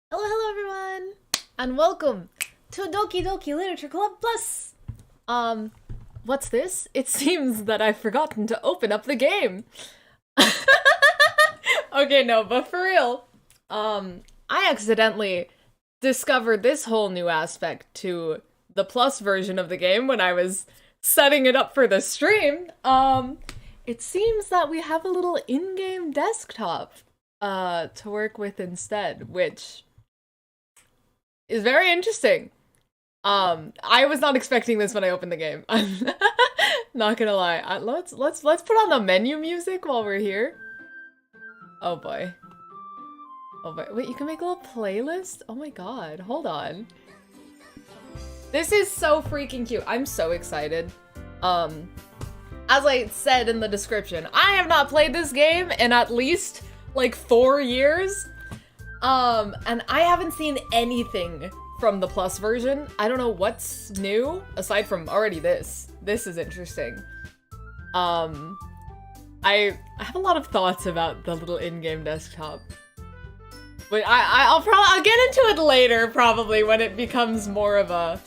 Hello everyone, and welcome to Doki Doki Literature Club Plus! What's this? It seems that I've forgotten to open up the game. Okay, no, but for real, I accidentally discovered this whole new aspect to the Plus version of the game when I was setting it up for the stream. It seems that we have a little in-game desktop to work with instead, which is very interesting. I was not expecting this when I opened the game. I'm not gonna lie. Let's put on the menu music while we're here. Oh boy. Oh boy. Wait, you can make a little playlist? Oh my god. Hold on. This is so freaking cute. I'm so excited. As I said in the description, I have not played this game in at least like 4 years. And I haven't seen anything from the Plus version. I don't know what's new, aside from already this. This is interesting. I have a lot of thoughts about the little in-game desktop. But I'll get into it later, probably, when it becomes more of a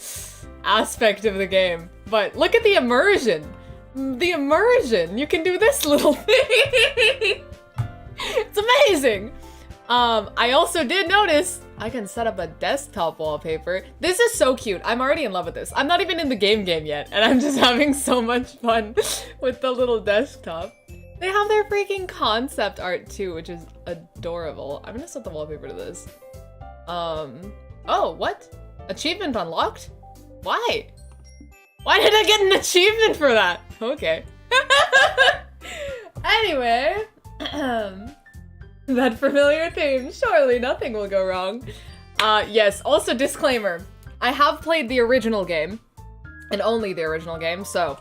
aspect of the game. But look at the immersion! The immersion! You can do this little thing! It's amazing! I also did notice I can set up a desktop wallpaper. This is so cute. I'm already in love with this. I'm not even in the game yet, and I'm just having so much fun with the little desktop. They have their freaking concept art too, which is adorable. I'm gonna set the wallpaper to this. Oh, what? Achievement unlocked? Why? Why did I get an achievement for that? Okay. Anyway, that familiar theme, surely nothing will go wrong. Yes, also disclaimer, I have played the original game, and only the original game, so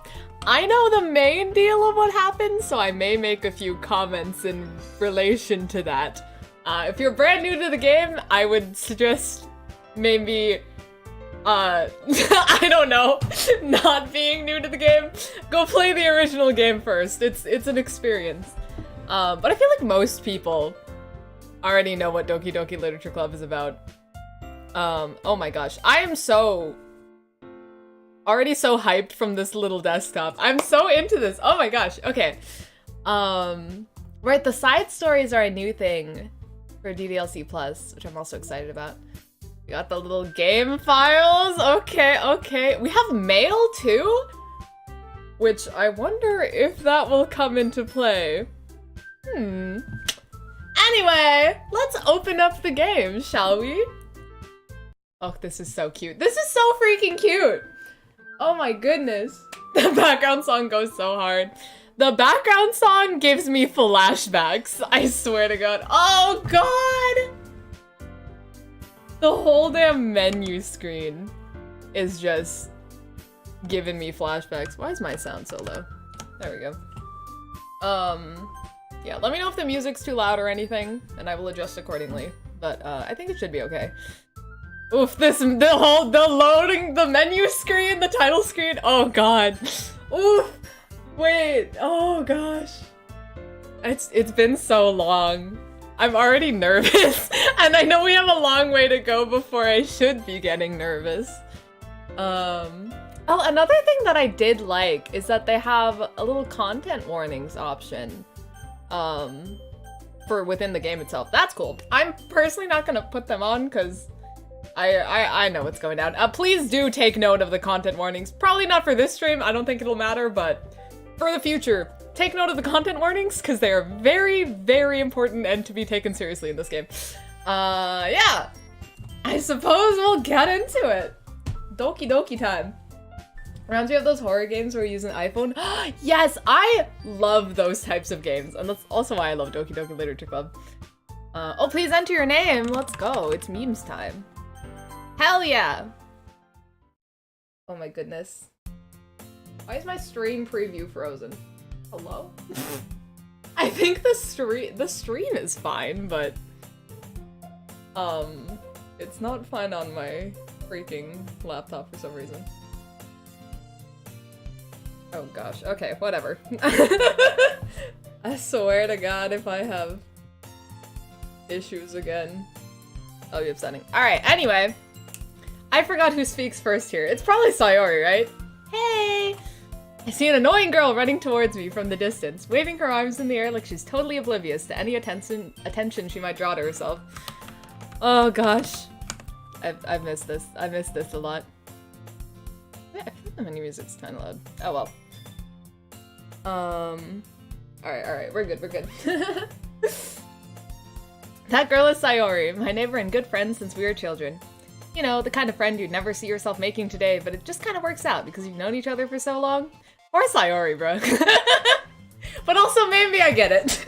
I know the main deal of what happens, so I may make a few comments in relation to that. If you're brand new to the game, I would suggest maybe, I don't know, not being new to the game. Go play the original game first, it's an experience. But I feel like most people already know what Doki Doki Literature Club is about. Oh my gosh. I am already so hyped from this little desktop. I'm so into this. Oh my gosh. Okay. Right, the side stories are a new thing for DDLC Plus, which I'm also excited about. We got the little game files. Okay. We have mail too? Which I wonder if that will come into play. Anyway, let's open up the game, shall we? Oh, this is so cute. This is so freaking cute! Oh my goodness. The background song goes so hard. The background song gives me flashbacks, I swear to god. Oh god! The whole damn menu screen is just giving me flashbacks. Why is my sound so low? There we go. Yeah, let me know if the music's too loud or anything, and I will adjust accordingly. But, I think it should be okay. Oof, the loading, the menu screen, the title screen, oh god. Oof, wait, oh gosh. It's been so long. I'm already nervous, and I know we have a long way to go before I should be getting nervous. Oh, another thing that I did like is that they have a little content warnings option, for within the game itself. That's cool. I'm personally not gonna put them on, because I know what's going down. Please do take note of the content warnings. Probably not for this stream, I don't think it'll matter, but for the future, take note of the content warnings, because they are very, very important and to be taken seriously in this game. Yeah. I suppose we'll get into it. Doki Doki time. Reminds me of those horror games where you use an iPhone. Yes, I love those types of games, and that's also why I love Doki Doki Literature Club. Oh, please enter your name. Let's go. It's memes time. Hell yeah! Oh my goodness. Why is my stream preview frozen? Hello? I think the stream is fine, but it's not fine on my freaking laptop for some reason. Oh gosh, okay, whatever. I swear to god if I have issues again, I'll be upsetting. Alright, anyway. I forgot who speaks first here. It's probably Sayori, right? Hey! I see an annoying girl running towards me from the distance, waving her arms in the air like she's totally oblivious to any attention she might draw to herself. Oh gosh. I've missed this. I missed this a lot. Yeah, I feel like the menu music's kind of loud. Oh well. Alright, we're good. That girl is Sayori, my neighbor and good friend since we were children. You know, the kind of friend you'd never see yourself making today, but it just kind of works out because you've known each other for so long. Or Sayori, bro. But also, maybe I get it.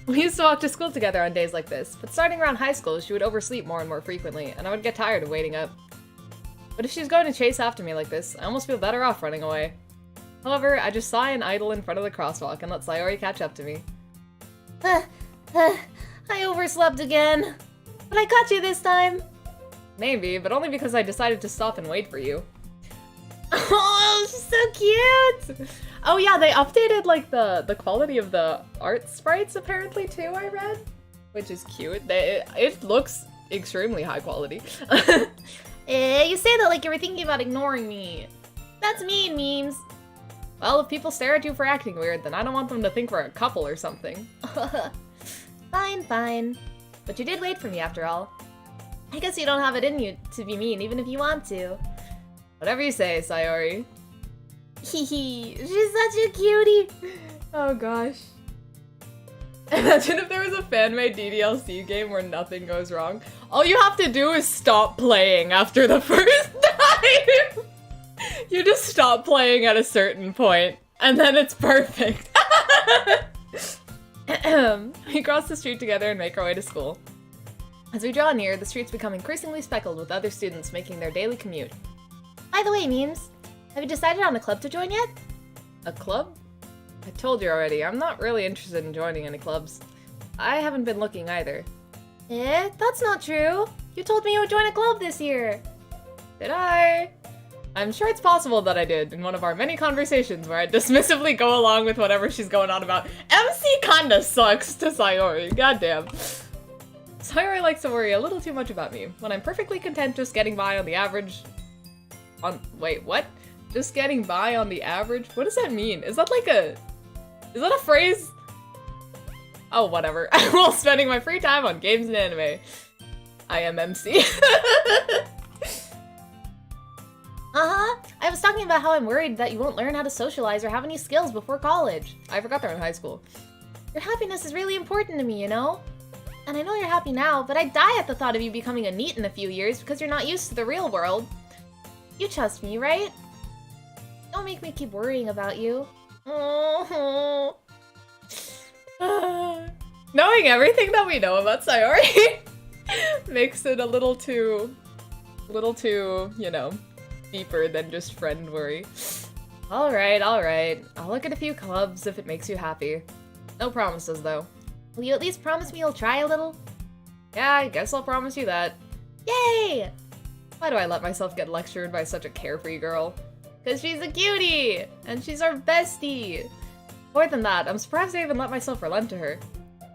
We used to walk to school together on days like this, but starting around high school, she would oversleep more and more frequently, and I would get tired of waiting up. But if she's going to chase after me like this, I almost feel better off running away. However, I just sigh and idle in front of the crosswalk and let Sayori catch up to me. I overslept again. But I caught you this time! Maybe, but only because I decided to stop and wait for you. Oh, she's so cute! Oh yeah, they updated like the quality of the art sprites apparently too, I read. Which is cute. It looks extremely high quality. You say that like you were thinking about ignoring me. That's mean, memes. Well, if people stare at you for acting weird, then I don't want them to think we're a couple or something. Fine. But you did wait for me after all. I guess you don't have it in you to be mean, even if you want to. Whatever you say, Sayori. Hehe, she's such a cutie. Oh gosh. Imagine if there was a fan-made DDLC game where nothing goes wrong. All you have to do is stop playing after the first time. You just stop playing at a certain point, and then it's perfect. We cross the street together and make our way to school. As we draw near, the streets become increasingly speckled with other students making their daily commute. By the way, memes, have you decided on a club to join yet? A club? I told you already, I'm not really interested in joining any clubs. I haven't been looking either. That's not true. You told me you would join a club this year. Did I? I'm sure it's possible that I did in one of our many conversations where I dismissively go along with whatever she's going on about. MC kinda sucks to Sayori, goddamn. Sayori likes to worry a little too much about me, when I'm perfectly content just getting by on the average... Wait, what? Just getting by on the average? What does that mean? Is that like a... Is that a phrase? Oh, whatever. While spending my free time on games and anime. I am MC. I was talking about how I'm worried that you won't learn how to socialize or have any skills before college. I forgot they're in high school. Your happiness is really important to me, you know? And I know you're happy now, but I'd die at the thought of you becoming a NEET in a few years because you're not used to the real world. You trust me, right? Don't make me keep worrying about you. Oh. Knowing everything that we know about Sayori makes it a little too, you know, deeper than just friend worry. Alright, alright. I'll look at a few clubs if it makes you happy. No promises, though. Will you at least promise me you'll try a little? Yeah, I guess I'll promise you that. Yay! Why do I let myself get lectured by such a carefree girl? 'Cause she's a cutie! And she's our bestie! More than that, I'm surprised I even let myself relent to her.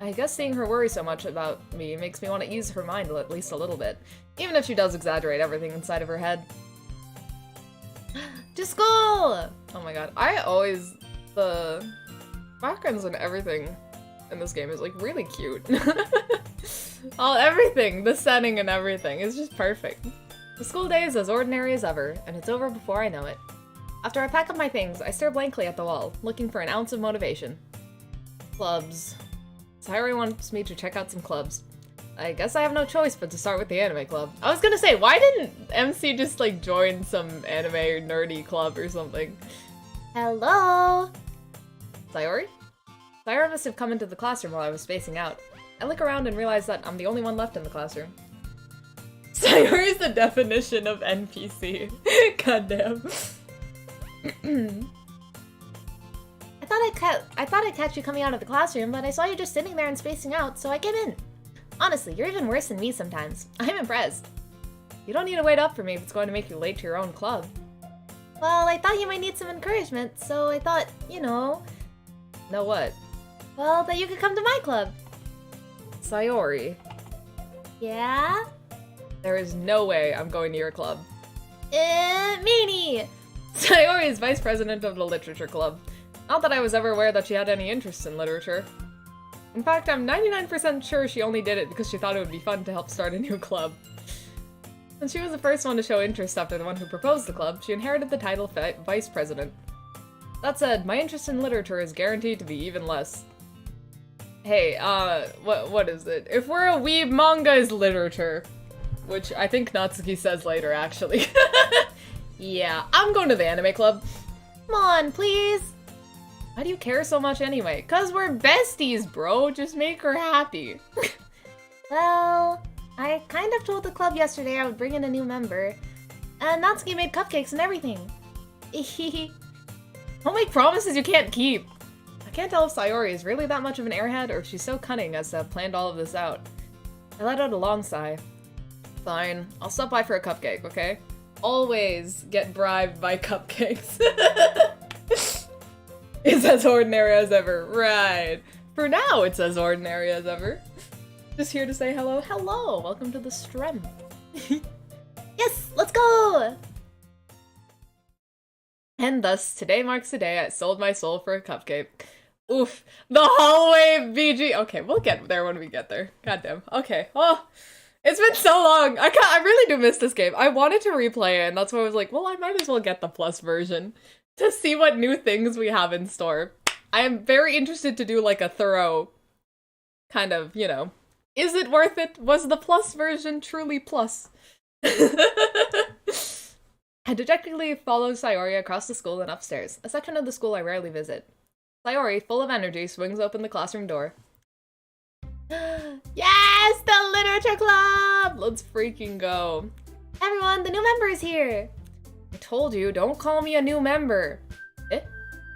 I guess seeing her worry so much about me makes me want to ease her mind at least a little bit, even if she does exaggerate everything inside of her head. To school! Oh my god, the backgrounds and everything in this game is like really cute. Everything, the setting and everything is just perfect. The school day is as ordinary as ever, and it's over before I know it. After I pack up my things, I stare blankly at the wall, looking for an ounce of motivation. Clubs. Sayori wants me to check out some clubs. I guess I have no choice but to start with the anime club. I was gonna say, why didn't MC just like join some anime or nerdy club or something? Hello? Sayori? Sayori must have come into the classroom while I was spacing out. I look around and realize that I'm the only one left in the classroom. Sayori is the definition of NPC. Goddamn. I thought I'd catch you coming out of the classroom, but I saw you just sitting there and spacing out, so I came in. Honestly, you're even worse than me sometimes. I'm impressed. You don't need to wait up for me if it's going to make you late to your own club. Well, I thought you might need some encouragement, so I thought, you know... Know what? Well, that you could come to my club. Sayori. Yeah? There is no way I'm going to your club. Meanie! Sayori is vice president of the Literature Club. Not that I was ever aware that she had any interest in literature. In fact, I'm 99% sure she only did it because she thought it would be fun to help start a new club. Since she was the first one to show interest after the one who proposed the club, she inherited the title vice president. That said, my interest in literature is guaranteed to be even less. Hey, what is it? If we're a weeb, manga is literature. Which I think Natsuki says later, actually. Yeah, I'm going to the anime club. Come on, please. Why do you care so much anyway? 'Cause we're besties, bro. Just make her happy. Well, I kind of told the club yesterday I would bring in a new member. And Natsuki made cupcakes and everything. Don't make promises you can't keep. I can't tell if Sayori is really that much of an airhead or if she's so cunning as to have planned all of this out. I let out a long sigh. Fine, I'll stop by for a cupcake, okay? Always get bribed by cupcakes. It's as ordinary as ever. Right. For now, it's as ordinary as ever. Just here to say hello. Hello! Welcome to the stream. Yes, let's go! And thus, today marks the day I sold my soul for a cupcake. Oof. The hallway BG. Okay, we'll get there when we get there. Goddamn. Okay. Oh, it's been so long. I really do miss this game. I wanted to replay it, and that's why I was like, well, I might as well get the plus version to see what new things we have in store. I am very interested to do like a thorough kind of, you know, is it worth it? Was the plus version truly plus? I dejectedly follow Sayori across the school and upstairs, a section of the school I rarely visit. Sayori, full of energy, swings open the classroom door. Yes, the Literature Club! Let's freaking go. Everyone, the new member is here! I told you, don't call me a new member. Eh?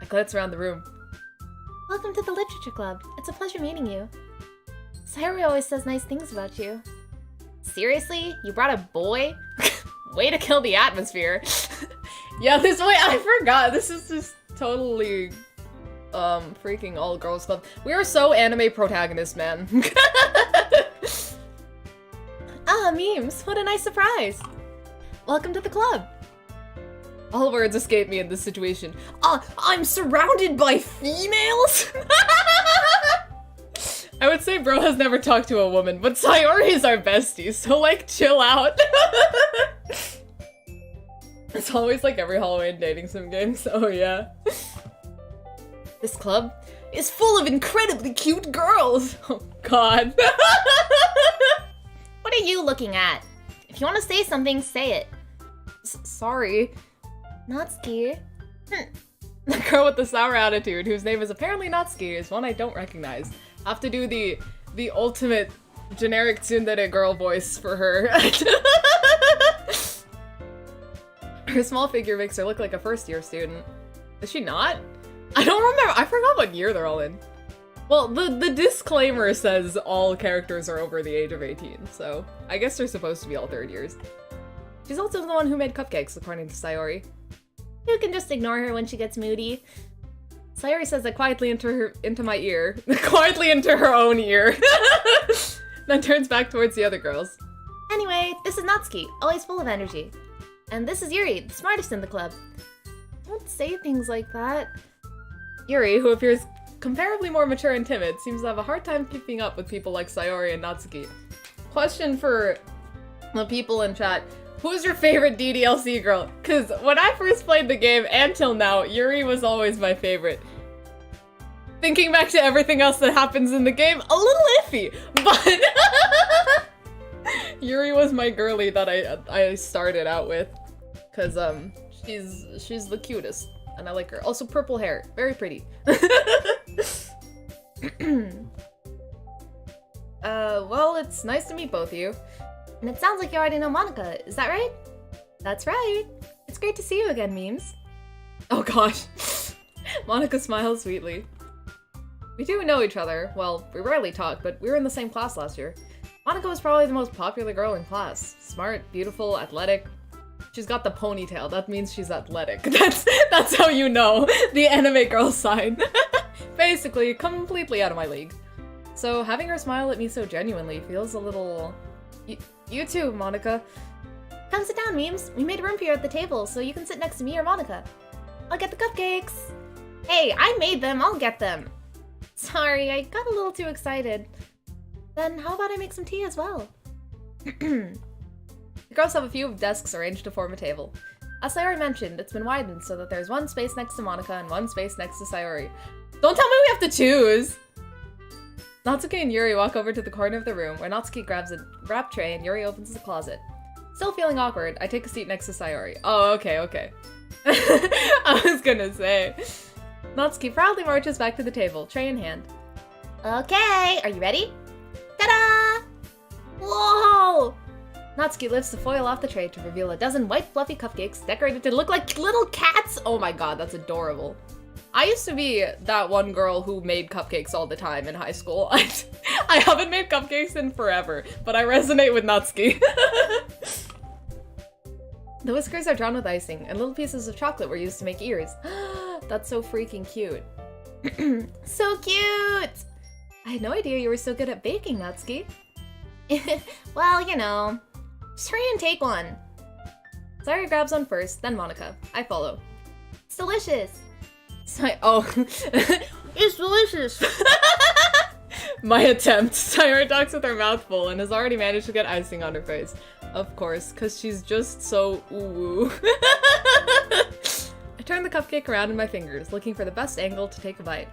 I glance around the room. Welcome to the Literature Club. It's a pleasure meeting you. Sayori always says nice things about you. Seriously? You brought a boy? Way to kill the atmosphere. Yeah, this way, I forgot. This is just totally, freaking all girls club. We are so anime protagonists, man. Ah, memes. What a nice surprise. Welcome to the club. All words escape me in this situation. I'm surrounded by females? I would say bro has never talked to a woman, but Sayori is our bestie, so like, chill out. It's always like every Halloween dating sim game, so yeah. This club is full of incredibly cute girls. Oh god. What are you looking at? If you want to say something, say it. Sorry. Natsuki. The girl with the sour attitude, whose name is apparently Natsuki, is one I don't recognize. Have to do the ultimate generic tsundere girl voice for her. Her small figure makes her look like a first-year student. Is she not? I don't remember. I forgot what year they're all in. Well, the disclaimer says all characters are over the age of 18, so I guess they're supposed to be all third years. She's also the one who made cupcakes, according to Sayori. You can just ignore her when she gets moody. Sayori says that quietly into my ear. Quietly into her own ear. Then turns back towards the other girls. Anyway, this is Natsuki, always full of energy. And this is Yuri, the smartest in the club. Don't say things like that. Yuri, who appears comparably more mature and timid, seems to have a hard time keeping up with people like Sayori and Natsuki. Question for the people in chat. Who's your favorite DDLC girl? Because when I first played the game and till now, Yuri was always my favorite. Thinking back to everything else that happens in the game, a little iffy, but Yuri was my girly that I started out with. Because she's the cutest, and I like her. Also purple hair, very pretty. Well, it's nice to meet both of you. And it sounds like you already know Monika, is that right? That's right. It's great to see you again, Memes. Oh gosh. Monika smiles sweetly. We do know each other. Well, we rarely talk, but we were in the same class last year. Monika was probably the most popular girl in class. Smart, beautiful, athletic. She's got the ponytail. That means she's athletic. That's how you know the anime girl side. Basically, completely out of my league. So having her smile at me so genuinely feels a little... You too, Monika. Come sit down, Memes. We made room for you at the table, so you can sit next to me or Monika. I'll get the cupcakes. Hey, I made them. I'll get them. Sorry, I got a little too excited. Then how about I make some tea as well? The girls have a few desks arranged to form a table. As Sayori mentioned, it's been widened so that there's one space next to Monika and one space next to Sayori. Don't tell me we have to choose! Natsuki and Yuri walk over to the corner of the room, where Natsuki grabs a wrap tray and Yuri opens the closet. Still feeling awkward, I take a seat next to Sayori. Oh, okay. I was gonna say. Natsuki proudly marches back to the table, tray in hand. Okay, are you ready? Ta-da! Whoa! Natsuki lifts the foil off the tray to reveal a dozen white fluffy cupcakes decorated to look like little cats! Oh my god, that's adorable. I used to be that one girl who made cupcakes all the time in high school. I haven't made cupcakes in forever, but I resonate with Natsuki. The whiskers are drawn with icing, and little pieces of chocolate were used to make ears. That's so freaking cute. So cute! I had no idea you were so good at baking, Natsuki. Well, you know. Just hurry and take one. Sayori grabs one first, then Monika. I follow. It's delicious. It's delicious. My attempt. Sayori talks with her mouth full and has already managed to get icing on her face. Of course, because she's just so ooh-woo. I turn the cupcake around in my fingers, looking for the best angle to take a bite.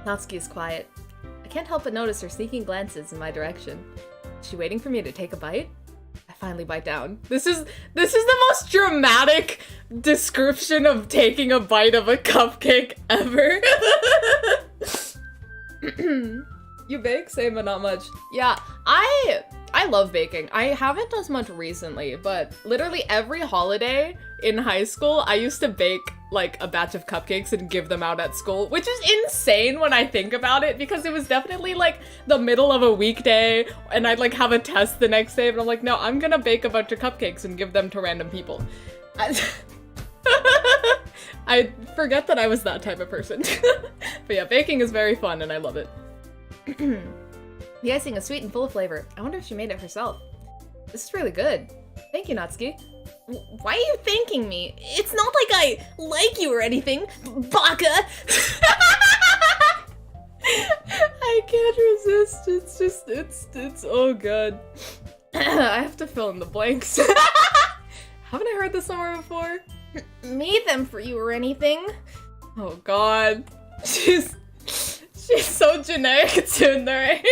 Natsuki is quiet. I can't help but notice her sneaking glances in my direction. Is she waiting for me to take a bite? I finally bite down. This is the most dramatic description of taking a bite of a cupcake ever. You bake? Same, but not much. Yeah, I love baking. I haven't as much recently, but literally every holiday in high school, I used to bake like a batch of cupcakes and give them out at school, which is insane when I think about it, because it was definitely like the middle of a weekday and I'd like have a test the next day, but I'm like, no, I'm gonna bake a bunch of cupcakes and give them to random people. I forget that I was that type of person. But yeah, baking is very fun and I love it. The icing is sweet and full of flavor. I wonder if she made it herself. This is really good. Thank you, Natsuki. Why are you thanking me? It's not like I like you or anything, baka! I can't resist. It's just, it's oh good. I have to fill in the blanks. Haven't I heard this somewhere before? Made them for you or anything. Oh god. She's so generic tsundere.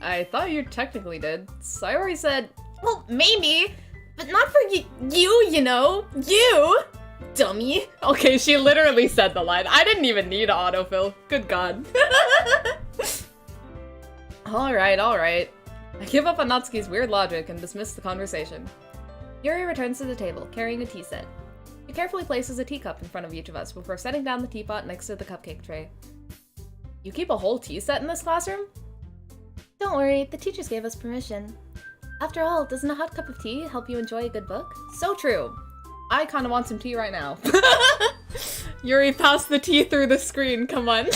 I thought you technically did. Sayori said, well, maybe, but not for you know. You, dummy. Okay, she literally said the line. I didn't even need autofill. Good god. Alright. I give up on Natsuki's weird logic and dismiss the conversation. Yuri returns to the table, carrying a tea set. She carefully places a teacup in front of each of us before setting down the teapot next to the cupcake tray. You keep a whole tea set in this classroom? Don't worry, the teachers gave us permission. After all, doesn't a hot cup of tea help you enjoy a good book? So true. I kind of want some tea right now. Yuri, pass the tea through the screen, come on.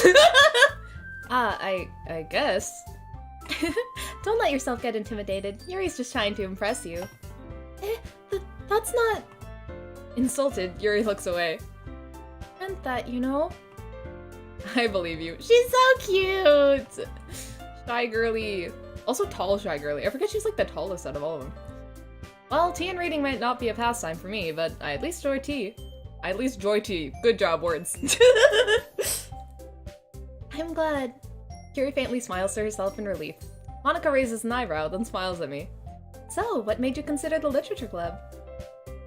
I guess. Don't let yourself get intimidated. Yuri's just trying to impress you. That's not... Insulted, Yuri looks away. Meant that, you know? I believe you. She's so cute! Shy girly. Also tall shy girly. I forget she's like the tallest out of all of them. Well, tea and reading might not be a pastime for me, but I at least enjoy tea. I at least enjoy tea. Good job, words. I'm glad. Yuri faintly smiles to herself in relief. Monica raises an eyebrow, then smiles at me. So, what made you consider the literature club?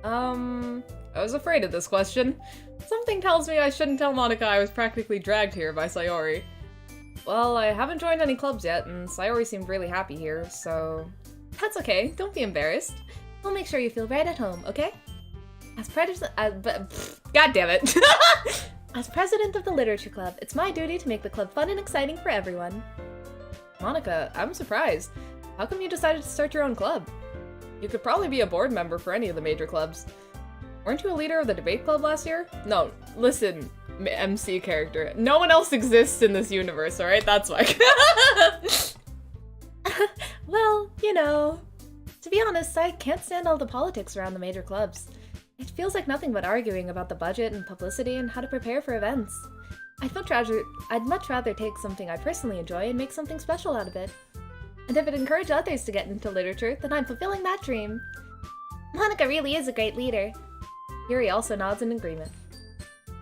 I was afraid of this question. Something tells me I shouldn't tell Monica I was practically dragged here by Sayori. Well, I haven't joined any clubs yet, and Sayori seemed really happy here, so... That's okay, don't be embarrassed. We'll make sure you feel right at home, okay? As president- God damn it! As president of the literature club, it's my duty to make the club fun and exciting for everyone. Monica, I'm surprised. How come you decided to start your own club? You could probably be a board member for any of the major clubs. Weren't you a leader of the debate club last year? No, listen, MC character. No one else exists in this universe, alright? That's why. Well, you know. To be honest, I can't stand all the politics around the major clubs. It feels like nothing but arguing about the budget and publicity and how to prepare for events. I'd much rather take something I personally enjoy and make something special out of it. And if it encouraged others to get into literature, then I'm fulfilling that dream. Monica really is a great leader. Yuri also nods in agreement.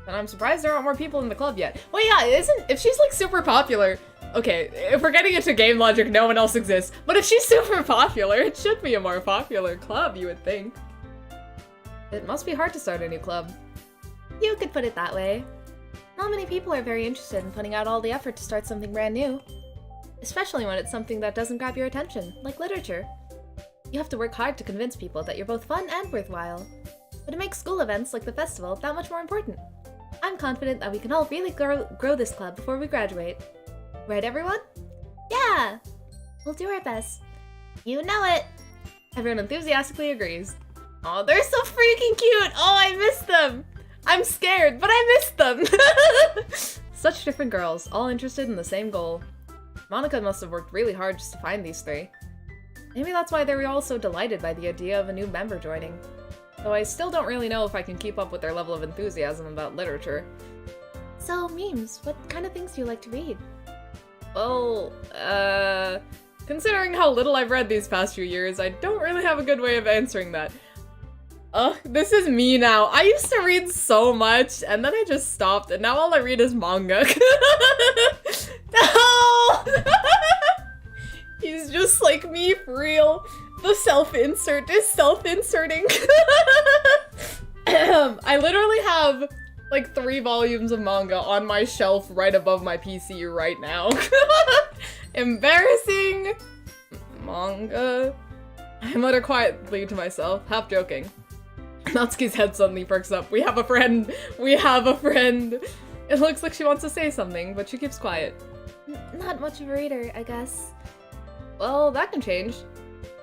And I'm surprised there aren't more people in the club yet. Well, yeah, if she's like super popular, okay, if we're getting into game logic, no one else exists. But if she's super popular, it should be a more popular club, you would think. It must be hard to start a new club. You could put it that way. Not many people are very interested in putting out all the effort to start something brand new. Especially when it's something that doesn't grab your attention, like literature. You have to work hard to convince people that you're both fun and worthwhile. But it makes school events like the festival that much more important. I'm confident that we can all really grow this club before we graduate. Right, everyone? Yeah! We'll do our best. You know it! Everyone enthusiastically agrees. Oh, they're so freaking cute! Oh, I miss them! I'm scared, but I miss them! Such different girls, all interested in the same goal. Monica must have worked really hard just to find these three. Maybe that's why they were all so delighted by the idea of a new member joining. Though I still don't really know if I can keep up with their level of enthusiasm about literature. So, Memes, what kind of things do you like to read? Well, considering how little I've read these past few years, I don't really have a good way of answering that. This is me now. I used to read so much, and then I just stopped, and now all I read is manga. No! He's just like me, for real. The self-insert is self-inserting. I literally have like 3 volumes of manga on my shelf right above my PC right now. Embarrassing. Manga. I mutter quietly to myself, half joking. Natsuki's head suddenly perks up. We have a friend! We have a friend! It looks like she wants to say something, but she keeps quiet. Not much of a reader, I guess. Well, that can change.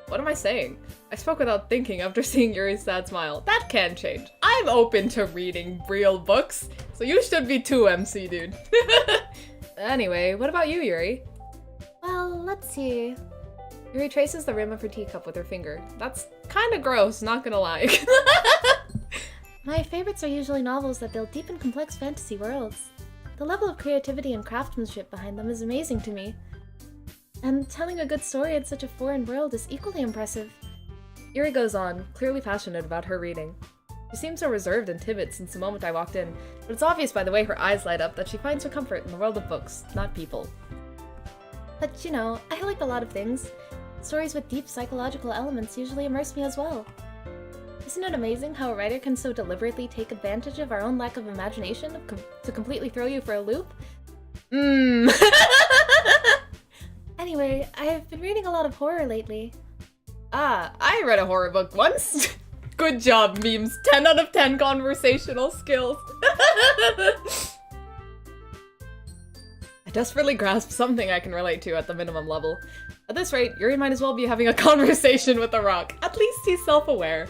What am I saying? I spoke without thinking after seeing Yuri's sad smile. That can change. I'm open to reading real books, so you should be too, MC dude. Anyway, what about you, Yuri? Well, let's see. Yuri traces the rim of her teacup with her finger. That's kinda gross, not gonna lie. My favorites are usually novels that build deep and complex fantasy worlds. The level of creativity and craftsmanship behind them is amazing to me. And telling a good story in such a foreign world is equally impressive. Yuri goes on, clearly passionate about her reading. She seems so reserved and timid since the moment I walked in, but it's obvious by the way her eyes light up that she finds her comfort in the world of books, not people. But you know, I like a lot of things. Stories with deep psychological elements usually immerse me as well. Isn't it amazing how a writer can so deliberately take advantage of our own lack of imagination to completely throw you for a loop? Anyway, I've been reading a lot of horror lately. Ah, I read a horror book once. Good job, memes. 10 out of 10 conversational skills. I desperately grasp something I can relate to at the minimum level. At this rate, Yuri might as well be having a conversation with a rock. At least he's self-aware.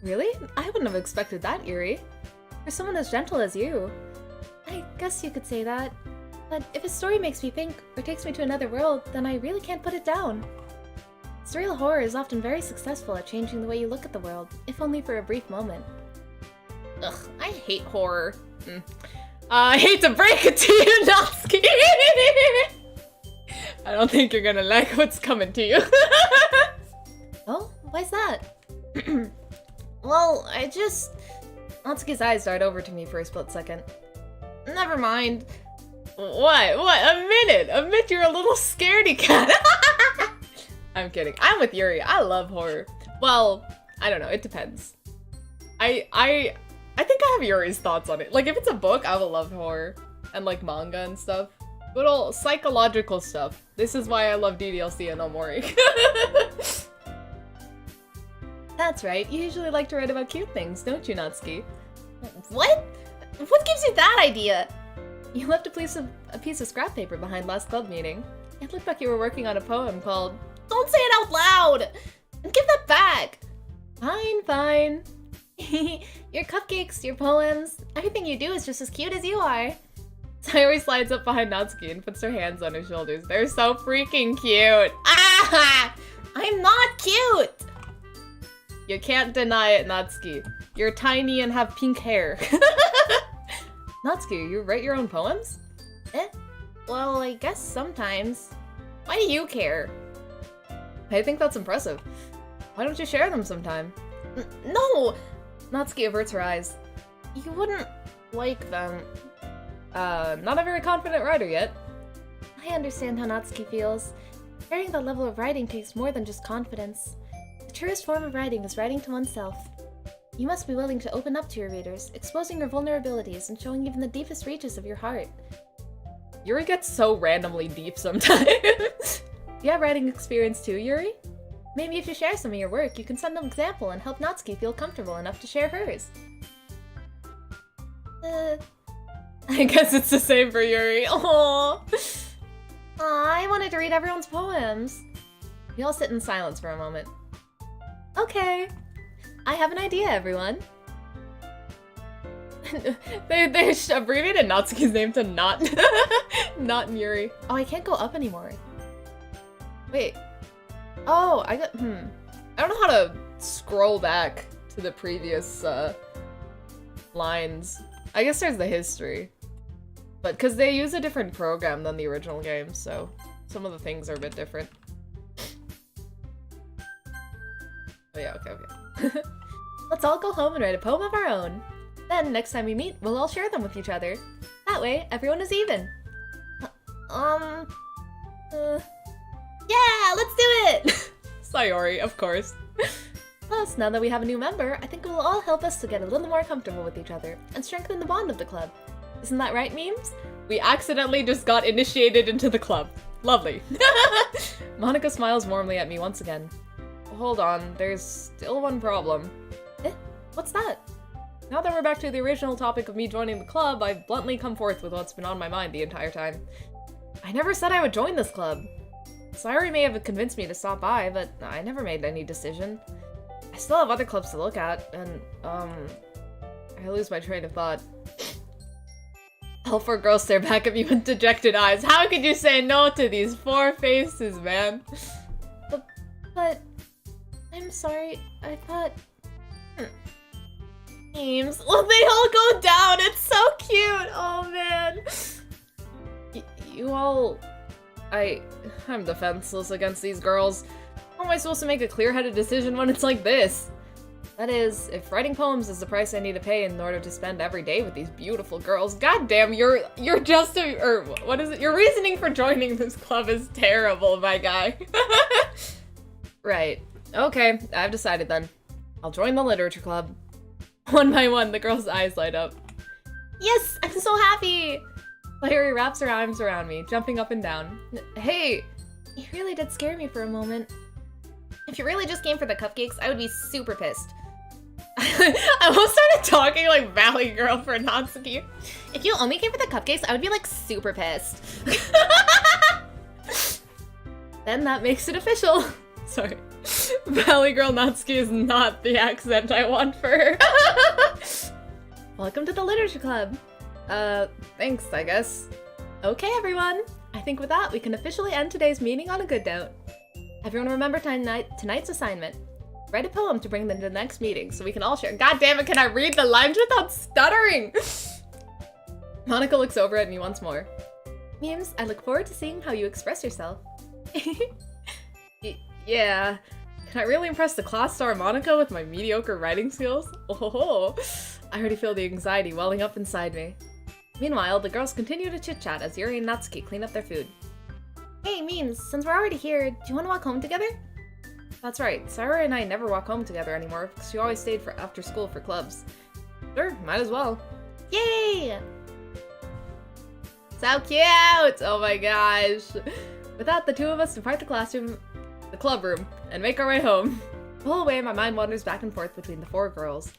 Really? I wouldn't have expected that, Yuri. For someone as gentle as you. I guess you could say that. But if a story makes me think, or takes me to another world, then I really can't put it down. Surreal horror is often very successful at changing the way you look at the world, if only for a brief moment. Ugh, I hate horror. I hate to break it to you, Natsuki! I don't think you're gonna like what's coming to you. Oh? Why's that? Well, Natsuki's eyes dart over to me for a split second. Never mind. What? Admit you're a little scaredy cat. I'm kidding. I'm with Yuri. I love horror. Well, I don't know. It depends. I think I have Yuri's thoughts on it. Like, if it's a book, I will love horror. And, like, manga and stuff. Good old psychological stuff. This is why I love DDLC and Omori. That's right. You usually like to write about cute things, don't you, Natsuki? What? What gives you that idea? You left a piece of scrap paper behind last club meeting. It looked like you were working on a poem called Don't Say It Out Loud! Give that back! Fine. Your cupcakes, your poems, everything you do is just as cute as you are. Sayori slides up behind Natsuki and puts her hands on his shoulders. They're so freaking cute! Ah! I'm not cute! You can't deny it, Natsuki. You're tiny and have pink hair. Natsuki, you write your own poems? Well, I guess sometimes. Why do you care? I think that's impressive. Why don't you share them sometime? No! Natsuki averts her eyes. You wouldn't like them. Not a very confident writer yet. I understand how Natsuki feels. Sharing that level of writing takes more than just confidence. The truest form of writing is writing to oneself. You must be willing to open up to your readers, exposing your vulnerabilities and showing even the deepest reaches of your heart. Yuri gets so randomly deep sometimes. You have writing experience too, Yuri? Maybe if you share some of your work, you can set an example and help Natsuki feel comfortable enough to share hers. I guess it's the same for Yuri. Aww. I wanted to read everyone's poems. We all sit in silence for a moment. Okay. I have an idea, everyone. they abbreviated Natsuki's name to not Yuri. Oh, I can't go up anymore. Wait. Oh, I don't know how to scroll back to the previous lines. I guess there's the history. But because they use a different program than the original game, so some of the things are a bit different. Oh yeah, okay. Let's all go home and write a poem of our own. Then, next time we meet, we'll all share them with each other. That way, everyone is even. Yeah, let's do it! Sayori, of course. Plus, now that we have a new member, I think it will all help us to get a little more comfortable with each other and strengthen the bond of the club. Isn't that right, memes? We accidentally just got initiated into the club. Lovely. Monika smiles warmly at me once again. Hold on, there's still one problem. What's that? Now that we're back to the original topic of me joining the club, I've bluntly come forth with what's been on my mind the entire time. I never said I would join this club. Sayori may have convinced me to stop by, but I never made any decision. I still have other clubs to look at, and, I lose my train of thought. All four girls stare back at me with dejected eyes. How could you say no to these four faces, man? But... I'm sorry, I thought... Names. Well, they all go down. It's so cute. Oh, man. You all... I'm defenseless against these girls. How am I supposed to make a clear-headed decision when it's like this? That is, if writing poems is the price I need to pay in order to spend every day with these beautiful girls, goddamn, you're just what is it? Your reasoning for joining this club is terrible, my guy. Right. Okay, I've decided then. I'll join the literature club. One by one, the girl's eyes light up. Yes, I'm so happy! Larry wraps her arms around me, jumping up and down. Hey! You really did scare me for a moment. If you really just came for the cupcakes, I would be super pissed. I almost started talking like Valley Girl for Natsuki. If you only came for the cupcakes, I would be like super pissed. Then that makes it official. Sorry. Valley Girl Natsuki is not the accent I want for her. Welcome to the Literature Club. Thanks, I guess. Okay, everyone. I think with that, we can officially end today's meeting on a good note. Everyone remember tonight's assignment. Write a poem to bring them to the next meeting so we can all share. God damn it, can I read the lines without stuttering? Monica looks over at me once more. Memes, I look forward to seeing how you express yourself. Yeah. Can I really impress the class star Monica with my mediocre writing skills? Oh, I already feel the anxiety welling up inside me. Meanwhile, the girls continue to chit-chat as Yuri and Natsuki clean up their food. Hey, Memes, since we're already here, do you want to walk home together? That's right, Sayori and I never walk home together anymore because she always stayed for after school for clubs. Sure, might as well. Yay! So cute! Oh my gosh. With that, the two of us depart the club room, and make our way home. The whole way, my mind wanders back and forth between the four girls.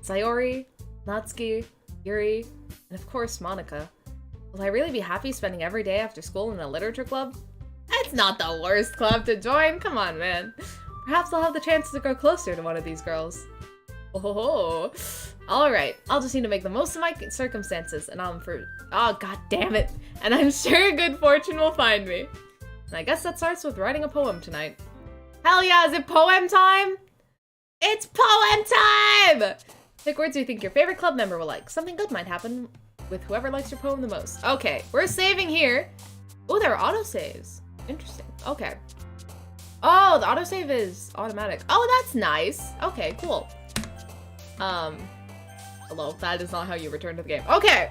Sayori, Natsuki, Yuri, and of course, Monica. Will I really be happy spending every day after school in a literature club? It's not the worst club to join, come on, man. Perhaps I'll have the chance to grow closer to one of these girls. Oh, alright, I'll just need to make the most of my circumstances, and oh, god damn it. And I'm sure good fortune will find me. And I guess that starts with writing a poem tonight. Hell yeah, is it poem time? It's poem time! Pick words you think your favorite club member will like. Something good might happen with whoever likes your poem the most. Okay, we're saving here. Oh, there are autosaves. Interesting. Okay. Oh, the autosave is automatic. Oh, that's nice. Okay, cool. Hello, that is not how you return to the game. Okay.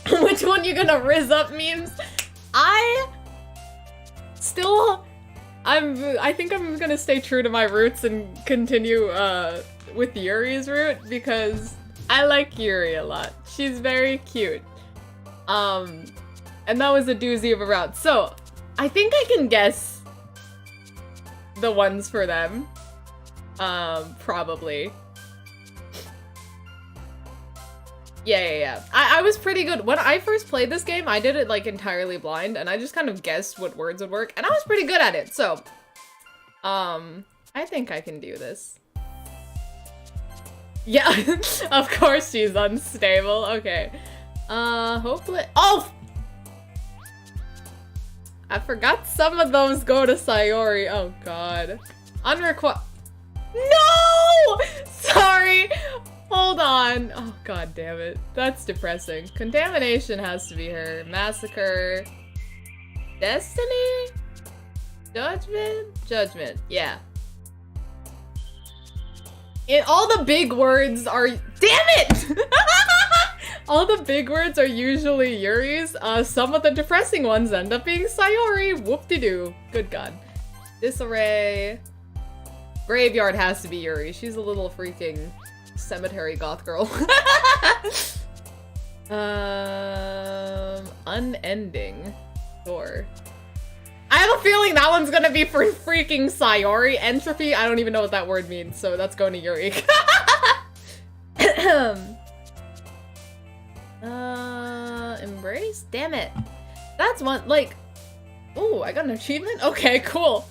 Which one you gonna rizz up, Memes? I think I'm gonna stay true to my roots and continue with Yuri's route because I like Yuri a lot. She's very cute. And that was a doozy of a route. So I think I can guess the ones for them. Probably. Yeah. I was pretty good. When I first played this game, I did it like entirely blind, and I just kind of guessed what words would work, and I was pretty good at it, so. I think I can do this. Yeah, of course she's unstable. Okay. Hopefully. Oh! I forgot some of those go to Sayori. Oh god. No! Sorry! Hold on. Oh god damn it. That's depressing. Contamination has to be her. Massacre. Destiny? Judgment? Judgment. Yeah. And all the big words are— damn it! All the big words are usually Yuri's. Some of the depressing ones end up being Sayori. Whoop-de-doo. Good god. Disarray. Graveyard has to be Yuri. She's a little freaking cemetery goth girl. Unending. Sure. I have a feeling that one's gonna be for freaking Sayori. Entropy, I don't even know what that word means, so that's going to Yuri. Embrace? Damn it. That's one, like— ooh, I got an achievement? Okay, cool.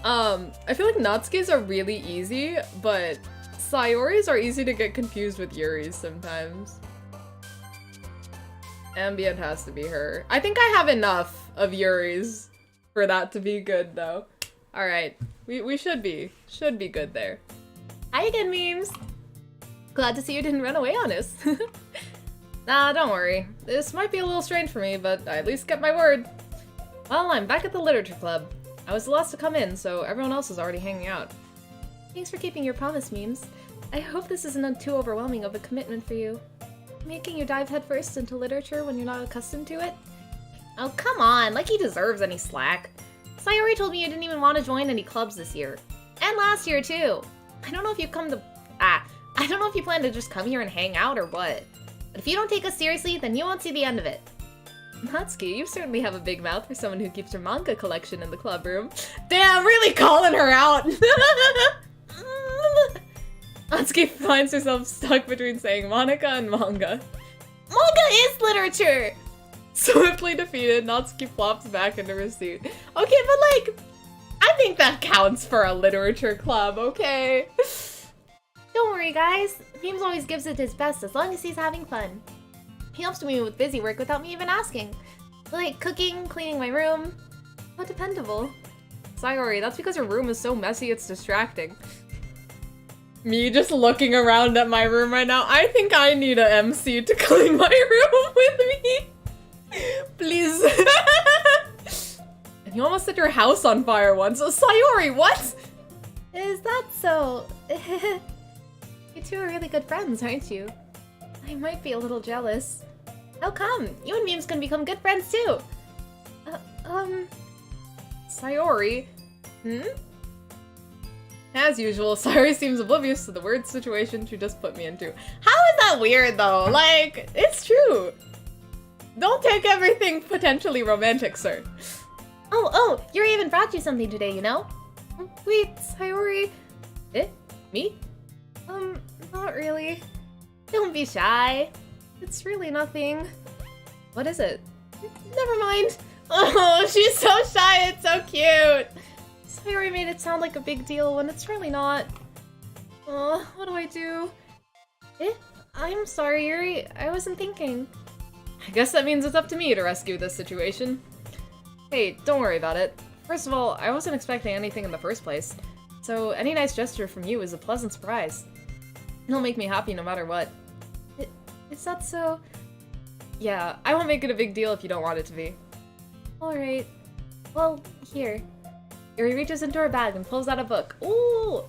I feel like Natsuki's are really easy, but Sayori's are easy to get confused with Yuri's sometimes. Ambient has to be her. I think I have enough of Yuri's for that to be good, though. Alright, we should be good there. Hi again, Memes! Glad to see you didn't run away on us. Nah, don't worry. This might be a little strange for me, but I at least kept my word. Well, I'm back at the Literature Club. I was the last to come in, so everyone else is already hanging out. Thanks for keeping your promise, Memes. I hope this isn't too overwhelming of a commitment for you. Making you dive headfirst into literature when you're not accustomed to it? Oh, come on, like he deserves any slack. Sayori told me you didn't even want to join any clubs this year. And last year, too. I don't know if you plan to just come here and hang out or what. But if you don't take us seriously, then you won't see the end of it. Natsuki, you certainly have a big mouth for someone who keeps her manga collection in the club room. Damn, really calling her out! Natsuki finds herself stuck between saying Monica and manga. Manga is literature! Swiftly defeated, Natsuki flops back into her seat. Okay, but like, I think that counts for a literature club, okay? Don't worry, guys. Beams always gives it his best as long as he's having fun. He helps me with busy work without me even asking. Like cooking, cleaning my room. How dependable. Sayori, that's because your room is so messy it's distracting. Me just looking around at my room right now, I think I need a MC to clean my room with me. Please. And you almost set your house on fire once. Oh, Sayori, what? Is that so? You two are really good friends, aren't you? I might be a little jealous. How come? You and Memes can become good friends too. Sayori? As usual, Sayori seems oblivious to the weird situation she just put me into. How is that weird though? Like, it's true. Don't take everything potentially romantic, sir. Oh, Yuri even brought you something today, you know? Wait, Sayori. Eh? Me? Not really. Don't be shy. It's really nothing. What is it? Never mind. Oh, she's so shy, it's so cute. Sayori made it sound like a big deal when it's really not. Oh, what do I do? I'm sorry, Yuri. I wasn't thinking. I guess that means it's up to me to rescue this situation. Hey, don't worry about it. First of all, I wasn't expecting anything in the first place, so any nice gesture from you is a pleasant surprise. It'll make me happy no matter what. Is that so? Yeah, I won't make it a big deal if you don't want it to be. Alright. Well, here. Yuri reaches into her bag and pulls out a book. Ooh!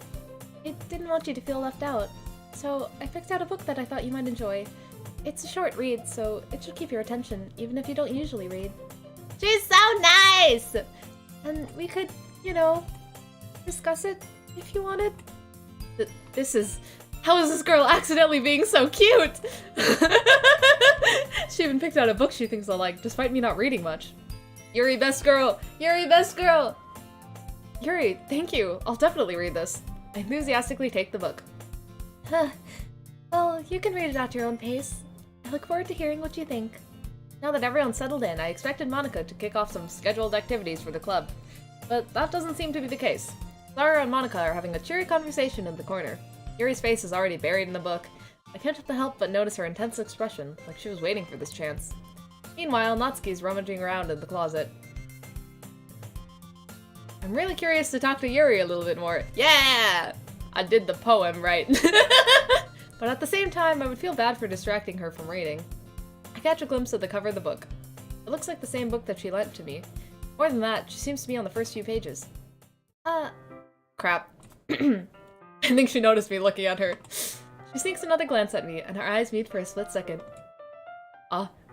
It didn't want you to feel left out. So, I picked out a book that I thought you might enjoy. It's a short read, so it should keep your attention, even if you don't usually read. She's so nice! And we could, you know, discuss it if you wanted. How is this girl accidentally being so cute? She even picked out a book she thinks I'll like, despite me not reading much. Yuri, best girl! Yuri, best girl! Yuri, thank you. I'll definitely read this. I enthusiastically take the book. Well, you can read it at your own pace. I look forward to hearing what you think. Now that everyone's settled in, I expected Monica to kick off some scheduled activities for the club. But that doesn't seem to be the case. Zara and Monica are having a cheery conversation in the corner. Yuri's face is already buried in the book. I can't help but notice her intense expression, like she was waiting for this chance. Meanwhile, Natsuki's rummaging around in the closet. I'm really curious to talk to Yuri a little bit more. Yeah! I did the poem right. But at the same time, I would feel bad for distracting her from reading. I catch a glimpse of the cover of the book. It looks like the same book that she lent to me. More than that, she seems to be on the first few pages. Crap. I think she noticed me looking at her. She sneaks another glance at me, and our eyes meet for a split second.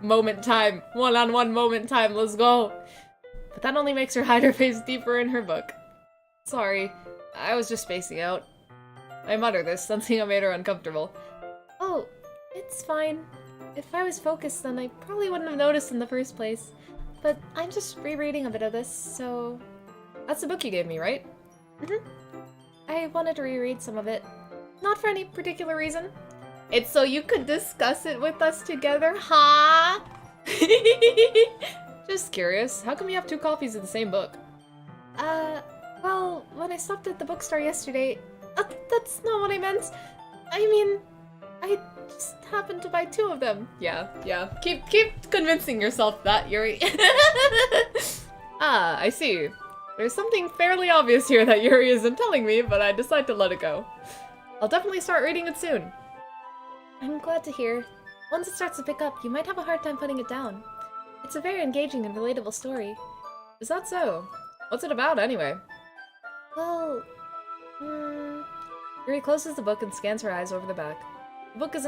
Moment time. One-on-one moment time, let's go. But that only makes her hide her face deeper in her book. Sorry, I was just spacing out. I mutter this, sensing I made her uncomfortable. Oh, it's fine. If I was focused, then I probably wouldn't have noticed in the first place. But I'm just rereading a bit of this, so... That's the book you gave me, right? Mm-hmm. I wanted to reread some of it. Not for any particular reason. It's so you could discuss it with us together, huh? Just curious, how come you have 2 copies of the same book? Well, when I stopped at the bookstore yesterday... that's not what I meant. I mean, I just happened to buy 2 of them. Yeah. Keep convincing yourself that, Yuri. I see. There's something fairly obvious here that Yuri isn't telling me, but I decide to let it go. I'll definitely start reading it soon. I'm glad to hear. Once it starts to pick up, you might have a hard time putting it down. It's a very engaging and relatable story. Is that so? What's it about, anyway? Well... Yuri closes the book and scans her eyes over the back. The book is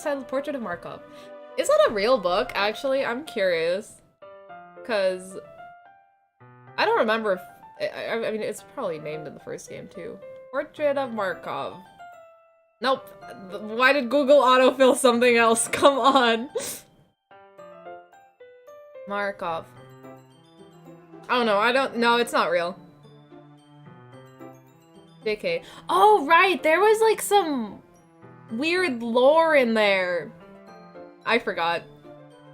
titled Portrait of Markov. Is that a real book, actually? I'm curious. Because... I don't remember if... I mean, it's probably named in the first game, too. Portrait of Markov. Nope. Why did Google autofill something else? Come on. Markov. Oh no, no, it's not real. JK. Oh, right! There was, like, some weird lore in there. I forgot.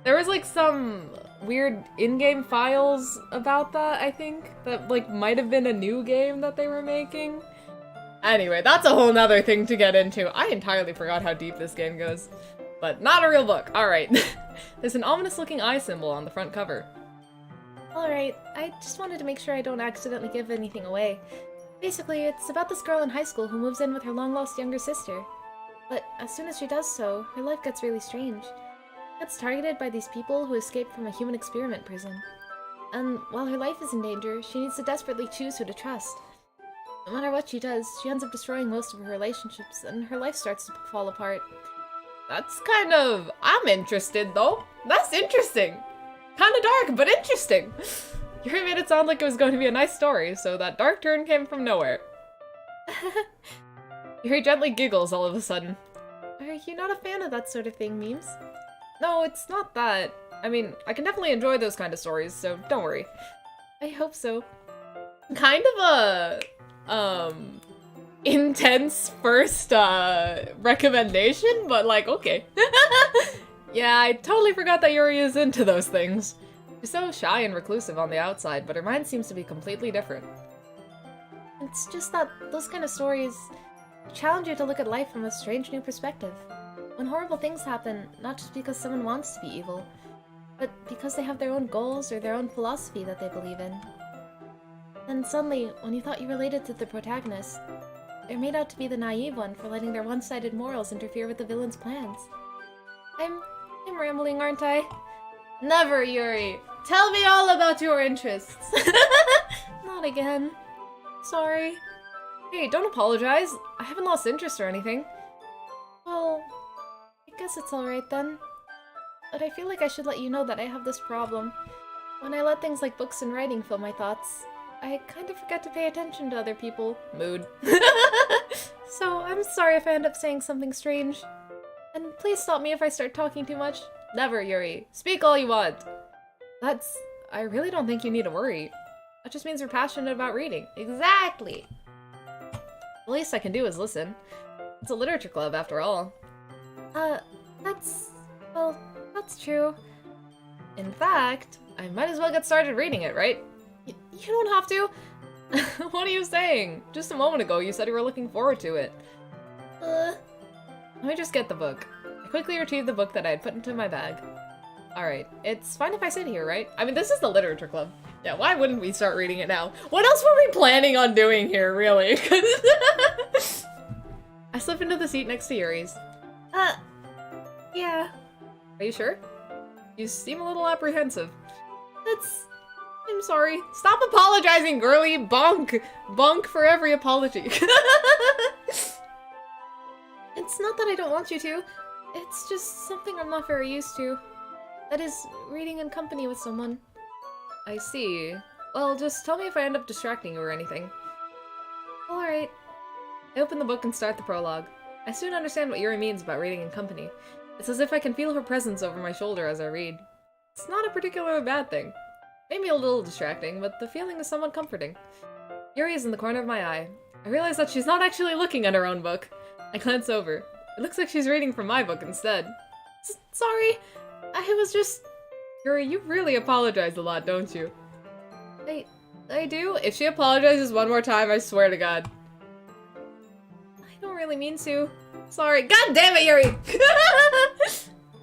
There was, like, some weird in-game files about that, I think. That, like, might have been a new game that they were making. Anyway, that's a whole nother thing to get into. I entirely forgot how deep this game goes. But not a real book. Alright. There's an ominous-looking eye symbol on the front cover. Alright, I just wanted to make sure I don't accidentally give anything away. Basically, it's about this girl in high school who moves in with her long-lost younger sister. But as soon as she does so, her life gets really strange. She gets targeted by these people who escaped from a human experiment prison. And while her life is in danger, she needs to desperately choose who to trust. No matter what she does, she ends up destroying most of her relationships, and her life starts to fall apart. That's kind of... I'm interested, though. That's interesting. Kind of dark, but interesting. You made it sound like it was going to be a nice story, so that dark turn came from nowhere. Yuri gently giggles all of a sudden. Are you not a fan of that sort of thing, memes? No, it's not that. I mean, I can definitely enjoy those kind of stories, so don't worry. I hope so. Kind of a... intense first, recommendation, but like, okay. Yeah, I totally forgot that Yuri is into those things. She's so shy and reclusive on the outside, but her mind seems to be completely different. It's just that those kind of stories challenge you to look at life from a strange new perspective. When horrible things happen, not just because someone wants to be evil, but because they have their own goals or their own philosophy that they believe in. Then suddenly, when you thought you related to the protagonist, they're made out to be the naive one for letting their one-sided morals interfere with the villain's plans. I'm rambling, aren't I? Never, Yuri! Tell me all about your interests! Not again. Sorry. Hey, don't apologize. I haven't lost interest or anything. Well, I guess it's alright then. But I feel like I should let you know that I have this problem. When I let things like books and writing fill my thoughts, I kind of forget to pay attention to other people. Mood. So I'm sorry if I end up saying something strange. And please stop me if I start talking too much. Never, Yuri. Speak all you want. I really don't think you need to worry. That just means you're passionate about reading. Exactly. The least I can do is listen. It's a literature club, after all. That's true. In fact, I might as well get started reading it, right? You don't have to. What are you saying? Just a moment ago, you said you were looking forward to it. Let me just get the book. I quickly retrieved the book that I had put into my bag. Alright, it's fine if I sit here, right? I mean, this is the literature club. Yeah, why wouldn't we start reading it now? What else were we planning on doing here, really? I slip into the seat next to Yuri's. Yeah. Are you sure? You seem a little apprehensive. I'm sorry. Stop apologizing, girly! Bonk! Bonk for every apology. It's not that I don't want you to. It's just something I'm not very used to. That is, reading in company with someone. I see. Well, just tell me if I end up distracting you or anything. Alright. I open the book and start the prologue. I soon understand what Yuri means about reading in company. It's as if I can feel her presence over my shoulder as I read. It's not a particularly bad thing. Maybe a little distracting, but the feeling is somewhat comforting. Yuri is in the corner of my eye. I realize that she's not actually looking at her own book. I glance over. It looks like she's reading from my book instead. Sorry, I was just... Yuri, you really apologize a lot, don't you? I do? If she apologizes one more time, I swear to God. I don't really mean to. Sorry. God damn it, Yuri!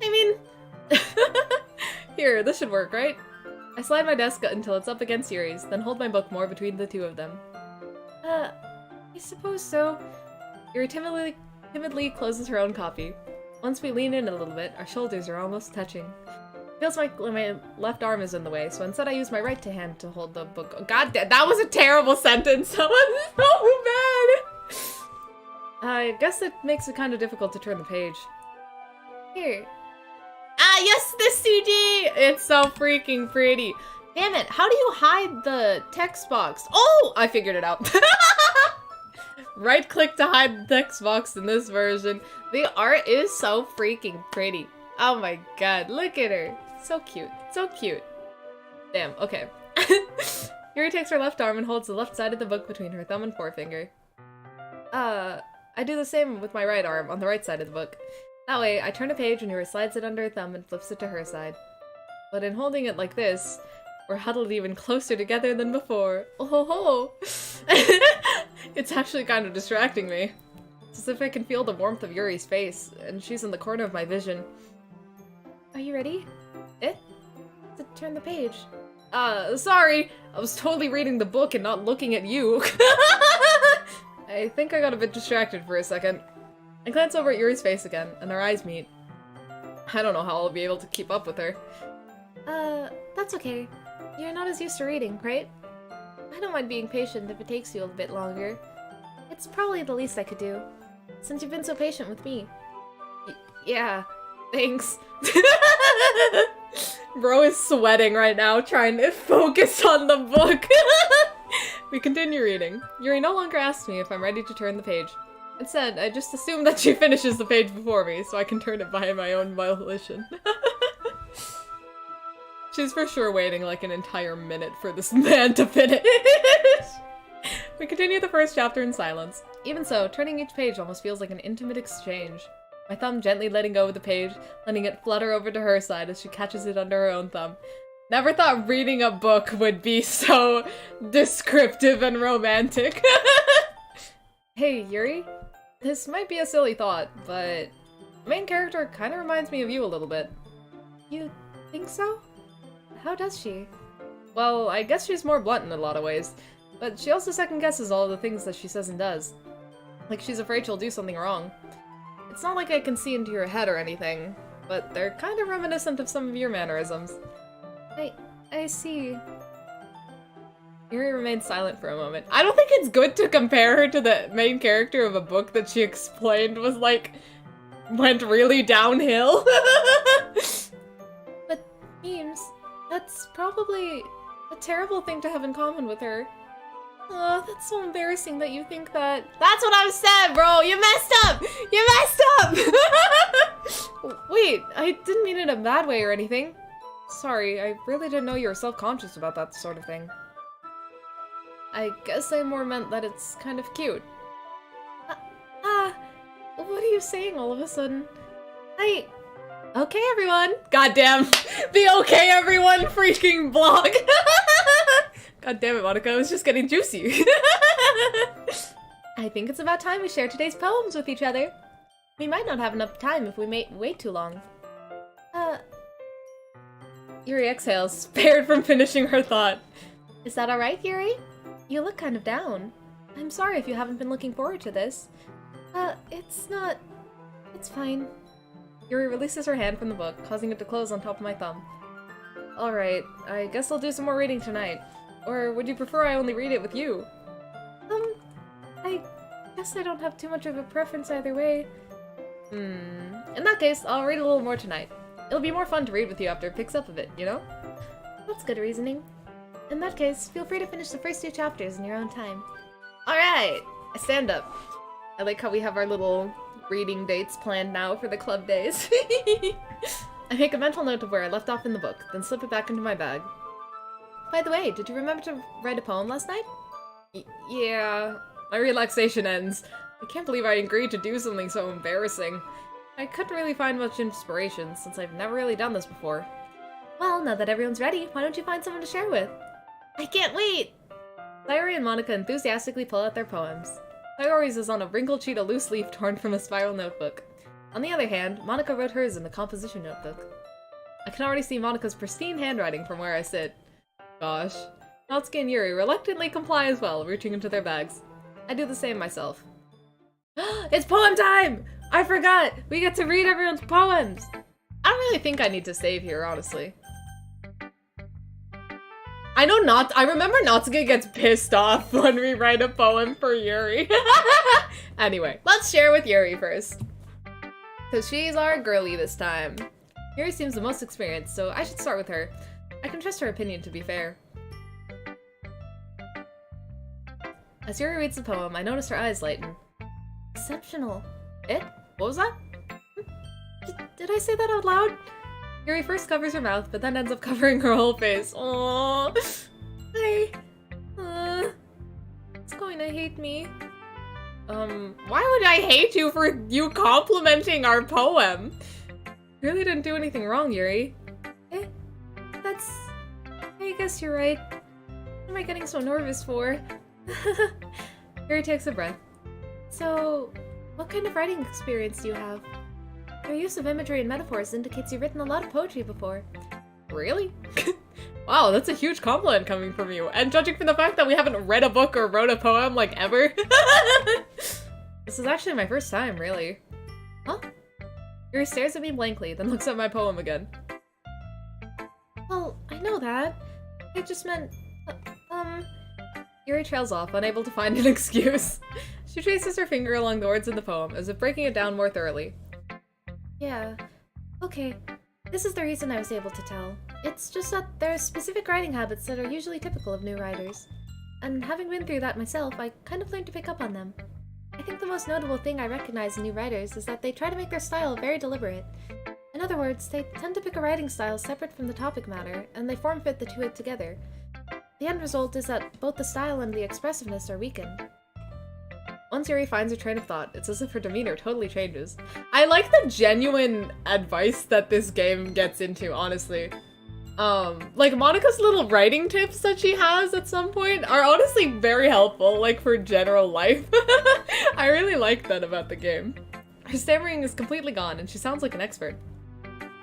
I mean... Here, this should work, right? I slide my desk until it's up against Yuri's, then hold my book more between the two of them. I suppose so. Yuri timidly closes her own copy. Once we lean in a little bit, our shoulders are almost touching. It feels like my left arm is in the way, so instead I use my right hand to hold the book. Oh, God damn, that was a terrible sentence! That was so bad! I guess it makes it kind of difficult to turn the page. Here. Ah, yes, this CG! It's so freaking pretty. Damn it, how do you hide the text box? Oh, I figured it out. Right click to hide the text box in this version. The art is so freaking pretty. Oh my God, look at her. So cute, so cute. Damn, okay. Yuri takes her left arm and holds the left side of the book between her thumb and forefinger. I do the same with my right arm, on the right side of the book. That way, I turn a page and Yuri slides it under her thumb and flips it to her side. But in holding it like this, we're huddled even closer together than before. Oh ho ho! It's actually kind of distracting me. It's as if I can feel the warmth of Yuri's face, and she's in the corner of my vision. Are you ready? To turn the page. Sorry! I was totally reading the book and not looking at you. I think I got a bit distracted for a second. I glance over at Yuri's face again, and our eyes meet. I don't know how I'll be able to keep up with her. That's okay. You're not as used to reading, right? I don't mind being patient if it takes you a bit longer. It's probably the least I could do, since you've been so patient with me. Yeah, thanks. Bro is sweating right now, trying to focus on the book. We continue reading. Yuri no longer asks me if I'm ready to turn the page. Instead, I just assume that she finishes the page before me, so I can turn it by my own volition. She's for sure waiting like an entire minute for this man to finish. We continue the first chapter in silence. Even so, turning each page almost feels like an intimate exchange. My thumb gently letting go of the page, letting it flutter over to her side as she catches it under her own thumb. Never thought reading a book would be so descriptive and romantic. Hey, Yuri? This might be a silly thought, but the main character kind of reminds me of you a little bit. You think so? How does she? Well, I guess she's more blunt in a lot of ways, but she also second-guesses all of the things that she says and does. Like she's afraid she'll do something wrong. It's not like I can see into your head or anything, but they're kind of reminiscent of some of your mannerisms. I see. Yuri remains silent for a moment. I don't think it's good to compare her to the main character of a book that she explained was like, went really downhill. But, Memes, that's probably a terrible thing to have in common with her. Oh, that's so embarrassing that you think that. That's what I said, bro! You messed up! You messed up! Wait, I didn't mean it in a bad way or anything. Sorry, I really didn't know you were self-conscious about that sort of thing. I guess I more meant that it's kind of cute. What are you saying all of a sudden? Okay, everyone! Goddamn! The okay, everyone freaking blog! God damn it, Monica, I was just getting juicy. I think it's about time we share today's poems with each other. We might not have enough time if we wait too long. Yuri exhales, spared from finishing her thought. Is that alright, Yuri? You look kind of down. I'm sorry if you haven't been looking forward to this. It's not... It's fine. Yuri releases her hand from the book, causing it to close on top of my thumb. Alright, I guess I'll do some more reading tonight. Or would you prefer I only read it with you? I guess I don't have too much of a preference either way. In that case, I'll read a little more tonight. It'll be more fun to read with you after it picks up a bit, you know? That's good reasoning. In that case, feel free to finish the first 2 chapters in your own time. Alright! I stand up. I like how we have our little reading dates planned now for the club days. I make a mental note of where I left off in the book, then slip it back into my bag. By the way, did you remember to write a poem last night? Yeah. My relaxation ends. I can't believe I agreed to do something so embarrassing. I couldn't really find much inspiration, since I've never really done this before. Well, now that everyone's ready, why don't you find someone to share with? I can't wait! Sayori and Monica enthusiastically pull out their poems. Sayori's is on a wrinkled sheet of loose leaf torn from a spiral notebook. On the other hand, Monica wrote hers in the composition notebook. I can already see Monica's pristine handwriting from where I sit. Gosh. Natsuki and Yuri reluctantly comply as well, reaching into their bags. I do the same myself. It's poem time! I forgot! We get to read everyone's poems! I don't really think I need to save here, honestly. I remember Natsuki gets pissed off when we write a poem for Yuri. Anyway, let's share with Yuri first. Cause she's our girly this time. Yuri seems the most experienced, so I should start with her. I can trust her opinion, to be fair. As Yuri reads the poem, I notice her eyes lighten. Exceptional. What was that? Did I say that out loud? Yuri first covers her mouth, but then ends up covering her whole face. Aww. It's going to hate me. Why would I hate you for you complimenting our poem? Really didn't do anything wrong, Yuri. I guess you're right. What am I getting so nervous for? Yuri takes a breath. So, what kind of writing experience do you have? Your use of imagery and metaphors indicates you've written a lot of poetry before. Really? Wow, that's a huge compliment coming from you. And judging from the fact that we haven't read a book or wrote a poem, like, ever. This is actually my first time, really. Huh? Yuri stares at me blankly, then looks at my poem again. Well, I know that. I just meant, Yuri trails off, unable to find an excuse. She traces her finger along the words in the poem, as if breaking it down more thoroughly. Yeah. Okay. This is the reason I was able to tell. It's just that there are specific writing habits that are usually typical of new writers. And having been through that myself, I kind of learned to pick up on them. I think the most notable thing I recognize in new writers is that they try to make their style very deliberate. In other words, they tend to pick a writing style separate from the topic matter, and they form-fit the two together. The end result is that both the style and the expressiveness are weakened. Once Yuri finds her train of thought, it's as if her demeanor totally changes. I like the genuine advice that this game gets into, honestly. Like, Monica's little writing tips that she has at some point are honestly very helpful, like, for general life. I really like that about the game. Her stammering is completely gone, and she sounds like an expert.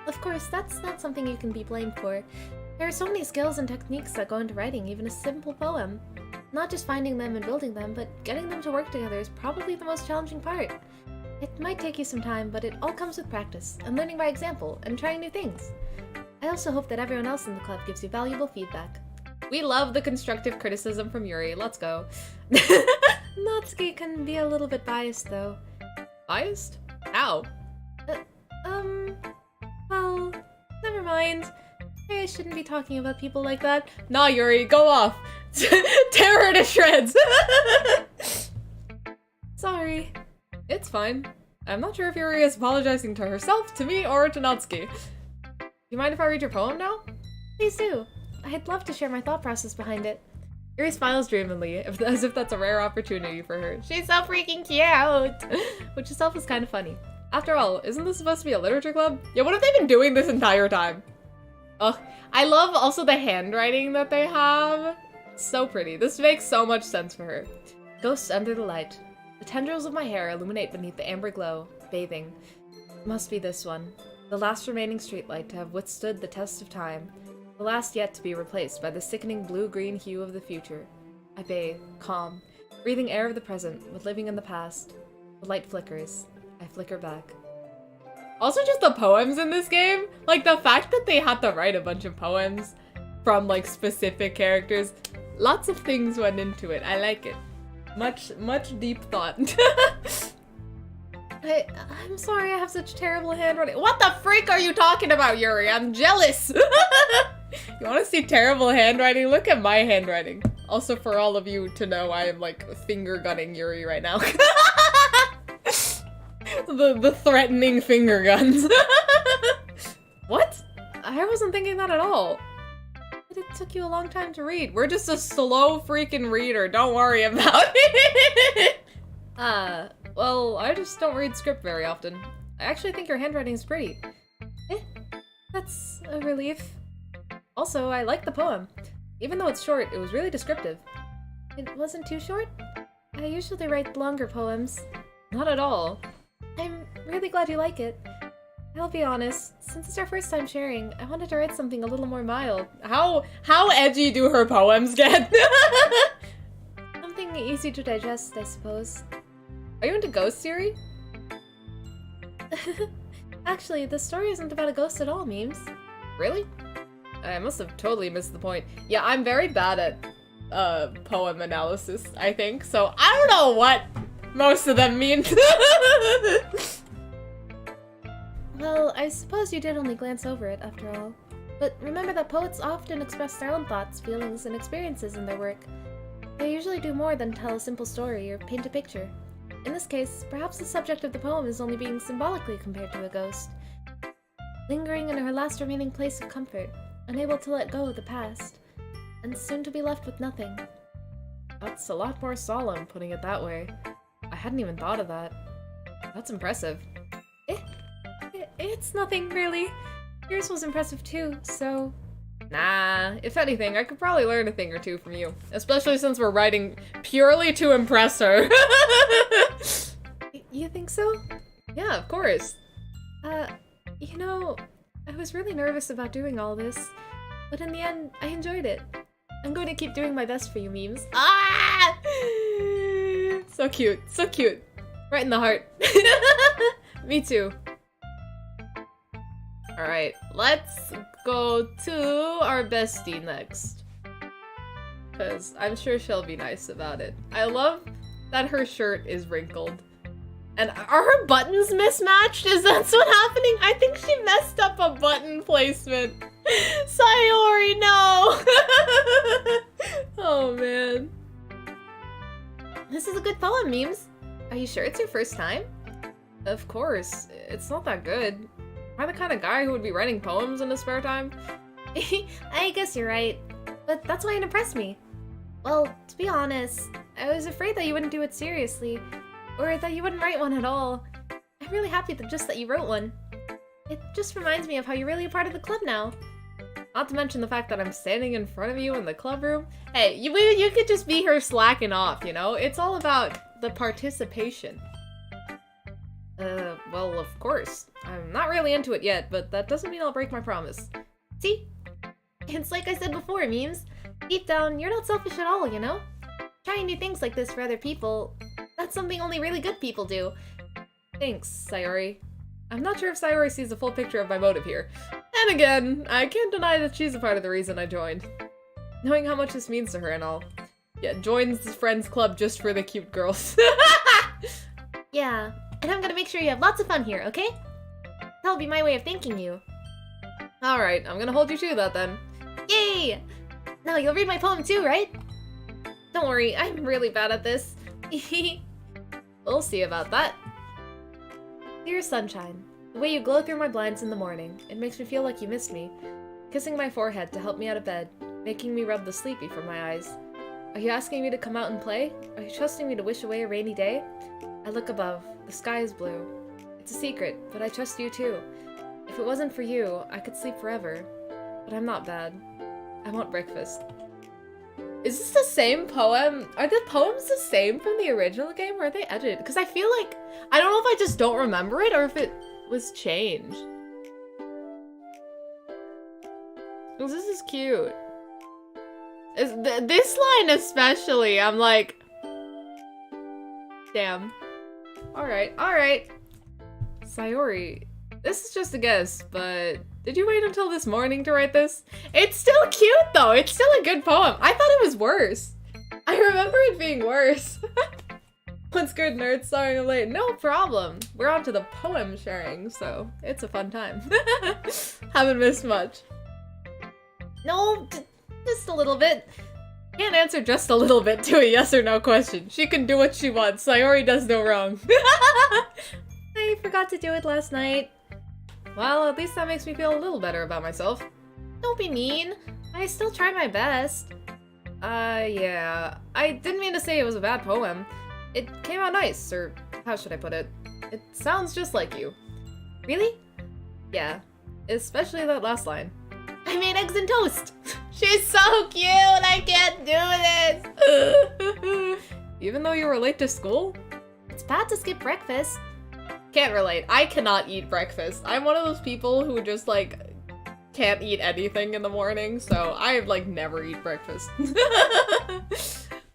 Of course, that's not something you can be blamed for. There are so many skills and techniques that go into writing even a simple poem. Not just finding them and building them, but getting them to work together is probably the most challenging part. It might take you some time, but it all comes with practice, and learning by example, and trying new things. I also hope that everyone else in the club gives you valuable feedback. We love the constructive criticism from Yuri, let's go. Natsuki can be a little bit biased, though. Biased? How? Well, never mind. Maybe I shouldn't be talking about people like that. Nah, Yuri, go off! Tear her to shreds! Sorry. It's fine. I'm not sure if Yuri is apologizing to herself, to me, or to Natsuki. Do you mind if I read your poem now? Please do. I'd love to share my thought process behind it. Yuri smiles dreamily, as if that's a rare opportunity for her. She's so freaking cute! Which itself is kind of funny. After all, isn't this supposed to be a literature club? Yeah, what have they been doing this entire time? Ugh. I love also the handwriting that they have. It's so pretty. This makes so much sense for her. Ghosts under the light. The tendrils of my hair illuminate beneath the amber glow, bathing. Must be this one. The last remaining streetlight to have withstood the test of time. The last yet to be replaced by the sickening blue-green hue of the future. I bathe, calm, breathing air of the present, but living in the past. The light flickers. I flicker back. Also just the poems in this game, like the fact that they had to write a bunch of poems from like specific characters, lots of things went into it. I like it. Much deep thought. I'm sorry I have such terrible handwriting. What the freak are you talking about, Yuri? I'm jealous! You wanna see terrible handwriting? Look at my handwriting. Also for all of you to know, I am like finger gunning Yuri right now. The threatening finger guns. What? I wasn't thinking that at all. But it took you a long time to read. We're just a slow freaking reader. Don't worry about it. Well, I just don't read script very often. I actually think your handwriting's pretty. That's a relief. Also, I like the poem. Even though it's short, it was really descriptive. It wasn't too short? I usually write longer poems. Not at all. I'm really glad you like it. I'll be honest, since it's our first time sharing, I wanted to write something a little more mild. How edgy do her poems get? Something easy to digest, I suppose. Are you into ghosts, Yuri? Actually, the story isn't about a ghost at all, Memes. Really? I must have totally missed the point. Yeah, I'm very bad at poem analysis, I think, so I don't know what most of them mean. Well, I suppose you did only glance over it, after all. But remember that poets often express their own thoughts, feelings, and experiences in their work. They usually do more than tell a simple story or paint a picture. In this case, perhaps the subject of the poem is only being symbolically compared to a ghost. Lingering in her last remaining place of comfort, unable to let go of the past, and soon to be left with nothing. That's a lot more solemn, putting it that way. I hadn't even thought of that. That's impressive. It's nothing, really. Yours was impressive too, so... Nah, if anything, I could probably learn a thing or two from you. Especially since we're writing purely to impress her. You think so? Yeah, of course. You know, I was really nervous about doing all this, but in the end, I enjoyed it. I'm going to keep doing my best for you, memes. Ah! So cute, so cute. Right in the heart. Me too. Alright, let's go to our bestie next. Because I'm sure she'll be nice about it. I love that her shirt is wrinkled. And are her buttons mismatched? Is that what's happening? I think she messed up a button placement. Sayori, no! Oh, man. This is a good poem, memes. Are you sure it's your first time? Of course. It's not that good. Am I the kind of guy who would be writing poems in his spare time? I guess you're right. But that's why it impressed me. Well, to be honest, I was afraid that you wouldn't do it seriously. Or that you wouldn't write one at all. I'm really happy that you wrote one. It just reminds me of how you're really a part of the club now. Not to mention the fact that I'm standing in front of you in the club room. Hey, you could just be her slacking off, you know? It's all about the participation. Well, of course. I'm not really into it yet, but that doesn't mean I'll break my promise. See? It's like I said before, memes. Deep down, you're not selfish at all, you know? Trying new things like this for other people, that's something only really good people do. Thanks, Sayori. I'm not sure if Sayori sees the full picture of my motive here. And again, I can't deny that she's a part of the reason I joined. Knowing how much this means to her and all. Yeah, joins the friends club just for the cute girls. Yeah, and I'm gonna make sure you have lots of fun here, okay? That'll be my way of thanking you. Alright, I'm gonna hold you to that then. Yay! Now you'll read my poem too, right? Don't worry, I'm really bad at this. We'll see about that. Dear sunshine, the way you glow through my blinds in the morning, it makes me feel like you missed me. Kissing my forehead to help me out of bed, making me rub the sleepy from my eyes. Are you asking me to come out and play? Are you trusting me to wish away a rainy day? I look above. The sky is blue. It's a secret, but I trust you too. If it wasn't for you, I could sleep forever. But I'm not bad. I want breakfast. Is this the same poem? Are the poems the same from the original game, or are they edited? Because I feel like, I don't know if I just don't remember it, or if it was changed. This is cute. This line especially, I'm like, damn. Alright. Sayori, this is just a guess, but did you wait until this morning to write this? It's still cute though, it's still a good poem. I thought it was worse. I remember it being worse. What's good, nerds? Sorry I'm late. No problem. We're on to the poem sharing, so it's a fun time. Haven't missed much. No, just a little bit. Can't answer just a little bit to a yes or no question. She can do what she wants. Sayori does no wrong. I forgot to do it last night. Well, at least that makes me feel a little better about myself. Don't be mean. I still tried my best. Yeah. I didn't mean to say it was a bad poem. It came out nice, or how should I put it? It sounds just like you. Really? Yeah. Especially that last line. I made eggs and toast! She's so cute! I can't do this! Even though you were late to school? It's bad to skip breakfast. Can't relate. I cannot eat breakfast. I'm one of those people who just, like, can't eat anything in the morning, so I, like, never eat breakfast.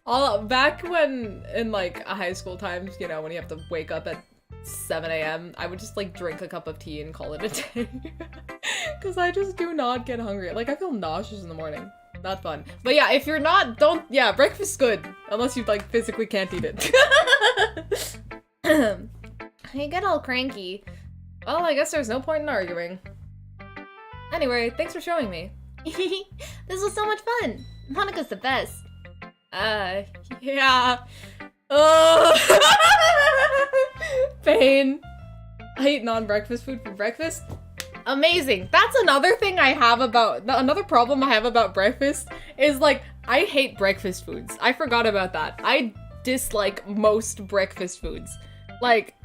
Back when, in, like, high school times, you know, when you have to wake up at 7 a.m., I would just, like, drink a cup of tea and call it a day. Because I just do not get hungry. Like, I feel nauseous in the morning. Not fun. But yeah, if you're not, yeah, breakfast's good. Unless you, like, physically can't eat it. I get all cranky. Well, I guess there's no point in arguing. Anyway, thanks for showing me. This was so much fun. Monika's the best. Yeah. Oh. Pain. I eat non-breakfast food for breakfast. Amazing. That's another thing I have about, another problem I have about breakfast is, like, I hate breakfast foods. I forgot about that. I dislike most breakfast foods. Like,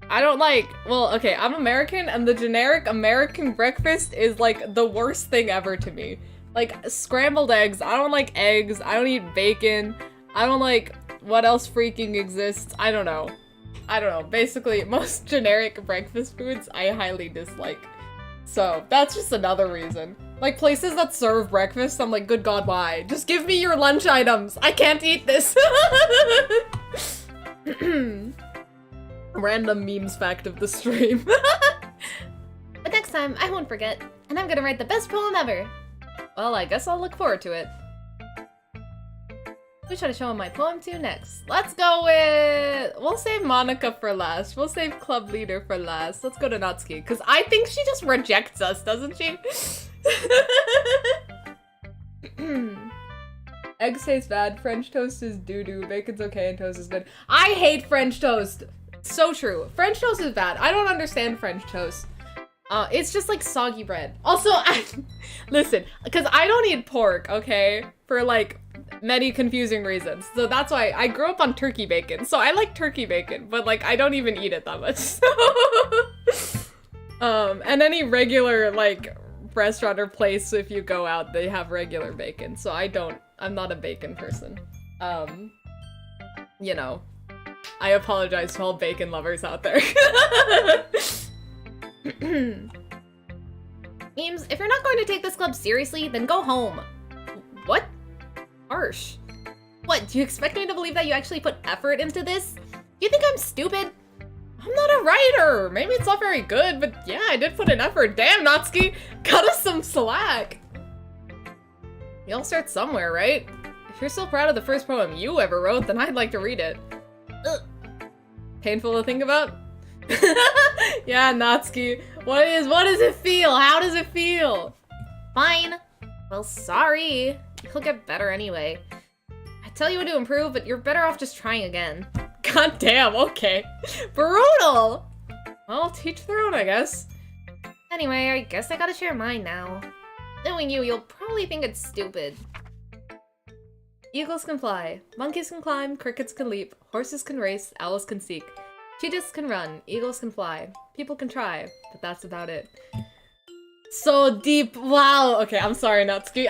I don't like, well, okay, I'm American, and the generic American breakfast is, like, the worst thing ever to me. Like, scrambled eggs, I don't like eggs, I don't eat bacon, I don't like what else freaking exists, I don't know. Basically, most generic breakfast foods I highly dislike. So, that's just another reason. Like, places that serve breakfast, I'm like, good god, why? Just give me your lunch items! I can't eat this! Random memes fact of the stream. But next time, I won't forget, and I'm gonna write the best poem ever. Well, I guess I'll look forward to it. Who should I show him my poem to next? Let's go with... We'll save Monica for last. We'll save Club Leader for last. Let's go to Natsuki, because I think she just rejects us, doesn't she? Eggs taste bad, French toast is doo-doo, bacon's okay, and toast is good. I hate French toast! So true. French toast is bad. I don't understand French toast. It's just like soggy bread. Also, listen, because I don't eat pork, okay? For like many confusing reasons. So that's why I grew up on turkey bacon. So I like turkey bacon, but like I don't even eat it that much. And any regular like restaurant or place, if you go out, they have regular bacon. So I'm not a bacon person. You know, I apologize to all bacon lovers out there. Memes, if you're not going to take this club seriously, then go home. What? Harsh. What, do you expect me to believe that you actually put effort into this? Do you think I'm stupid? I'm not a writer. Maybe it's not very good, but yeah, I did put in effort. Damn, Natsuki, cut us some slack. We all start somewhere, right? If you're so proud of the first poem you ever wrote, then I'd like to read it. Ugh. Painful to think about? Yeah, Natsuki. What does it feel? How does it feel? Fine. Well, sorry. You'll get better anyway. I tell you what to improve, but you're better off just trying again. God damn, okay. Brutal! Well, teach their own, I guess. Anyway, I guess I gotta share mine now. Knowing you, you'll probably think it's stupid. Eagles can fly, monkeys can climb, crickets can leap, horses can race, owls can seek. Cheetahs can run, eagles can fly, people can try, but that's about it. So deep, wow! Okay, I'm sorry, Natsuki.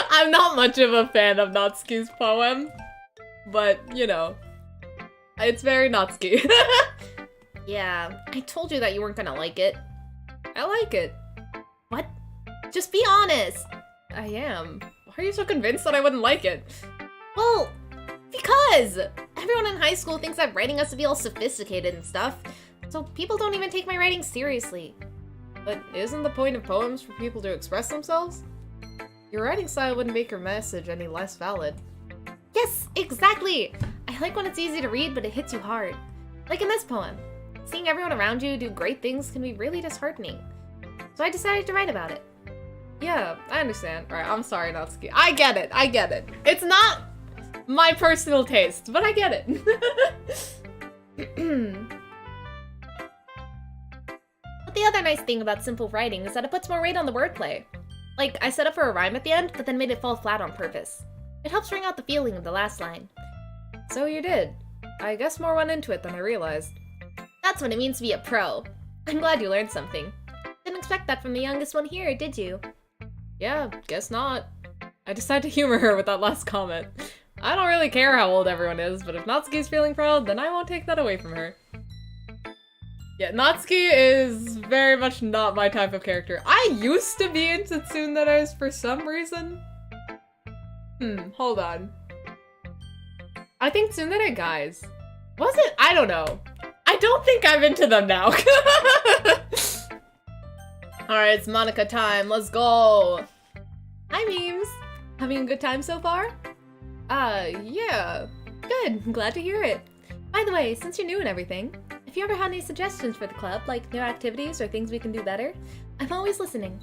I'm not much of a fan of Natsuki's poem, but, you know, it's very Natsuki. Yeah, I told you that you weren't gonna like it. I like it. What? Just be honest! I am. Why are you so convinced that I wouldn't like it? Well, because! Everyone in high school thinks that writing has to be all sophisticated and stuff, so people don't even take my writing seriously. But isn't the point of poems for people to express themselves? Your writing style wouldn't make your message any less valid. Yes, exactly! I like when it's easy to read, but it hits you hard. Like in this poem. Seeing everyone around you do great things can be really disheartening. So I decided to write about it. Yeah, I understand. Alright, I'm sorry, Natsuki. I get it. It's not my personal taste, but I get it. But the other nice thing about simple writing is that it puts more weight on the wordplay. Like, I set up for a rhyme at the end, but then made it fall flat on purpose. It helps bring out the feeling of the last line. So you did. I guess more went into it than I realized. That's what it means to be a pro. I'm glad you learned something. Didn't expect that from the youngest one here, did you? Yeah, guess not. I decided to humor her with that last comment. I don't really care how old everyone is, but if Natsuki's feeling proud, then I won't take that away from her. Yeah, Natsuki is very much not my type of character. I used to be into tsunderes for some reason. Hold on. I think tsundere guys. Was it? I don't know. I don't think I'm into them now. Alright, it's Monica time. Let's go. Hi, memes. Having a good time so far? Yeah. Good. I'm glad to hear it. By the way, since you're new and everything, if you ever had any suggestions for the club, like new activities or things we can do better, I'm always listening.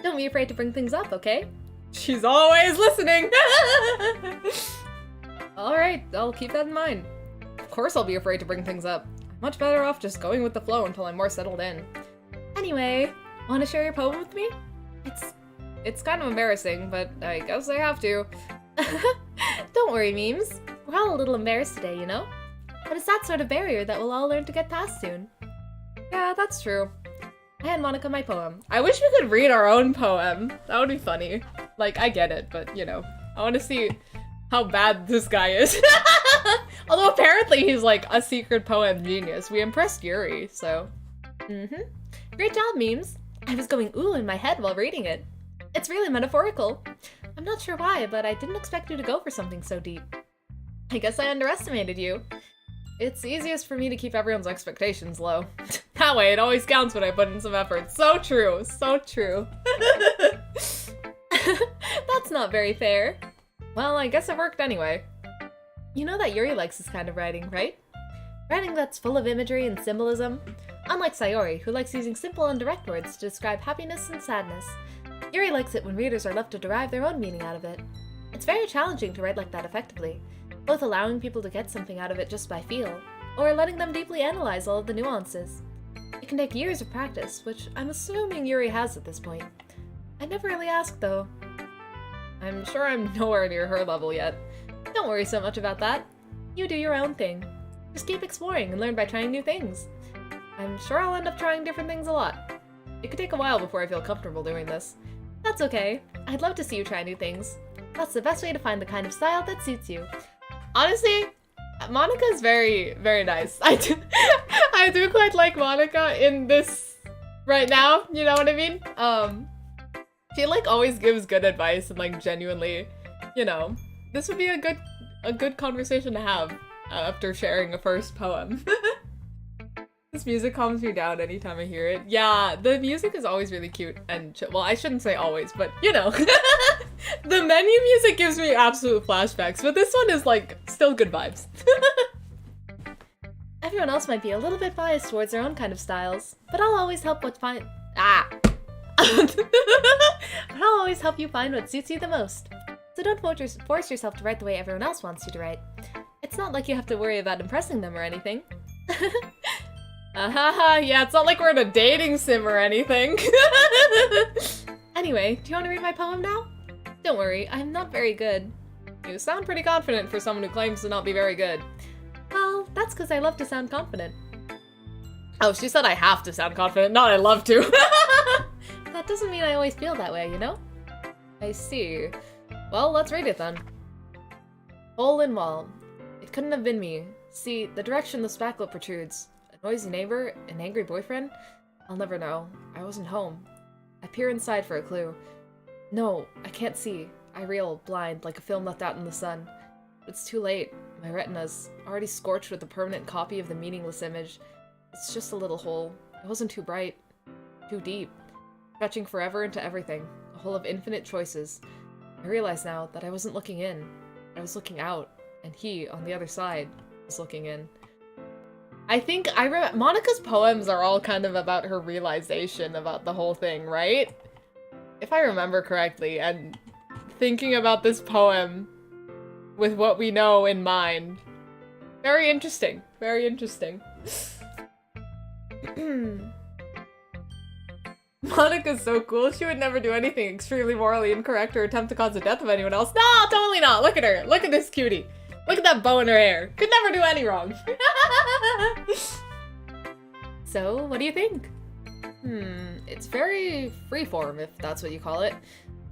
Don't be afraid to bring things up, okay? She's always listening! Alright, I'll keep that in mind. Of course I'll be afraid to bring things up. I'm much better off just going with the flow until I'm more settled in. Anyway, want to share your poem with me? It's kind of embarrassing, but I guess I have to. Don't worry, memes. We're all a little embarrassed today, you know? But it's that sort of barrier that we'll all learn to get past soon. Yeah, that's true. I hand Monica my poem. I wish we could read our own poem. That would be funny. Like, I get it, but, you know, I want to see how bad this guy is. Although apparently he's, like, a secret poem genius. We impressed Yuri, so... Great job, Memes! I was going ooh in my head while reading it. It's really metaphorical. I'm not sure why, but I didn't expect you to go for something so deep. I guess I underestimated you. It's easiest for me to keep everyone's expectations low. That way, it always counts when I put in some effort. So true, so true. That's not very fair. Well, I guess it worked anyway. You know that Yuri likes this kind of writing, right? Writing that's full of imagery and symbolism. Unlike Sayori, who likes using simple and direct words to describe happiness and sadness, Yuri likes it when readers are left to derive their own meaning out of it. It's very challenging to write like that effectively, both allowing people to get something out of it just by feel, or letting them deeply analyze all of the nuances. It can take years of practice, which I'm assuming Yuri has at this point. I never really asked, though. I'm sure I'm nowhere near her level yet. Don't worry so much about that. You do your own thing. Just keep exploring and learn by trying new things. I'm sure I'll end up trying different things a lot. It could take a while before I feel comfortable doing this. That's okay. I'd love to see you try new things. That's the best way to find the kind of style that suits you. Honestly, Monica's very, very nice. I do quite like Monica in this right now, you know what I mean? She like always gives good advice and like genuinely, you know, this would be a good conversation to have after sharing a first poem. This music calms me down anytime I hear it. Yeah, the music is always really cute and well, I shouldn't say always, but you know. The menu music gives me absolute flashbacks, but this one is like still good vibes. Everyone else might be a little bit biased towards their own kind of styles, but I'll always help I'll always help you find what suits you the most. So don't force yourself to write the way everyone else wants you to write. It's not like you have to worry about impressing them or anything. Yeah, it's not like we're in a dating sim or anything. Anyway, do you want to read my poem now? Don't worry, I'm not very good. You sound pretty confident for someone who claims to not be very good. Well, that's because I love to sound confident. Oh, she said I have to sound confident, not I love to. That doesn't mean I always feel that way, you know? I see. Well, let's read it then. Hole in wall. It couldn't have been me. See, the direction the spackle protrudes. A noisy neighbor? An angry boyfriend? I'll never know. I wasn't home. I peer inside for a clue. No, I can't see. I reel, blind, like a film left out in the sun. It's too late. My retina's already scorched with a permanent copy of the meaningless image. It's just a little hole. It wasn't too bright. Too deep. Stretching forever into everything. A hole of infinite choices. I realize now that I wasn't looking in. I was looking out. And he, on the other side, was looking in. I think Monica's poems are all kind of about her realization about the whole thing, right? If I remember correctly, and thinking about this poem with what we know in mind. Very interesting. Very interesting. Monica's so cool. She would never do anything extremely morally incorrect or attempt to cause the death of anyone else. No, totally not. Look at her. Look at this cutie. Look at that bow in her hair. Could never do any wrong. So, what do you think? It's very freeform, if that's what you call it.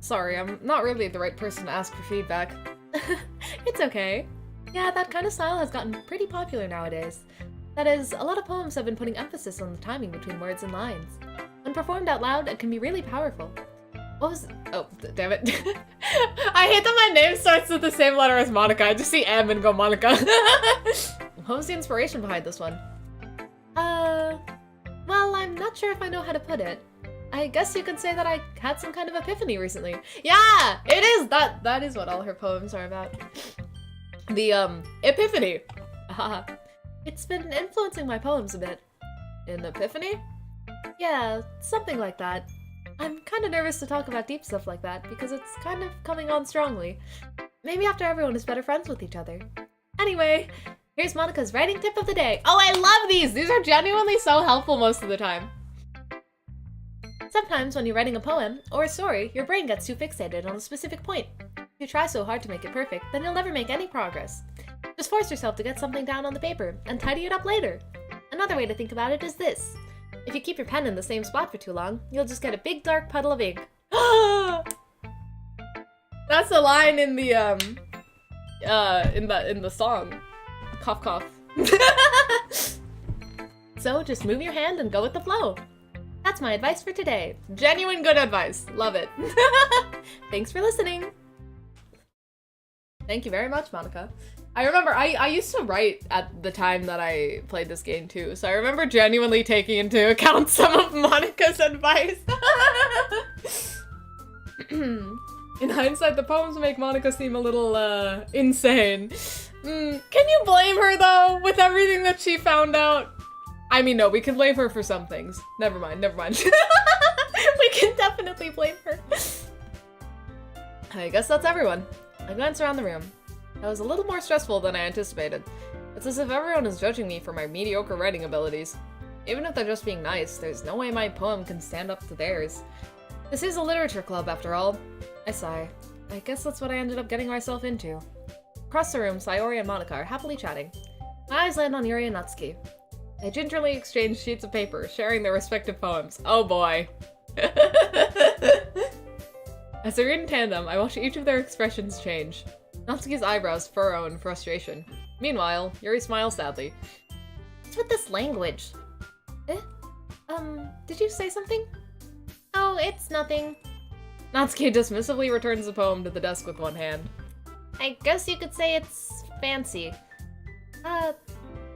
Sorry, I'm not really the right person to ask for feedback. It's okay. Yeah, that kind of style has gotten pretty popular nowadays. That is, a lot of poems have been putting emphasis on the timing between words and lines. When performed out loud, it can be really powerful. What was— oh, damn it. I hate that my name starts with the same letter as Monica. I just see M and go Monica. What was the inspiration behind this one? Well, I'm not sure if I know how to put it. I guess you could say that I had some kind of epiphany recently. Yeah, it is! That is what all her poems are about. The, epiphany. It's been influencing my poems a bit. An epiphany? Yeah, something like that. I'm kind of nervous to talk about deep stuff like that because it's kind of coming on strongly. Maybe after everyone is better friends with each other. Anyway, here's Monica's writing tip of the day. Oh, I love these! These are genuinely so helpful most of the time. Sometimes when you're writing a poem or a story, your brain gets too fixated on a specific point. If you try so hard to make it perfect, then you'll never make any progress. Just force yourself to get something down on the paper and tidy it up later. Another way to think about it is this. If you keep your pen in the same spot for too long, you'll just get a big dark puddle of ink. That's a line in the in the song. Cough cough. So just move your hand and go with the flow. That's my advice for today. Genuine good advice. Love it. Thanks for listening. Thank you very much, Monica. I remember I used to write at the time that I played this game too, so I remember genuinely taking into account some of Monica's advice. In hindsight, the poems make Monica seem a little, insane. Can you blame her, though, with everything that she found out? I mean, no, we can blame her for some things. Never mind. We can definitely blame her. I guess that's everyone. I glance around the room. That was a little more stressful than I anticipated. It's as if everyone is judging me for my mediocre writing abilities. Even if they're just being nice, there's no way my poem can stand up to theirs. This is a literature club, after all. I sigh. I guess that's what I ended up getting myself into. Across the room, Sayori and Monica are happily chatting. My eyes land on Yuri and Natsuki. They gingerly exchange sheets of paper, sharing their respective poems. Oh boy. As they read in tandem, I watch each of their expressions change. Natsuki's eyebrows furrow in frustration. Meanwhile, Yuri smiles sadly. What's with this language? Did you say something? Oh, it's nothing. Natsuki dismissively returns the poem to the desk with one hand. I guess you could say it's fancy.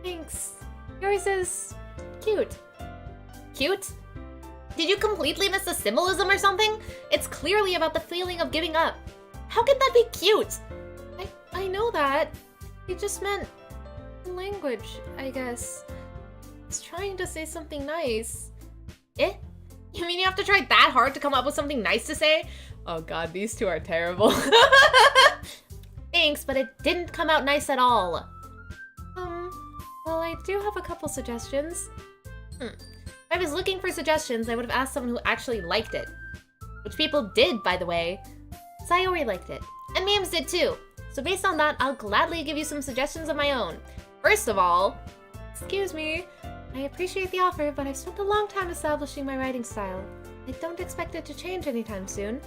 Thanks. Yuri says, cute. Cute? Did you completely miss the symbolism or something? It's clearly about the feeling of giving up. How could that be cute? I know that. It just meant language, I guess. I was trying to say something nice. You mean you have to try that hard to come up with something nice to say? Oh god, these two are terrible. Thanks, but it didn't come out nice at all. Well, I do have a couple suggestions. If I was looking for suggestions, I would have asked someone who actually liked it. Which people did, by the way. Sayori liked it. And Memes did too. So based on that, I'll gladly give you some suggestions of my own. First of all, excuse me, I appreciate the offer, but I've spent a long time establishing my writing style. I don't expect it to change anytime soon,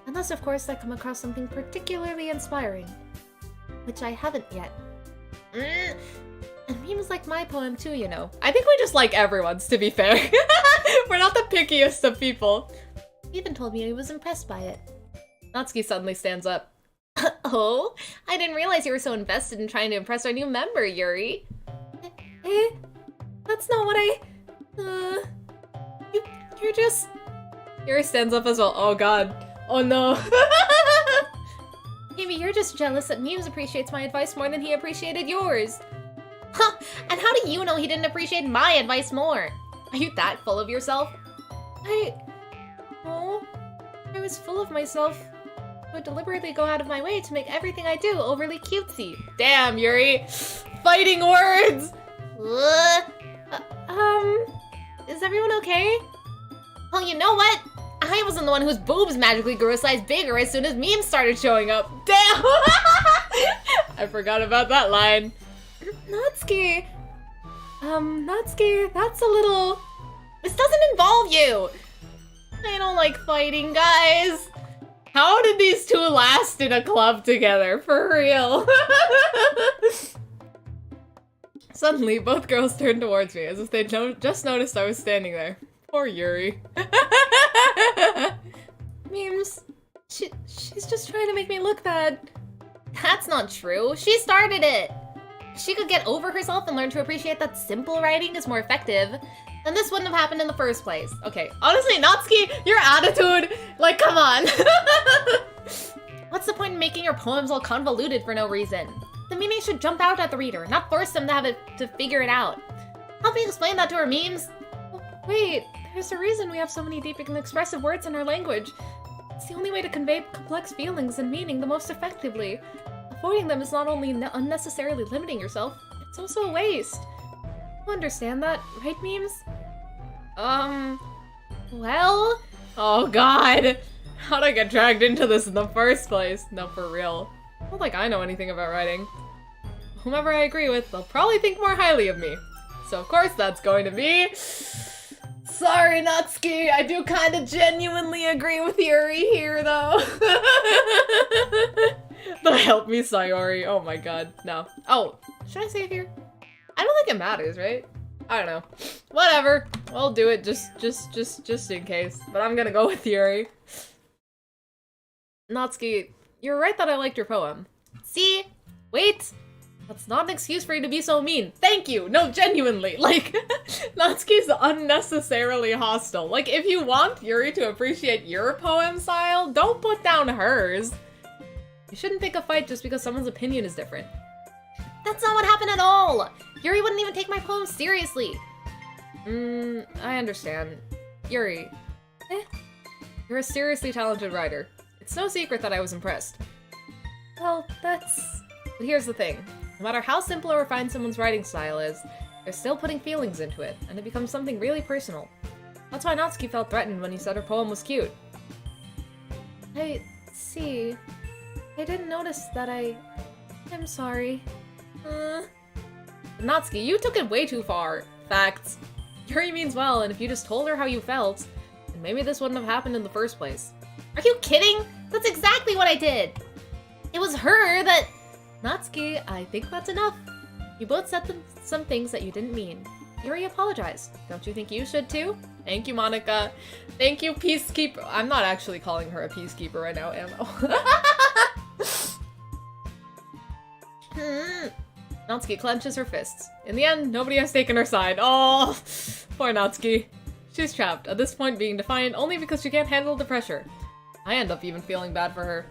unless of course I come across something particularly inspiring. Which I haven't yet. And Memes like my poem too, you know. I think we just like everyone's, to be fair. We're not the pickiest of people. He even told me he was impressed by it. Natsuki suddenly stands up. Oh? I didn't realize you were so invested in trying to impress our new member, Yuri. That's not what you're just... Yuri stands up as well. Oh god. Oh no. Maybe you're just jealous that Memes appreciates my advice more than he appreciated yours. Huh, and how do you know he didn't appreciate my advice more? Are you that full of yourself? I was full of myself. I would deliberately go out of my way to make everything I do overly cutesy. Damn, Yuri. Fighting words! Is everyone okay? Oh, you know what? I wasn't the one whose boobs magically grew a size bigger as soon as Memes started showing up. Damn! I forgot about that line. Natsuki, that's a little... This doesn't involve you! I don't like fighting, guys. How did these two last in a club together? For real. Suddenly, both girls turned towards me as if they'd just noticed I was standing there. Poor Yuri. Memes, she's just trying to make me look bad. That's not true. She started it. If she could get over herself and learn to appreciate that simple writing is more effective, then this wouldn't have happened in the first place. Okay, honestly, Natsuki, your attitude, like, come on. What's the point in making your poems all convoluted for no reason? The meaning should jump out at the reader, not force them to figure it out. Help me explain that to her, Memes. Wait, there's a reason we have so many deep and expressive words in our language. It's the only way to convey complex feelings and meaning the most effectively. Avoiding them is not only unnecessarily limiting yourself, it's also a waste. You understand that, right, Memes? Well... Oh god! How'd I get dragged into this in the first place? No, for real. Not like I know anything about writing. whomever I agree with, they'll probably think more highly of me. So of course that's going to be... Sorry, Natsuki, I do kind of genuinely agree with Yuri here, though. But help me, Sayori. Oh my god, no. Oh, should I save here? I don't think it matters, right? I don't know. Whatever. We'll do it just in case. But I'm gonna go with Yuri. Natsuki, you're right that I liked your poem. See? Wait! That's not an excuse for you to be so mean. Thank you! No, genuinely! Like, Natsuki's unnecessarily hostile. Like, if you want Yuri to appreciate your poem style, don't put down hers. You shouldn't pick a fight just because someone's opinion is different. That's not what happened at all! Yuri wouldn't even take my poem seriously. I understand. Yuri. You're a seriously talented writer. It's no secret that I was impressed. Well, that's... But here's the thing. No matter how simple or refined someone's writing style is, they're still putting feelings into it, and it becomes something really personal. That's why Natsuki felt threatened when he said her poem was cute. I see. I didn't notice that I'm sorry. Natsuki, you took it way too far. Facts. Yuri means well, and if you just told her how you felt, then maybe this wouldn't have happened in the first place. Are you kidding? That's exactly what I did! It was her that... Natsuki, I think that's enough. You both said some things that you didn't mean. Yuri apologized. Don't you think you should too? Thank you, Monica. Thank you, Peacekeeper. I'm not actually calling her a Peacekeeper right now, Ammo. Natsuki clenches her fists. In the end, nobody has taken her side. Oh, poor Natsuki. She's trapped, at this point being defiant only because she can't handle the pressure. I end up even feeling bad for her.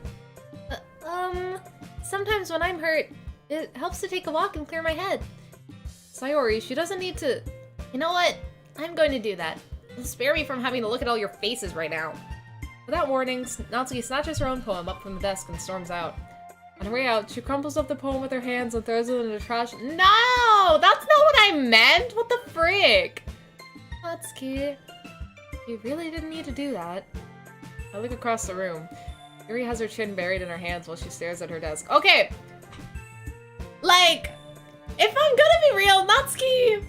Sometimes when I'm hurt, it helps to take a walk and clear my head. Sayori, she doesn't need to... You know what? I'm going to do that. It'll spare me from having to look at all your faces right now. Without warning, Natsuki snatches her own poem up from the desk and storms out. On her way out, she crumples up the poem with her hands and throws it in the trash. No! That's not what I meant! What the frick? Natsuki, you really didn't need to do that. I look across the room. Yuri has her chin buried in her hands while she stares at her desk. Okay! Like, if I'm gonna be real, Natsuki...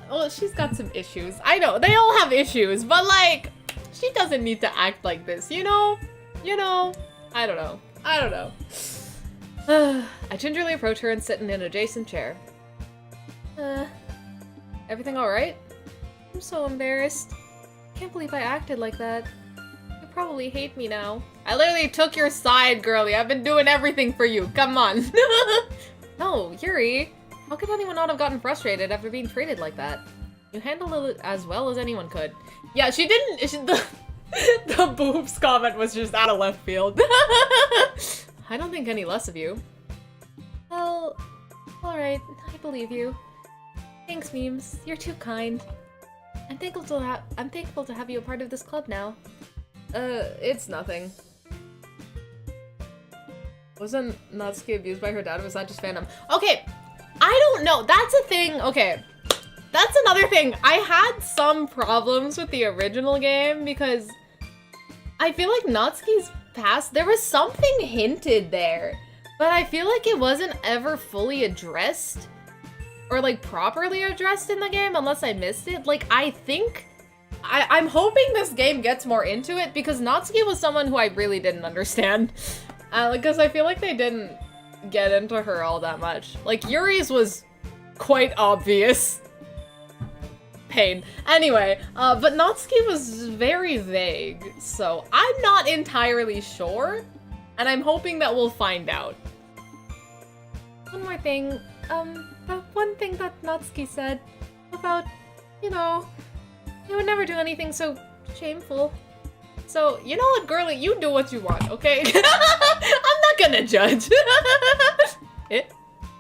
Well, she's got some issues. I know, they all have issues, but like, she doesn't need to act like this, you know? You know? I don't know. I don't know. I gingerly approach her and sit in an adjacent chair. Everything alright? I'm so embarrassed. Can't believe I acted like that. You probably hate me now. I literally took your side, girlie. I've been doing everything for you. Come on. No, Yuri. How could anyone not have gotten frustrated after being treated like that? You handled it as well as anyone could. Yeah, she didn't... the boobs comment was just out of left field. I don't think any less of you. Well, alright. I believe you. Thanks, Memes. You're too kind. I'm thankful to have you a part of this club now. It's nothing. Wasn't Natsuki abused by her dad, or was that just fandom? Okay, I don't know. That's a thing. Okay, that's another thing. I had some problems with the original game because I feel like Natsuki's past, there was something hinted there, but I feel like it wasn't ever fully addressed or like properly addressed in the game unless I missed it. Like, I think I'm hoping this game gets more into it because Natsuki was someone who I really didn't understand. Because I feel like they didn't get into her all that much. Like, Yuri's was quite obvious. Pain. Anyway, but Natsuki was very vague, so I'm not entirely sure, and I'm hoping that we'll find out. One more thing, that one thing that Natsuki said about, you know, you would never do anything so shameful. So, you know what, girlie? You do what you want, okay? I'm not gonna judge.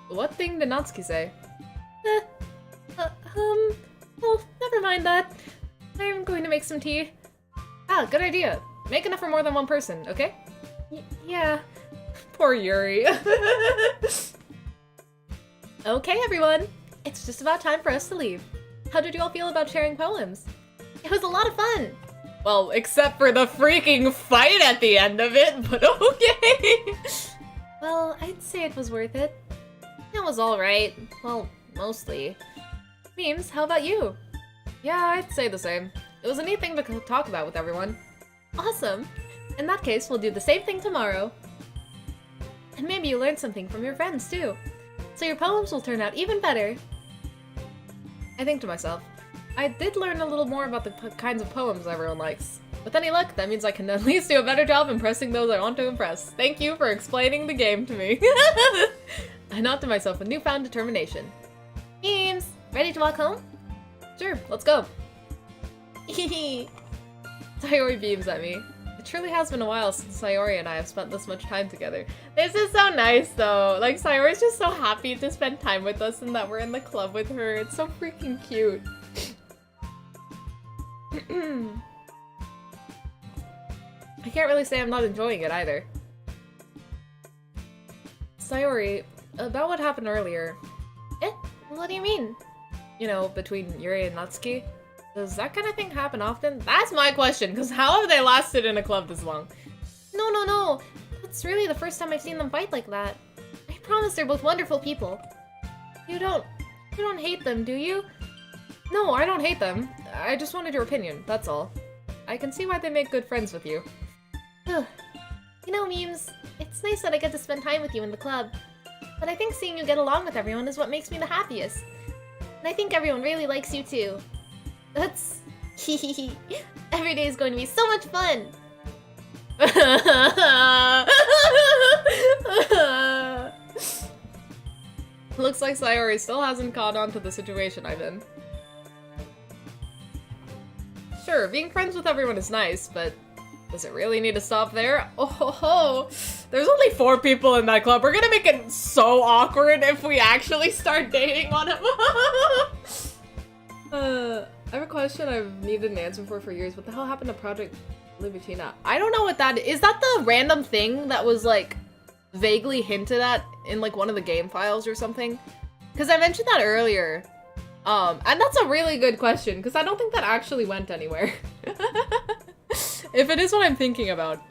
What thing did Natsuki say? Well, never mind that. I'm going to make some tea. Ah, good idea. Make enough for more than one person, okay? Yeah. Poor Yuri. Okay, everyone. It's just about time for us to leave. How did you all feel about sharing poems? It was a lot of fun. Well, except for the freaking fight at the end of it, but okay. Well, I'd say it was worth it. It was alright. Well, mostly. Memes, how about you? Yeah, I'd say the same. It was a neat thing to talk about with everyone. Awesome. In that case, we'll do the same thing tomorrow. And maybe you learned something from your friends, too. So your poems will turn out even better. I think to myself, I did learn a little more about the kinds of poems everyone likes. With any luck, that means I can at least do a better job impressing those I want to impress. Thank you for explaining the game to me. I nod to myself with newfound determination. Memes, ready to walk home? Sure, let's go. Hehe. Sayori beams at me. It truly has been a while since Sayori and I have spent this much time together. This is so nice though. Like, Sayori's just so happy to spend time with us and that we're in the club with her. It's so freaking cute. I can't really say I'm not enjoying it either. Sayori, about what happened earlier. Eh? What do you mean? You know, between Yuri and Natsuki. Does that kind of thing happen often? That's my question, because how have they lasted in a club this long? No. That's really the first time I've seen them fight like that. I promise they're both wonderful people. You don't hate them, do you? No, I don't hate them. I just wanted your opinion, that's all. I can see why they make good friends with you. Ugh. You know, Memes, it's nice that I get to spend time with you in the club. But I think seeing you get along with everyone is what makes me the happiest. And I think everyone really likes you too. That's... hehehe. Every day is going to be so much fun! Looks like Sayori still hasn't caught on to the situation I'm in. Sure, being friends with everyone is nice, but does it really need to stop there? Oh ho ho! There's only 4 people in that club. We're gonna make it so awkward if we actually start dating one of them. I have a question I've needed an answer for years. What the hell happened to Project Libitina? I don't know what that is. Is that the random thing that was like vaguely hinted at in like one of the game files or something? Because I mentioned that earlier. And that's a really good question because I don't think that actually went anywhere. If it is what I'm thinking about,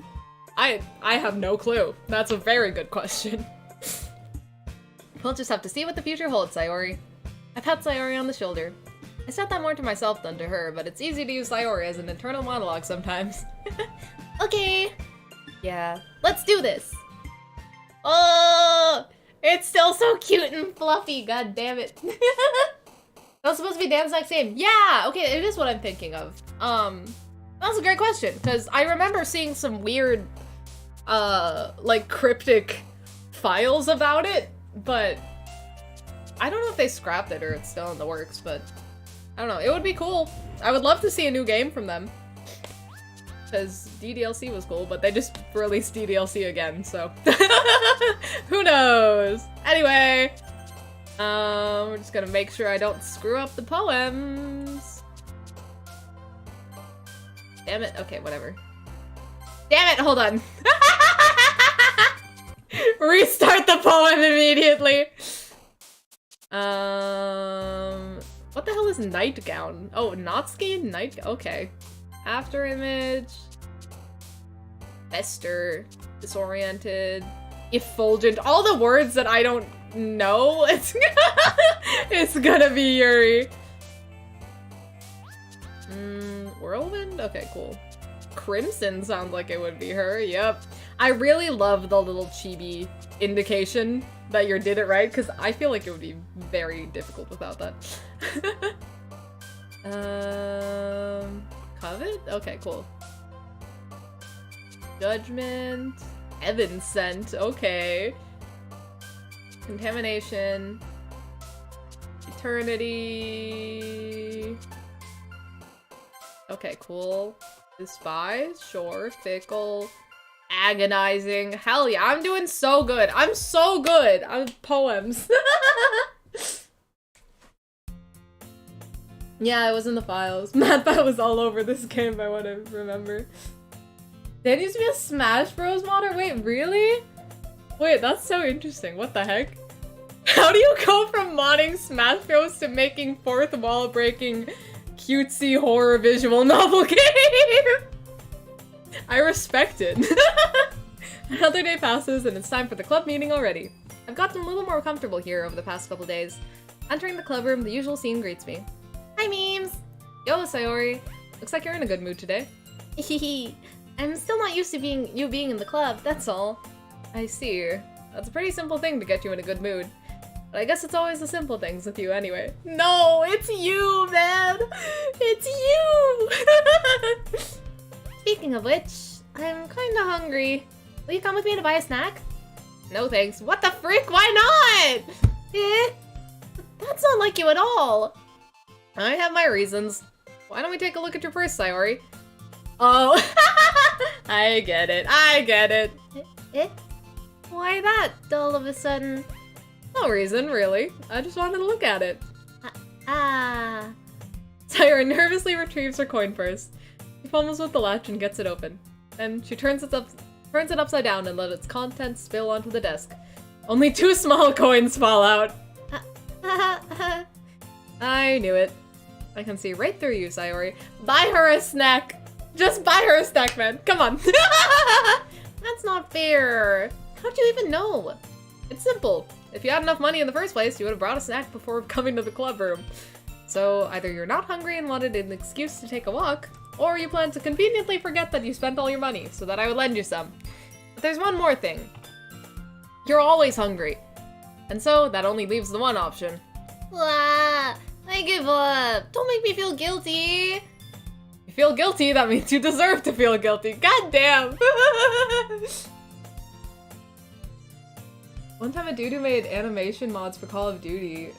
I have no clue. That's a very good question. We'll just have to see what the future holds, Sayori. I pat Sayori on the shoulder. I said that more to myself than to her, but it's easy to use Sayori as an internal monologue sometimes. Okay. Yeah. Let's do this. Oh, it's still so cute and fluffy, god damn it. That was supposed to be Dan's next name. Yeah, okay, it is what I'm thinking of. That was a great question, because I remember seeing some weird, like, cryptic files about it, but I don't know if they scrapped it or it's still in the works, but I don't know. It would be cool. I would love to see a new game from them. Because DDLC was cool, but they just released DDLC again, so who knows? Anyway, we're just gonna make sure I don't screw up the poems. Damn it. Okay, whatever. Damn it, hold on. Restart the poem immediately. What the hell is nightgown? Oh, Natsuki night. Okay. After image. Fester. Disoriented. Effulgent. All the words that I don't know. It's gonna be Yuri. Whirlwind? Okay, cool. Crimson sounds like it would be her. Yep. I really love the little chibi indication that you did it right, because I feel like it would be very difficult without that. Covet? Okay, cool. Judgment. Heaven sent. Okay. Contamination. Eternity. Okay, cool. Despise. Sure. Fickle. Agonizing. Hell yeah, I'm doing so good. I'm so good on poems. Yeah, it was in the files. That was all over this game by what I remember. There used to be a Smash Bros modder? Wait, really? Wait, that's so interesting. What the heck? How do you go from modding Smash Bros to making fourth wall breaking cutesy horror visual novel game? I respect it. Another day passes and it's time for the club meeting already. I've gotten a little more comfortable here over the past couple days. Entering the club room, the usual scene greets me. Hi, memes! Yo, Sayori. Looks like you're in a good mood today. Hehe. I'm still not used to you being in the club, that's all. I see. That's a pretty simple thing to get you in a good mood. But I guess it's always the simple things with you anyway. No, it's you, man! It's you! Speaking of which, I'm kinda hungry. Will you come with me to buy a snack? No thanks. What the frick? Why not? Eh? That's not like you at all. I have my reasons. Why don't we take a look at your purse, Sayori? Oh, I get it. I get it. Eh? Why that, all of a sudden? No reason, really. I just wanted to look at it. Ah. Sayori nervously retrieves her coin purse. She fumbles with the latch and gets it open. Then she turns it upside down and let its contents spill onto the desk. Only 2 small coins fall out. I knew it. I can see right through you, Sayori. Buy her a snack. Just buy her a snack, man. Come on. That's not fair. How'd you even know? It's simple. If you had enough money in the first place, you would have brought a snack before coming to the club room. So either you're not hungry and wanted an excuse to take a walk, or you plan to conveniently forget that you spent all your money so that I would lend you some. But there's one more thing. You're always hungry. And so that only leaves the one option. Ah, I give up. Don't make me feel guilty. You feel guilty, that means you deserve to feel guilty. God damn. One time a dude who made animation mods for Call of Duty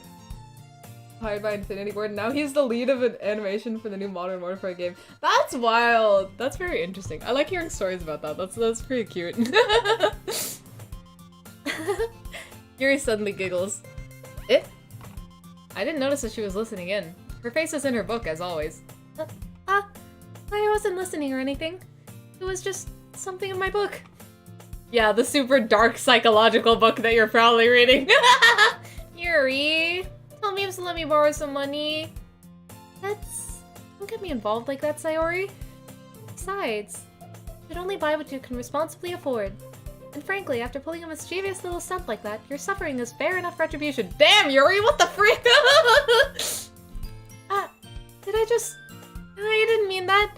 hired by Infinity Ward. Now he's the lead of an animation for the new Modern Warfare game. That's wild. That's very interesting. I like hearing stories about that. That's pretty cute. Yuri suddenly giggles. I didn't notice that she was listening in. Her face is in her book, as always. I wasn't listening or anything. It was just something in my book. Yeah, the super dark psychological book that you're probably reading. Yuri, tell Memes to let me borrow some money. Don't get me involved like that, Sayori. Besides, you should only buy what you can responsibly afford. And frankly, after pulling a mischievous little stunt like that, your suffering is fair enough retribution. Damn, Yuri, what the frick? I didn't mean that.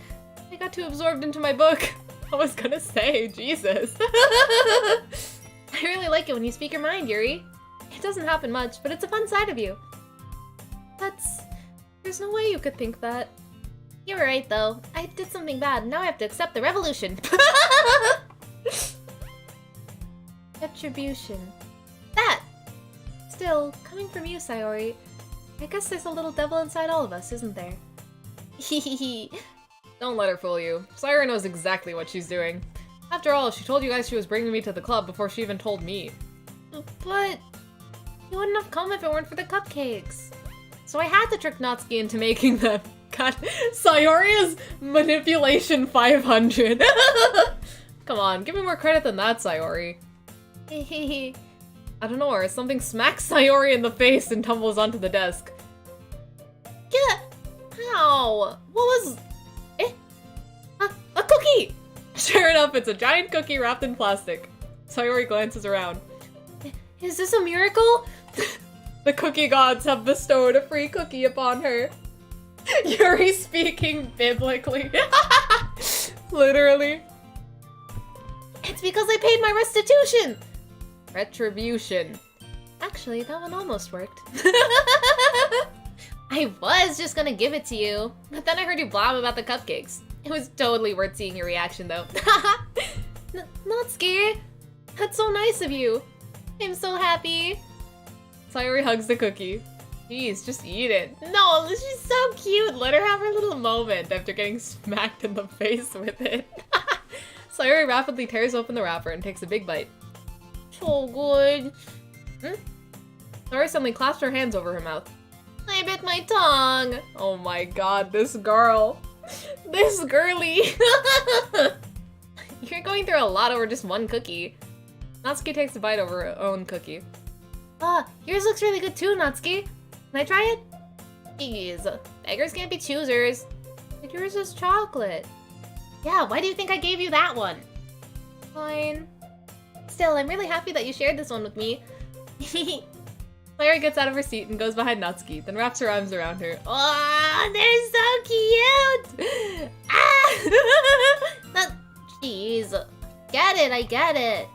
I got too absorbed into my book. I was gonna say, Jesus. I really like it when you speak your mind, Yuri. It doesn't happen much, but it's a fun side of you. There's no way you could think that. You're right, though. I did something bad, and now I have to accept the revolution. Retribution. That! Still, coming from you, Sayori, I guess there's a little devil inside all of us, isn't there? Hehehe. Don't let her fool you. Sayori knows exactly what she's doing. After all, she told you guys she was bringing me to the club before she even told me. But you wouldn't have come if it weren't for the cupcakes. So I had to trick Natsuki into making them. God, Sayori is manipulation 500. Come on, give me more credit than that, Sayori. Hehehe. Out of nowhere, something smacks Sayori in the face and tumbles onto the desk. Yeah. How? What was... A cookie! Sure enough, it's a giant cookie wrapped in plastic. Sayori glances around. Is this a miracle? The cookie gods have bestowed a free cookie upon her. Yuri speaking biblically. Literally. It's because I paid my restitution! Retribution. Actually, that one almost worked. I was just gonna give it to you, but then I heard you blab about the cupcakes. It was totally worth seeing your reaction, though. Natsuki! That's so nice of you. I'm so happy. Sayori hugs the cookie. Jeez, just eat it. No, she's so cute. Let her have her little moment after getting smacked in the face with it. Sayori rapidly tears open the wrapper and takes a big bite. So good. Sayori suddenly clasps her hands over her mouth. I bit my tongue. Oh my god, this girl. This girly. You're going through a lot over just one cookie. Natsuki takes a bite over her own cookie. Yours looks really good too, Natsuki. Can I try it? Jeez, beggars can't be choosers. But yours is chocolate. Yeah, why do you think I gave you that one? Fine. Still, I'm really happy that you shared this one with me. Sayori gets out of her seat and goes behind Natsuki, then wraps her arms around her. Oh, they're so cute! Ah! Jeez. Get it, I get it.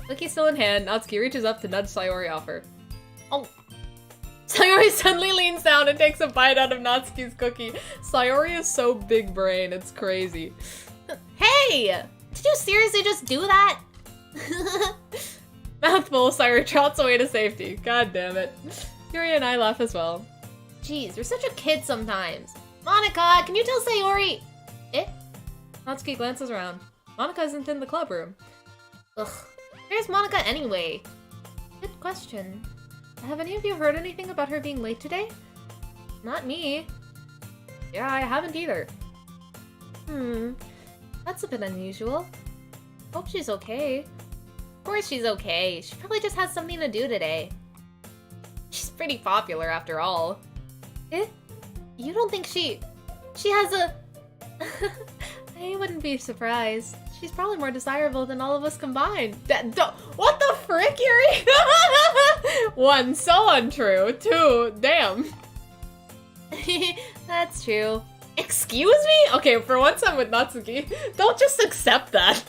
Cookie still in hand, Natsuki reaches up to nudge Sayori off her. Oh. Sayori suddenly leans down and takes a bite out of Natsuki's cookie. Sayori is so big brain, it's crazy. Hey! Did you seriously just do that? Mouthful, Sayori trots away to safety. God damn it. Yuri and I laugh as well. Jeez, you're such a kid sometimes. Monica, can you tell Sayori? Eh? Natsuki glances around. Monica isn't in the club room. Ugh. Where's Monica anyway? Good question. Have any of you heard anything about her being late today? Not me. Yeah, I haven't either. That's a bit unusual. Hope she's okay. Of course she's okay. She probably just has something to do today. She's pretty popular after all. Eh? You don't think she has a... I wouldn't be surprised. She's probably more desirable than all of us combined. What the frick, Yuri? 1, so untrue. 2, damn. That's true. Excuse me? Okay, for once I'm with Natsuki. Don't just accept that.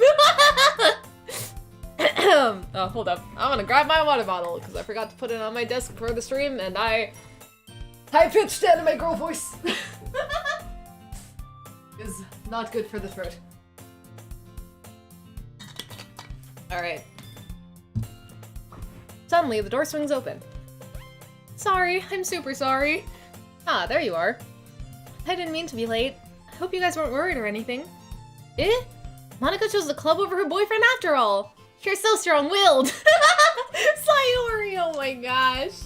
Oh, hold up. I'm gonna grab my water bottle because I forgot to put it on my desk for the stream and I high-pitched anime girl voice. Is not good for the throat. Alright. Suddenly, the door swings open. Sorry, I'm super sorry. Ah, there you are. I didn't mean to be late. I hope you guys weren't worried or anything. Eh? Monica chose the club over her boyfriend after all. You're so strong-willed. Sayori, oh my gosh.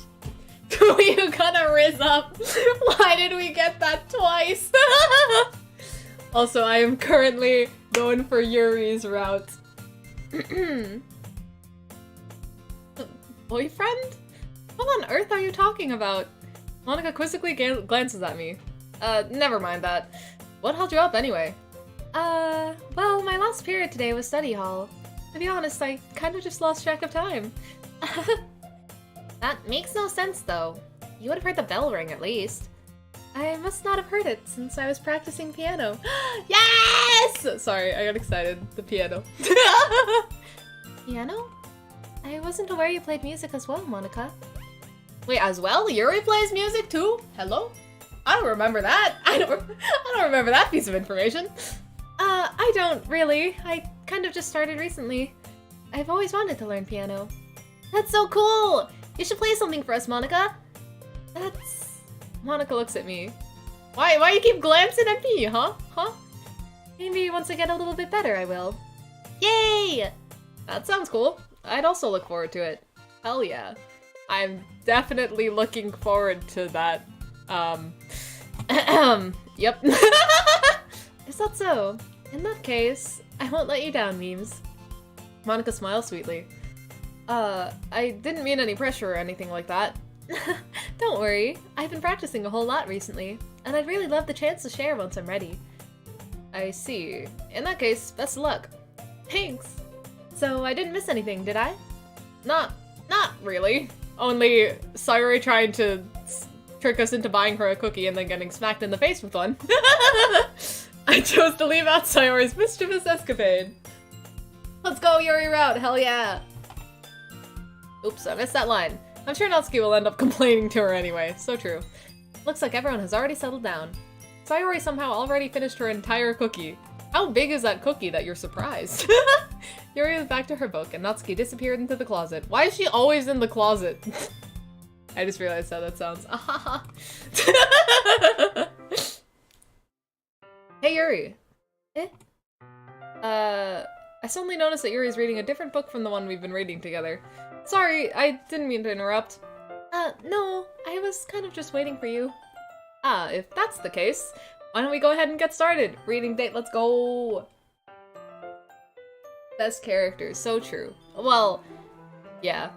You gotta riz up. Why did we get that twice? Also, I am currently going for Yuri's route. Boyfriend? What on earth are you talking about? Monica quizzically glances at me. Never mind that. What held you up anyway? Well, my last period today was study hall. To be honest, I kind of just lost track of time. That makes no sense, though. You would have heard the bell ring, at least. I must not have heard it since I was practicing piano. Yes! Sorry, I got excited. The piano. Piano? I wasn't aware you played music as well, Monica. Wait, as well? Yuri plays music too? Hello? I don't remember that. I don't remember that piece of information. I don't really. I kind of just started recently. I've always wanted to learn piano. That's so cool! You should play something for us, Monica. Monica looks at me. Why you keep glancing at me, huh? Maybe once I get a little bit better, I will. Yay! That sounds cool. I'd also look forward to it. Hell yeah. I'm definitely looking forward to that. Yep. Is that so? In that case, I won't let you down, memes. Monica smiles sweetly. I didn't mean any pressure or anything like that. Don't worry, I've been practicing a whole lot recently, and I'd really love the chance to share once I'm ready. I see. In that case, best of luck. Thanks. So I didn't miss anything, did I? Not really. Only Sayori trying to trick us into buying her a cookie and then getting smacked in the face with one. I chose to leave out Sayori's mischievous escapade. Let's go Yuri route, hell yeah! Oops, I missed that line. I'm sure Natsuki will end up complaining to her anyway, so true. Looks like everyone has already settled down. Sayori somehow already finished her entire cookie. How big is that cookie that you're surprised? Yuri is back to her book and Natsuki disappeared into the closet. Why is she always in the closet? I just realized how that sounds. Hey Yuri. Eh? I suddenly noticed that Yuri's reading a different book from the one we've been reading together. Sorry, I didn't mean to interrupt. No, I was kind of just waiting for you. Ah, if that's the case, why don't we go ahead and get started? Reading date, let's go! Best characters, so true. Well, yeah.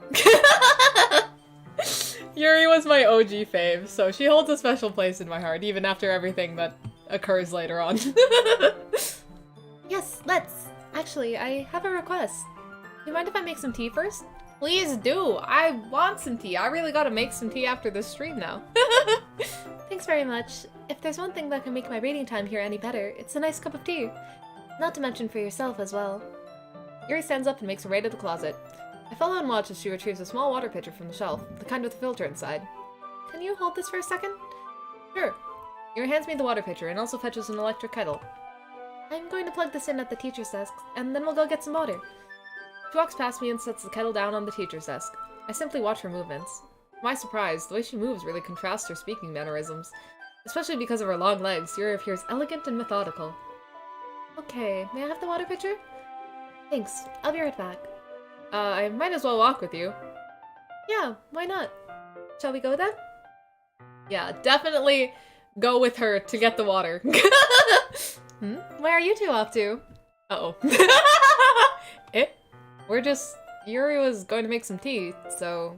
Yuri was my OG fave, so she holds a special place in my heart, even after everything that occurs later on. Yes, let's. Actually, I have a request. You mind if I make some tea first? Please do. I want some tea. I really gotta make some tea after this stream now. Thanks very much. If there's one thing that can make my reading time here any better, it's a nice cup of tea. Not to mention for yourself as well. Yuri stands up and makes her way to the closet. I follow and watch as she retrieves a small water pitcher from the shelf, the kind with the filter inside. Can you hold this for a second? Sure. Yuri hands me the water pitcher and also fetches an electric kettle. I'm going to plug this in at the teacher's desk, and then we'll go get some water. She walks past me and sets the kettle down on the teacher's desk. I simply watch her movements. To my surprise, the way she moves really contrasts her speaking mannerisms. Especially because of her long legs, Yuri appears elegant and methodical. Okay, may I have the water pitcher? Thanks, I'll be right back. I might as well walk with you. Yeah, why not? Shall we go then? Yeah, definitely go with her to get the water. Where are you two off to? Uh-oh. Yuri was going to make some tea, so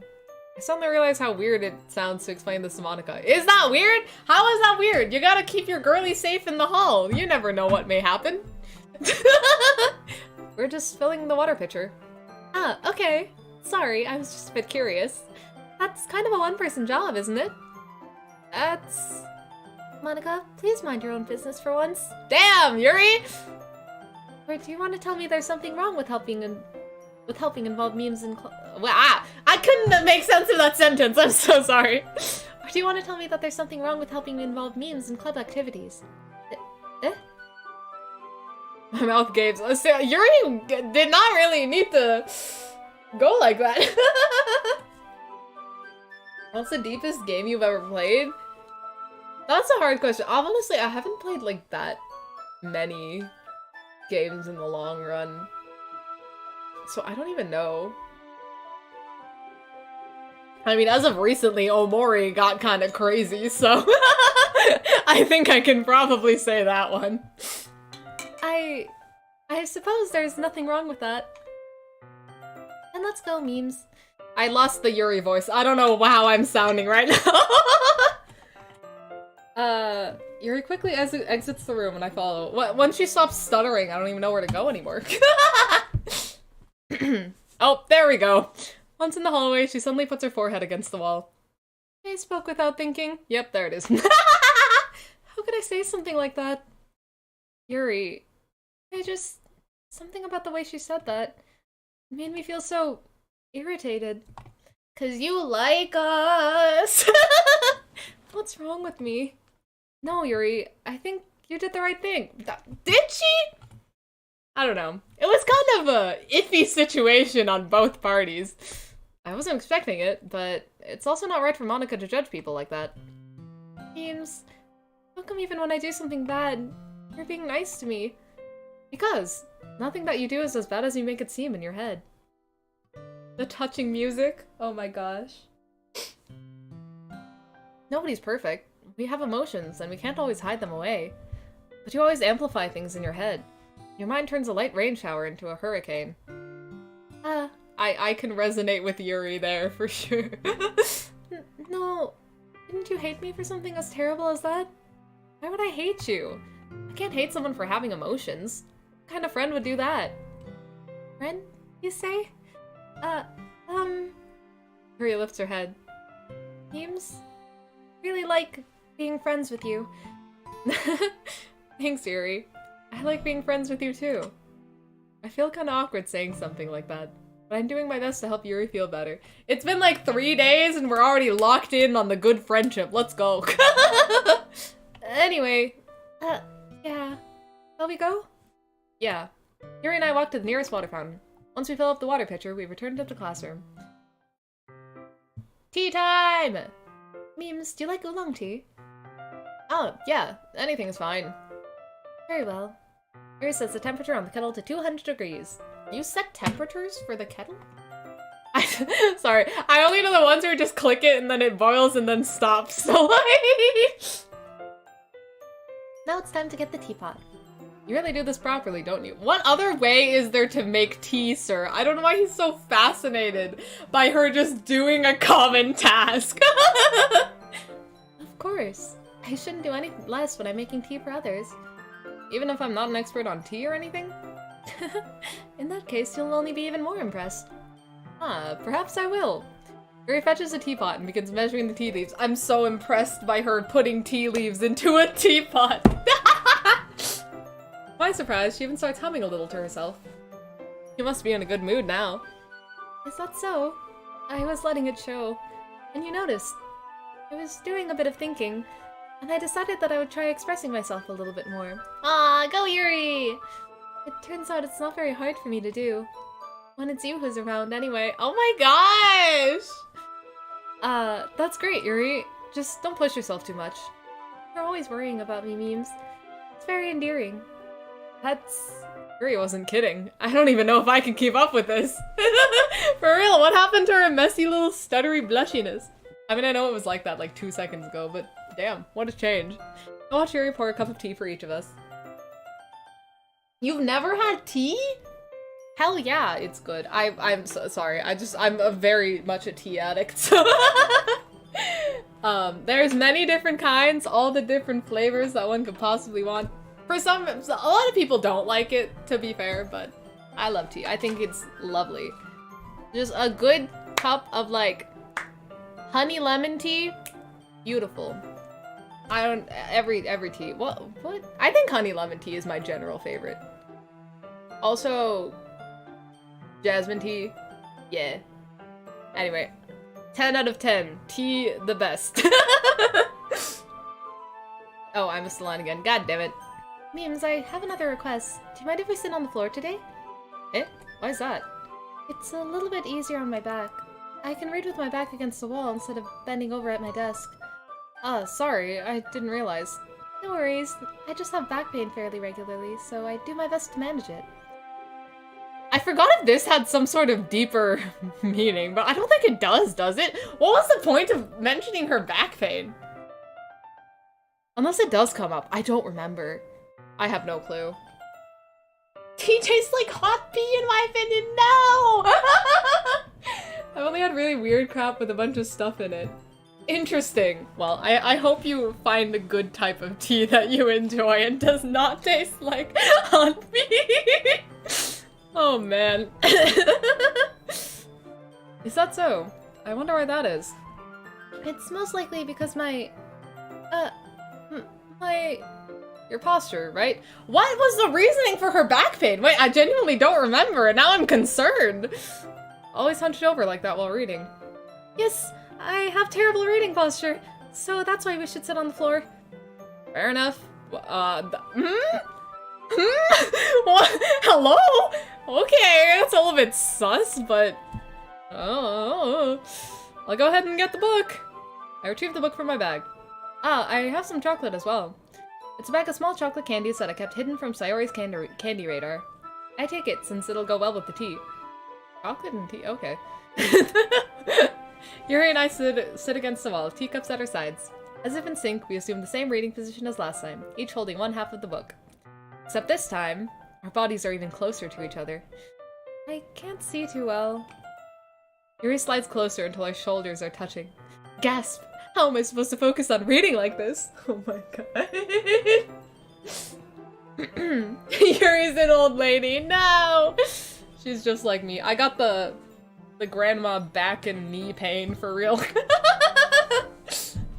I suddenly realized how weird it sounds to explain this to Monica. Is that weird? How is that weird? You gotta keep your girlie safe in the hall. You never know what may happen. We're just filling the water pitcher. Ah, okay. Sorry, I was just a bit curious. That's kind of a one-person job, isn't it? That's... Monica, please mind your own business for once. Damn, Yuri! Or do you want to tell me there's something wrong with helping involve memes in I couldn't make sense of that sentence, I'm so sorry. Or do you want to tell me that there's something wrong with helping involve memes in club activities? My mouth gapes. Yuri did not really need to go like that. What's the deepest game you've ever played? That's a hard question. Honestly, I haven't played like that many games in the long run. So I don't even know. I mean, as of recently, Omori got kind of crazy, so I think I can probably say that one. I suppose there's nothing wrong with that. And let's go, memes. I lost the Yuri voice. I don't know how I'm sounding right now. Yuri quickly exits the room and I follow. Once she stops stuttering, I don't even know where to go anymore. Oh, there we go. Once in the hallway, she suddenly puts her forehead against the wall. I spoke without thinking. Yep, there it is. How could I say something like that? Yuri, something about the way she said that made me feel so irritated. 'Cause you like us. What's wrong with me? No, Yuri, I think you did the right thing. Did she? I don't know. It was kind of a iffy situation on both parties. I wasn't expecting it, but it's also not right for Monica to judge people like that. James, how come even when I do something bad, you're being nice to me? Because nothing that you do is as bad as you make it seem in your head. The touching music? Oh my gosh. Nobody's perfect. We have emotions, and we can't always hide them away. But you always amplify things in your head. Your mind turns a light rain shower into a hurricane. I can resonate with Yuri there, for sure. No, didn't you hate me for something as terrible as that? Why would I hate you? I can't hate someone for having emotions. What kind of friend would do that? Friend, you say? Yuri lifts her head. Seems really like being friends with you. Thanks, Yuri. I like being friends with you too. I feel kind of awkward saying something like that, but I'm doing my best to help Yuri feel better. It's been like 3 days and we're already locked in on the good friendship. Let's go. Anyway, yeah. Shall we go? Yeah. Yuri and I walk to the nearest water fountain. Once we fill up the water pitcher, we return to the classroom. Tea time! Memes, do you like oolong tea? Oh, yeah. Anything is fine. Very well. Yuri sets the temperature on the kettle to 200 degrees. You set temperatures for the kettle? Sorry, I only know the ones where you just click it and then it boils and then stops, so like... Now it's time to get the teapot. You really do this properly, don't you? What other way is there to make tea, sir? I don't know why he's so fascinated by her just doing a common task. Of course. I shouldn't do any less when I'm making tea for others. Even if I'm not an expert on tea or anything? In that case, you'll only be even more impressed. Perhaps I will. Yuri fetches a teapot and begins measuring the tea leaves. I'm so impressed by her putting tea leaves into a teapot. To my surprise, she even starts humming a little to herself. You must be in a good mood now. Is that so? I was letting it show. And you noticed. I was doing a bit of thinking, and I decided that I would try expressing myself a little bit more. Ah, go Yuri! It turns out it's not very hard for me to do. When it's you who's around anyway. Oh my gosh! That's great, Yuri. Just don't push yourself too much. You're always worrying about me, memes. It's very endearing. Yuri wasn't kidding. I don't even know if I can keep up with this. For real, what happened to her messy little stuttery blushiness? I mean, I know it was like that like 2 seconds ago, but damn, what a change. I'll watch Yuri pour a cup of tea for each of us. You've never had tea? Hell yeah, it's good. I'm so sorry. I'm a very much a tea addict. So there's many different kinds, all the different flavors that one could possibly want. For a lot of people don't like it, to be fair, but I love tea. I think it's lovely. Just a good cup of like honey lemon tea, beautiful. Every tea. What? I think honey lemon tea is my general favorite. Also, jasmine tea, yeah. Anyway, 10 out of 10. Tea, the best. Oh, I missed the line again. God damn it. Memes, I have another request. Do you mind if we sit on the floor today? Eh? Why is that? It's a little bit easier on my back. I can read with my back against the wall instead of bending over at my desk. Sorry, I didn't realize. No worries. I just have back pain fairly regularly, so I do my best to manage it. I forgot if this had some sort of deeper meaning, but I don't think it does it? What was the point of mentioning her back pain? Unless it does come up. I don't remember. I have no clue. Tea tastes like hot pee in my opinion, no! I've only had really weird crap with a bunch of stuff in it. Interesting. Well, I hope you find a good type of tea that you enjoy and does not taste like hot pee. Oh man. Is that so? I wonder why that is. It's most likely because your posture, right? What was the reasoning for her back pain? Wait, I genuinely don't remember, and now I'm concerned. Always hunched over like that while reading. Yes, I have terrible reading posture, so that's why we should sit on the floor. Fair enough. What? Hello? Okay, that's a little bit sus, but... Oh, I'll go ahead and get the book. I retrieved the book from my bag. I have some chocolate as well. It's a bag of small chocolate candies that I kept hidden from Sayori's candy radar. I take it, since it'll go well with the tea. Chocolate and tea? Okay. Yuri and I sit against the wall, teacups at our sides. As if in sync, we assume the same reading position as last time, each holding one half of the book. Except this time, our bodies are even closer to each other. I can't see too well. Yuri slides closer until our shoulders are touching. Gasp! How am I supposed to focus on reading like this? Oh my god. Yuri's an old lady. No! She's just like me. I got the grandma back and knee pain for real.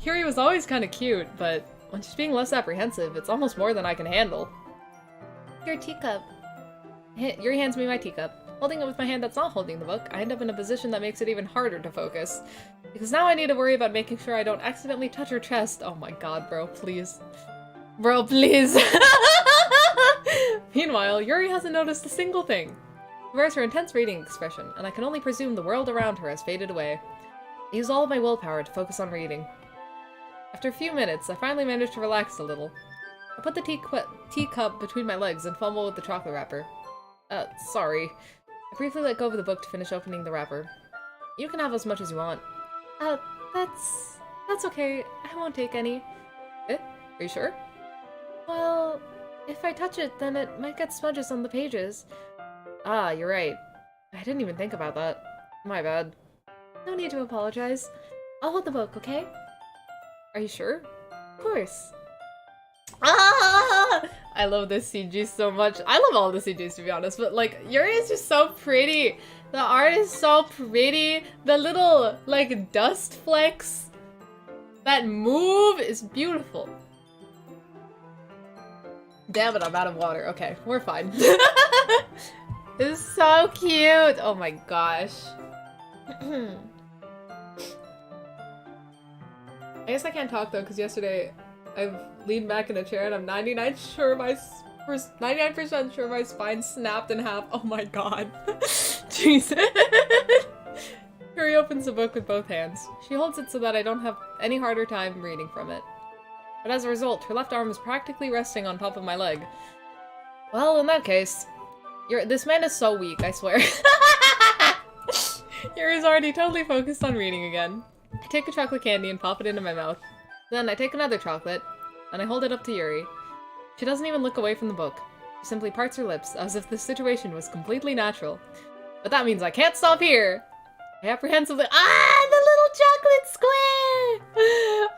Yuri was always kind of cute, but when she's being less apprehensive, it's almost more than I can handle. Your teacup. Yuri hands me my teacup. Holding it with my hand that's not holding the book, I end up in a position that makes it even harder to focus. Because now I need to worry about making sure I don't accidentally touch her chest. Oh my god, bro, please. Bro, please. Meanwhile, Yuri hasn't noticed a single thing. She wears her intense reading expression, and I can only presume the world around her has faded away. I use all of my willpower to focus on reading. After a few minutes, I finally manage to relax a little. I put the teacup between my legs and fumble with the chocolate wrapper. Sorry. I briefly let go of the book to finish opening the wrapper. You can have as much as you want. That's okay. I won't take any. Eh? Are you sure? Well, if I touch it, then it might get smudges on the pages. Ah, you're right. I didn't even think about that. My bad. No need to apologize. I'll hold the book, okay? Are you sure? Of course. Ah! I love this CG so much. I love all the CGs, to be honest, but like, Yuri is just so pretty. The art is so pretty. The little, like, dust flecks that move is beautiful. Damn it, I'm out of water. Okay, we're fine. It's so cute. Oh my gosh. I guess I can't talk though, because yesterday I've leaned back in a chair and I'm 99% sure my spine snapped in half. Oh my god. Jesus. Yuri opens the book with both hands. She holds it so that I don't have any harder time reading from it. But as a result, her left arm is practically resting on top of my leg. Well, in that case, this man is so weak, I swear. Yuri's already totally focused on reading again. I take a chocolate candy and pop it into my mouth. Then I take another chocolate, and I hold it up to Yuri. She doesn't even look away from the book. She simply parts her lips, as if the situation was completely natural. But that means I can't stop here! I apprehensively— Ah! The little chocolate square!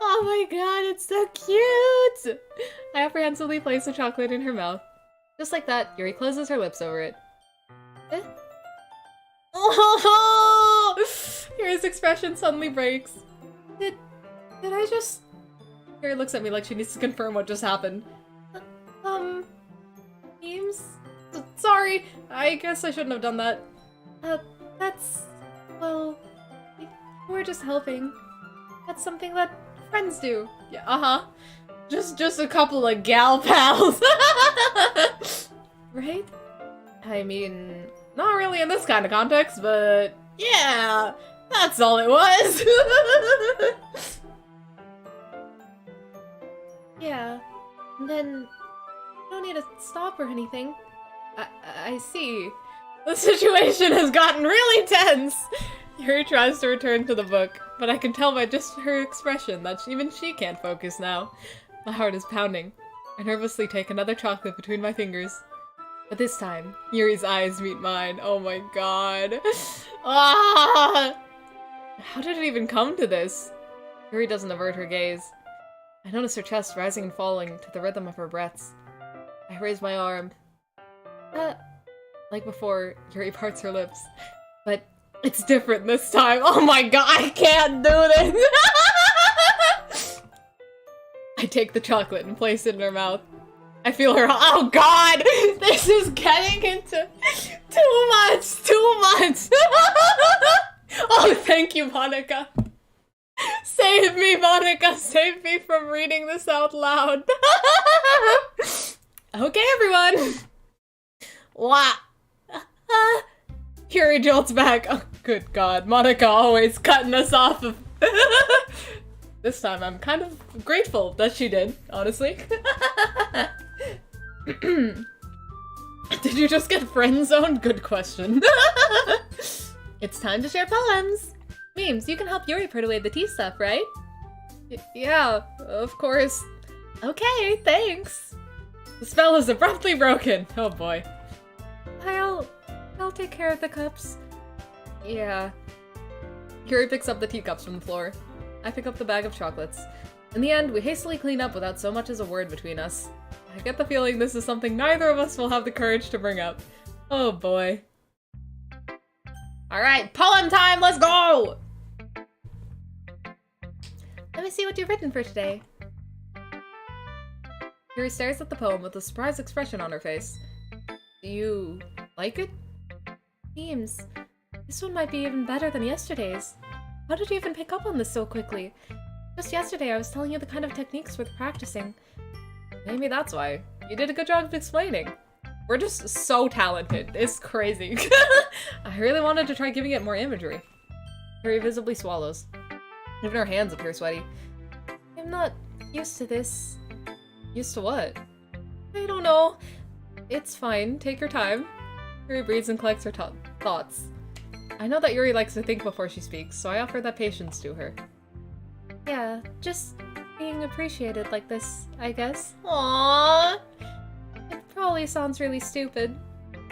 Oh my god, it's so cute! I apprehensively place the chocolate in her mouth. Just like that, Yuri closes her lips over it. Eh? Oh! Yuri's expression suddenly breaks. Did I just— Yuri looks at me like she needs to confirm what just happened. Memes? Sorry, I guess I shouldn't have done that. Well, we're just helping. That's something that friends do. Yeah, uh-huh. Just a couple of gal pals. Right? I mean, not really in this kind of context, but yeah, that's all it was. Yeah, and then you don't need to stop or anything. I see. The situation has gotten really tense. Yuri tries to return to the book, but I can tell by just her expression that even she can't focus now. My heart is pounding. I nervously take another chocolate between my fingers. But this time, Yuri's eyes meet mine. Oh my god. Ah! How did it even come to this? Yuri doesn't avert her gaze. I notice her chest rising and falling to the rhythm of her breaths. I raise my arm. Like before, Yuri parts her lips. But it's different this time. Oh my god, I can't do this! I take the chocolate and place it in her mouth. I feel her— Oh god! This is getting into too much! Oh, thank you, Monica. Save me, Monica! Save me from reading this out loud. Okay, everyone. Wow. Yuri jolts back. Oh, good god. Monica always cutting us off of— This time I'm kind of grateful that she did, honestly. Did you just get friend zoned? Good question. It's time to share poems. Memes, you can help Yuri put away the tea stuff, right? Yeah, of course. Okay, thanks. The spell is abruptly broken. Oh boy. I'll take care of the cups. Yeah. Yuri picks up the teacups from the floor. I pick up the bag of chocolates. In the end, we hastily clean up without so much as a word between us. I get the feeling this is something neither of us will have the courage to bring up. Oh boy. Alright, poem time, let's go! Let me see what you've written for today. Yuri stares at the poem with a surprised expression on her face. Do you like it? Memes. This one might be even better than yesterday's. How did you even pick up on this so quickly? Just yesterday I was telling you the kind of techniques worth practicing. Maybe that's why. You did a good job of explaining. We're just so talented. It's crazy. I really wanted to try giving it more imagery. Yuri visibly swallows. Even her hands appear sweaty. I'm not used to this. Used to what? I don't know. It's fine. Take your time. Yuri breathes and collects her thoughts. I know that Yuri likes to think before she speaks, so I offer that patience to her. Yeah, just being appreciated like this, I guess. Aww. It probably sounds really stupid,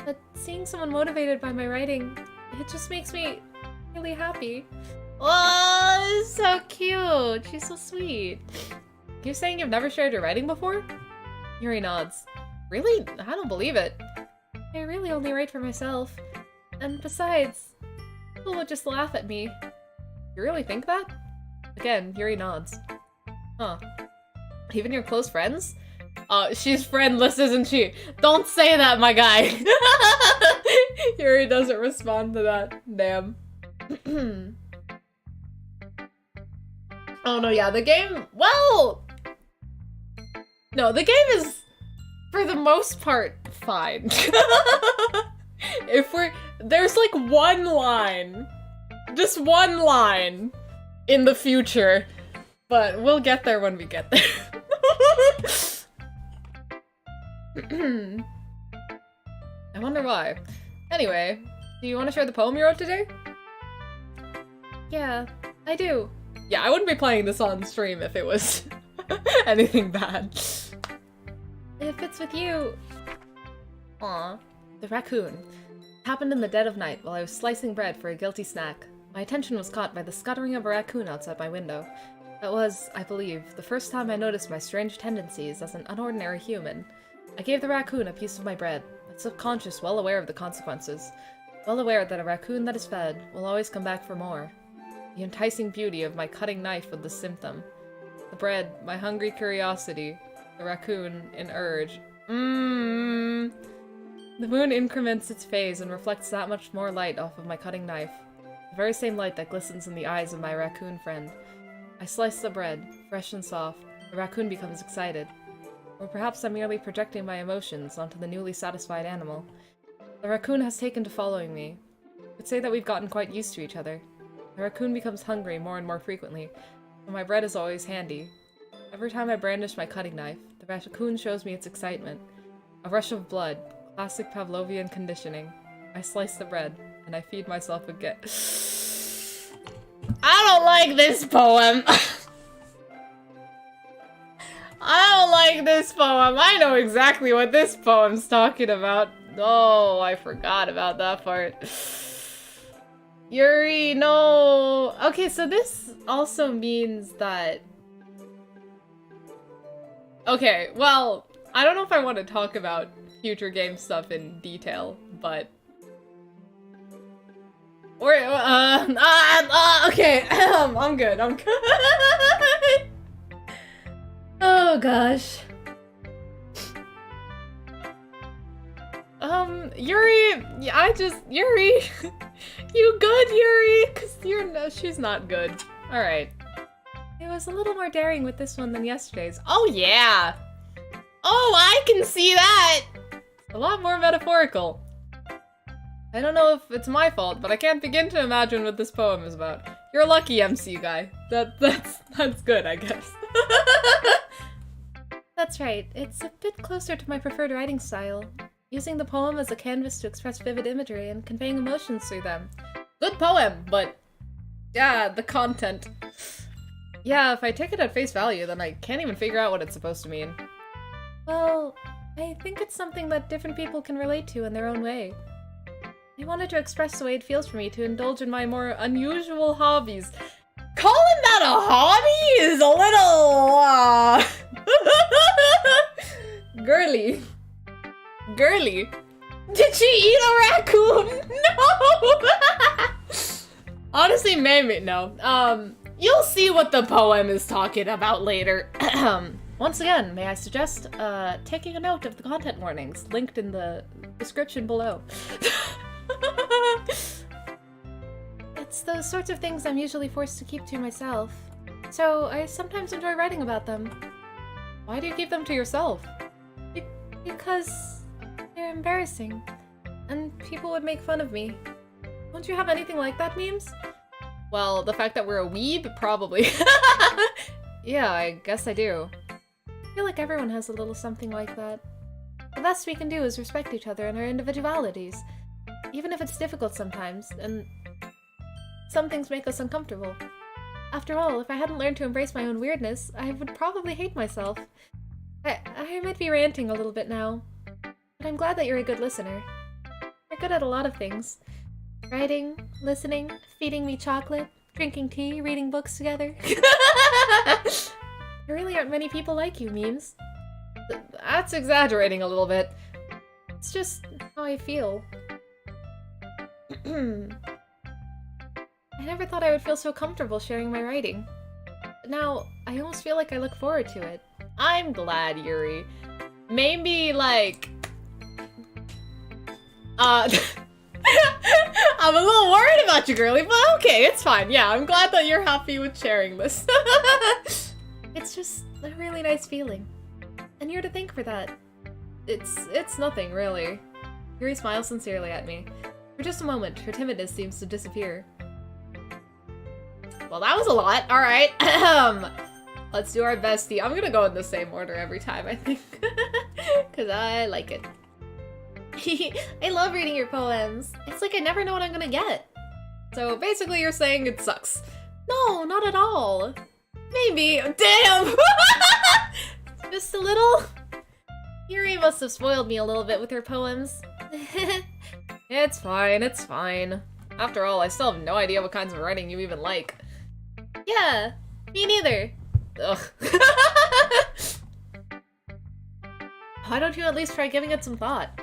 but seeing someone motivated by my writing, it just makes me really happy. Oh, so cute. She's so sweet. You saying you've never shared your writing before? Yuri nods. Really? I don't believe it. I really only write for myself. And besides, people would just laugh at me. You really think that? Again, Yuri nods. Huh. Even your close friends? She's friendless, isn't she? Don't say that, my guy! Yuri doesn't respond to that. Damn. Oh no, yeah, the game, well... No, the game is, for the most part, fine. There's like one line. Just one line in the future. But we'll get there when we get there. I wonder why. Anyway, do you want to share the poem you wrote today? Yeah, I do. Yeah, I wouldn't be playing this on stream if it was anything bad. If it's with you... Aw. The raccoon. It happened in the dead of night while I was slicing bread for a guilty snack. My attention was caught by the scuttering of a raccoon outside my window. That was, I believe, the first time I noticed my strange tendencies as an unordinary human. I gave the raccoon a piece of my bread, my subconscious well aware of the consequences. Well aware that a raccoon that is fed will always come back for more. The enticing beauty of my cutting knife was the symptom. The bread, my hungry curiosity. The raccoon, an urge. The moon increments its phase and reflects that much more light off of my cutting knife. The very same light that glistens in the eyes of my raccoon friend. I slice the bread, fresh and soft. The raccoon becomes excited. Or perhaps I'm merely projecting my emotions onto the newly satisfied animal. The raccoon has taken to following me. I would say that we've gotten quite used to each other. The raccoon becomes hungry more and more frequently, but my bread is always handy. Every time I brandish my cutting knife, the raccoon shows me its excitement. A rush of blood, classic Pavlovian conditioning. I slice the bread, and I feed myself again. I don't like this poem! I don't like this poem. I know exactly what this poem's talking about. Oh, I forgot about that part. Yuri, no. Okay, so this also means that... Okay, well, I don't know if I want to talk about future game stuff in detail, but... Or, okay, I'm good, I'm good. Oh gosh. Yuri, Yuri, you good, Yuri? Cause she's not good. Alright. It was a little more daring with this one than yesterday's. Oh yeah! Oh, I can see that! A lot more metaphorical. I don't know if it's my fault, but I can't begin to imagine what this poem is about. You're a lucky MC guy. That's good, I guess. That's right. It's a bit closer to my preferred writing style. Using the poem as a canvas to express vivid imagery and conveying emotions through them. Good poem, but... yeah, the content. Yeah, if I take it at face value, then I can't even figure out what it's supposed to mean. Well, I think it's something that different people can relate to in their own way. I wanted to express the way it feels for me to indulge in my more unusual hobbies. Calling that a hobby is a little, girly. Girly. Did she eat a raccoon? No! Honestly, maybe, no. You'll see what the poem is talking about later. Once again, may I suggest, taking a note of the content warnings linked in the description below. It's those sorts of things I'm usually forced to keep to myself. So I sometimes enjoy writing about them. Why do you keep them to yourself? Because they're embarrassing. And people would make fun of me. Don't you have anything like that, memes? Well, the fact that we're a weeb? Probably. Yeah, I guess I do. I feel like everyone has a little something like that. The best we can do is respect each other and our individualities. Even if it's difficult sometimes, and some things make us uncomfortable. After all, if I hadn't learned to embrace my own weirdness, I would probably hate myself. I might be ranting a little bit now, but I'm glad that you're a good listener. You're good at a lot of things. Writing, listening, feeding me chocolate, drinking tea, reading books together. You're really really aren't many people like you, Memes. That's exaggerating a little bit. It's just how I feel. I never thought I would feel so comfortable sharing my writing. But now, I almost feel like I look forward to it. I'm glad, Yuri. Maybe, like... I'm a little worried about you, girly, but okay, it's fine. Yeah, I'm glad that you're happy with sharing this. It's just a really nice feeling. And you're to thank for that. It's nothing, really. Yuri smiles sincerely at me. For just a moment, her timidness seems to disappear. Well, that was a lot. Alright. Let's do our bestie. I'm gonna go in the same order every time, I think. Because I like it. I love reading your poems. It's like I never know what I'm gonna get. So basically you're saying it sucks. No, not at all. Maybe. Damn! Just a little. Yuri must have spoiled me a little bit with her poems. It's fine, it's fine. After all, I still have no idea what kinds of writing you even like. Yeah, me neither. Ugh. Why don't you at least try giving it some thought?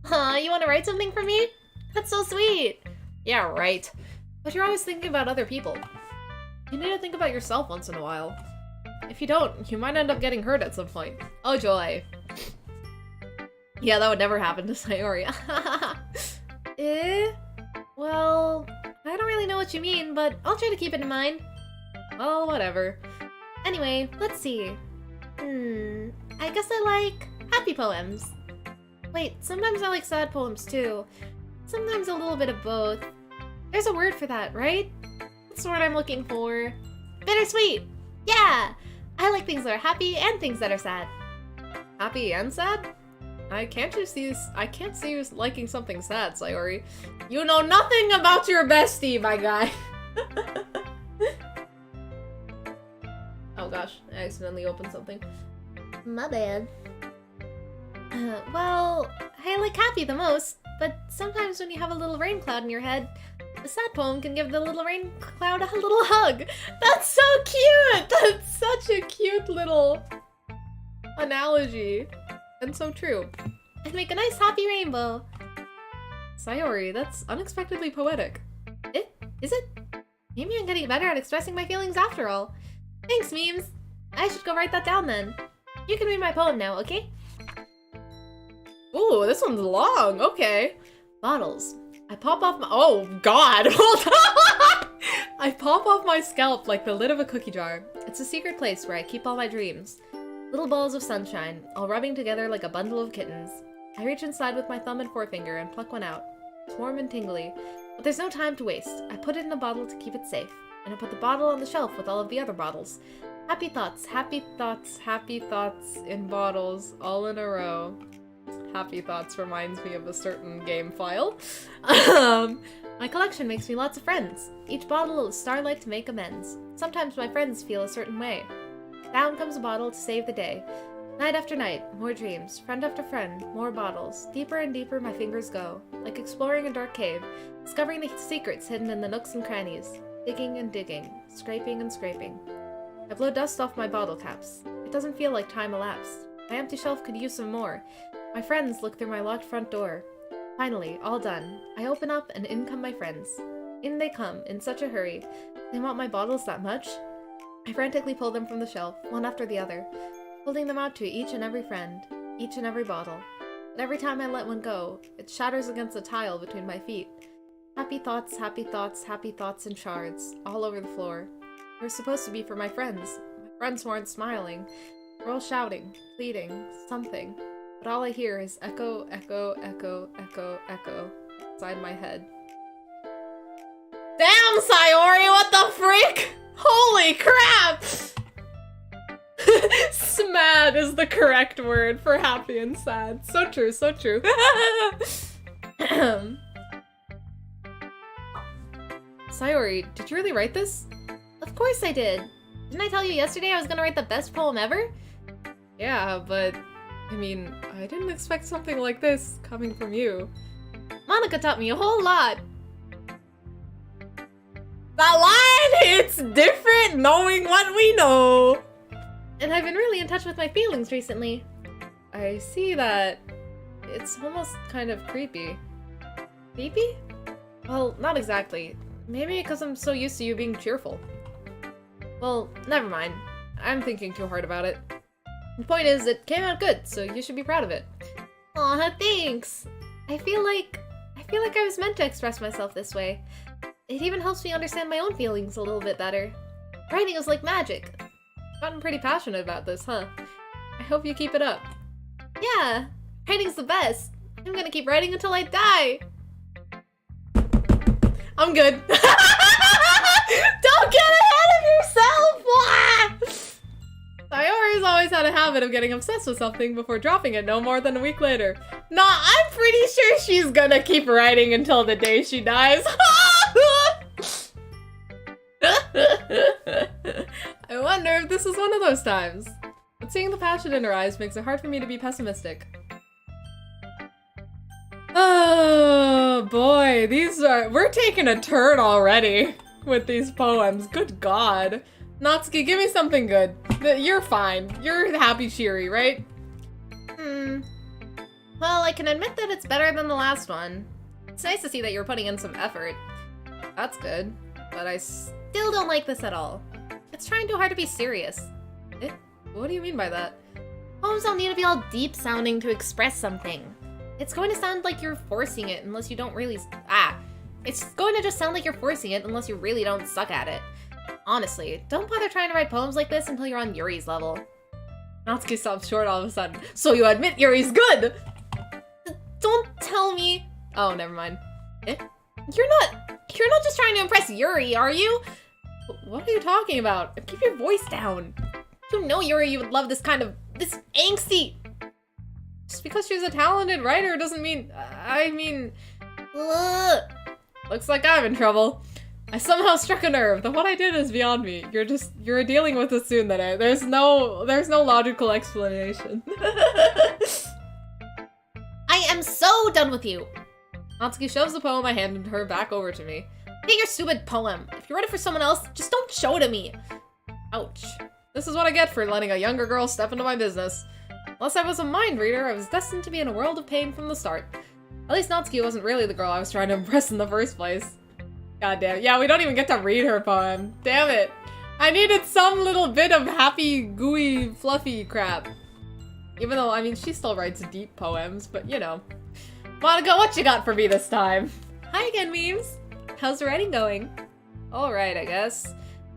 You want to write something for me? That's so sweet. Yeah, right. But you're always thinking about other people. You need to think about yourself once in a while. If you don't, you might end up getting hurt at some point. Oh joy. Yeah, that would never happen to Sayori. Well, I don't really know what you mean, but I'll try to keep it in mind. Well, whatever. Anyway, let's see. I guess I like happy poems. Wait, sometimes I like sad poems too. Sometimes a little bit of both. There's a word for that, right? That's the word I'm looking for. Bittersweet! Yeah! I like things that are happy and things that are sad. Happy and sad? I can't see you liking something sad, Sayori. You know nothing about your bestie, my guy. Oh gosh, I accidentally opened something. My bad. Well, I like happy the most, but sometimes when you have a little rain cloud in your head, a sad poem can give the little rain cloud a little hug. That's so cute! That's such a cute little analogy. And so true. And make a nice happy rainbow. Sayori, that's unexpectedly poetic. Is it? Maybe I'm getting better at expressing my feelings after all. Thanks, Memes. I should go write that down then. You can read my poem now, okay? Ooh, this one's long. Okay. Bottles. I pop off my— oh god, hold on! I pop off my scalp like the lid of a cookie jar. It's a secret place where I keep all my dreams. Little balls of sunshine, all rubbing together like a bundle of kittens. I reach inside with my thumb and forefinger and pluck one out. It's warm and tingly, but there's no time to waste. I put it in a bottle to keep it safe, and I put the bottle on the shelf with all of the other bottles. Happy thoughts, happy thoughts, happy thoughts in bottles, all in a row. Happy thoughts reminds me of a certain game file. My collection makes me lots of friends. Each bottle is starlight to make amends. Sometimes my friends feel a certain way. Down comes a bottle to save the day. Night after night, more dreams. Friend after friend, more bottles. Deeper and deeper my fingers go, like exploring a dark cave, discovering the secrets hidden in the nooks and crannies. Digging and digging, scraping and scraping. I blow dust off my bottle caps. It doesn't feel like time elapsed. My empty shelf could use some more. My friends look through my locked front door. Finally, all done. I open up and in come my friends. In they come, in such a hurry. They want my bottles that much? I frantically pull them from the shelf, one after the other, holding them out to each and every friend, each and every bottle. But every time I let one go, it shatters against a tile between my feet. Happy thoughts, happy thoughts, happy thoughts in shards, all over the floor. They were supposed to be for my friends. My friends weren't smiling. We're all shouting, pleading, something. But all I hear is echo, echo, echo, echo, echo inside my head. Damn, Sayori, what the freak? Holy crap! Smad is the correct word for happy and sad. So true, so true. Sayori, did you really write this? Of course I did. Didn't I tell you yesterday I was gonna write the best poem ever? Yeah, but I mean, I didn't expect something like this coming from you. Monica taught me a whole lot. That line hits different knowing what we know. And I've been really in touch with my feelings recently. I see that. It's almost kind of creepy. Creepy? Well, not exactly. Maybe because I'm so used to you being cheerful. Well, never mind. I'm thinking too hard about it. The point is, it came out good, so you should be proud of it. Aw, thanks. I feel like I was meant to express myself this way. It even helps me understand my own feelings a little bit better. Writing is like magic. Gotten pretty passionate about this, huh? I hope you keep it up. Yeah, writing's the best. I'm gonna keep writing until I die. I'm good. Don't get ahead of yourself! Sayori's always had a habit of getting obsessed with something before dropping it no more than a week later. Nah, I'm pretty sure she's gonna keep writing until the day she dies. I wonder if this is one of those times. But seeing the passion in her eyes makes it hard for me to be pessimistic. Oh boy, we're taking a turn already with these poems. Good God. Natsuki, give me something good. You're fine. You're happy cheery, right? Well, I can admit that it's better than the last one. It's nice to see that you're putting in some effort. That's good. But I still don't like this at all. It's trying too hard to be serious. What do you mean by that? Poems don't need to be all deep sounding to express something. It's going to sound like you're forcing it unless you don't really... It's going to just sound like you're forcing it unless you really don't suck at it. Honestly, don't bother trying to write poems like this until you're on Yuri's level. Natsuki stops short all of a sudden. So you admit Yuri's good! Don't tell me... Oh, never mind. You're not just trying to impress Yuri, are you? What are you talking about? Keep your voice down. You know, Yuri, you would love this angsty... Just because she's a talented writer doesn't mean... Ugh. Looks like I'm in trouble. I somehow struck a nerve, though what I did is beyond me. You're dealing with it soon, that there's no logical explanation. I am so done with you. Natsuki shoves the poem I handed her back over to me. Get your stupid poem. If you write it for someone else, just don't show it to me. Ouch. This is what I get for letting a younger girl step into my business. Unless I was a mind reader, I was destined to be in a world of pain from the start. At least Natsuki wasn't really the girl I was trying to impress in the first place. God damn. Yeah, we don't even get to read her poem. Damn it. I needed some little bit of happy, gooey, fluffy crap. Even though, I mean, she still writes deep poems, but you know. Monica, what you got for me this time? Hi again, memes. How's the writing going? Alright, I guess.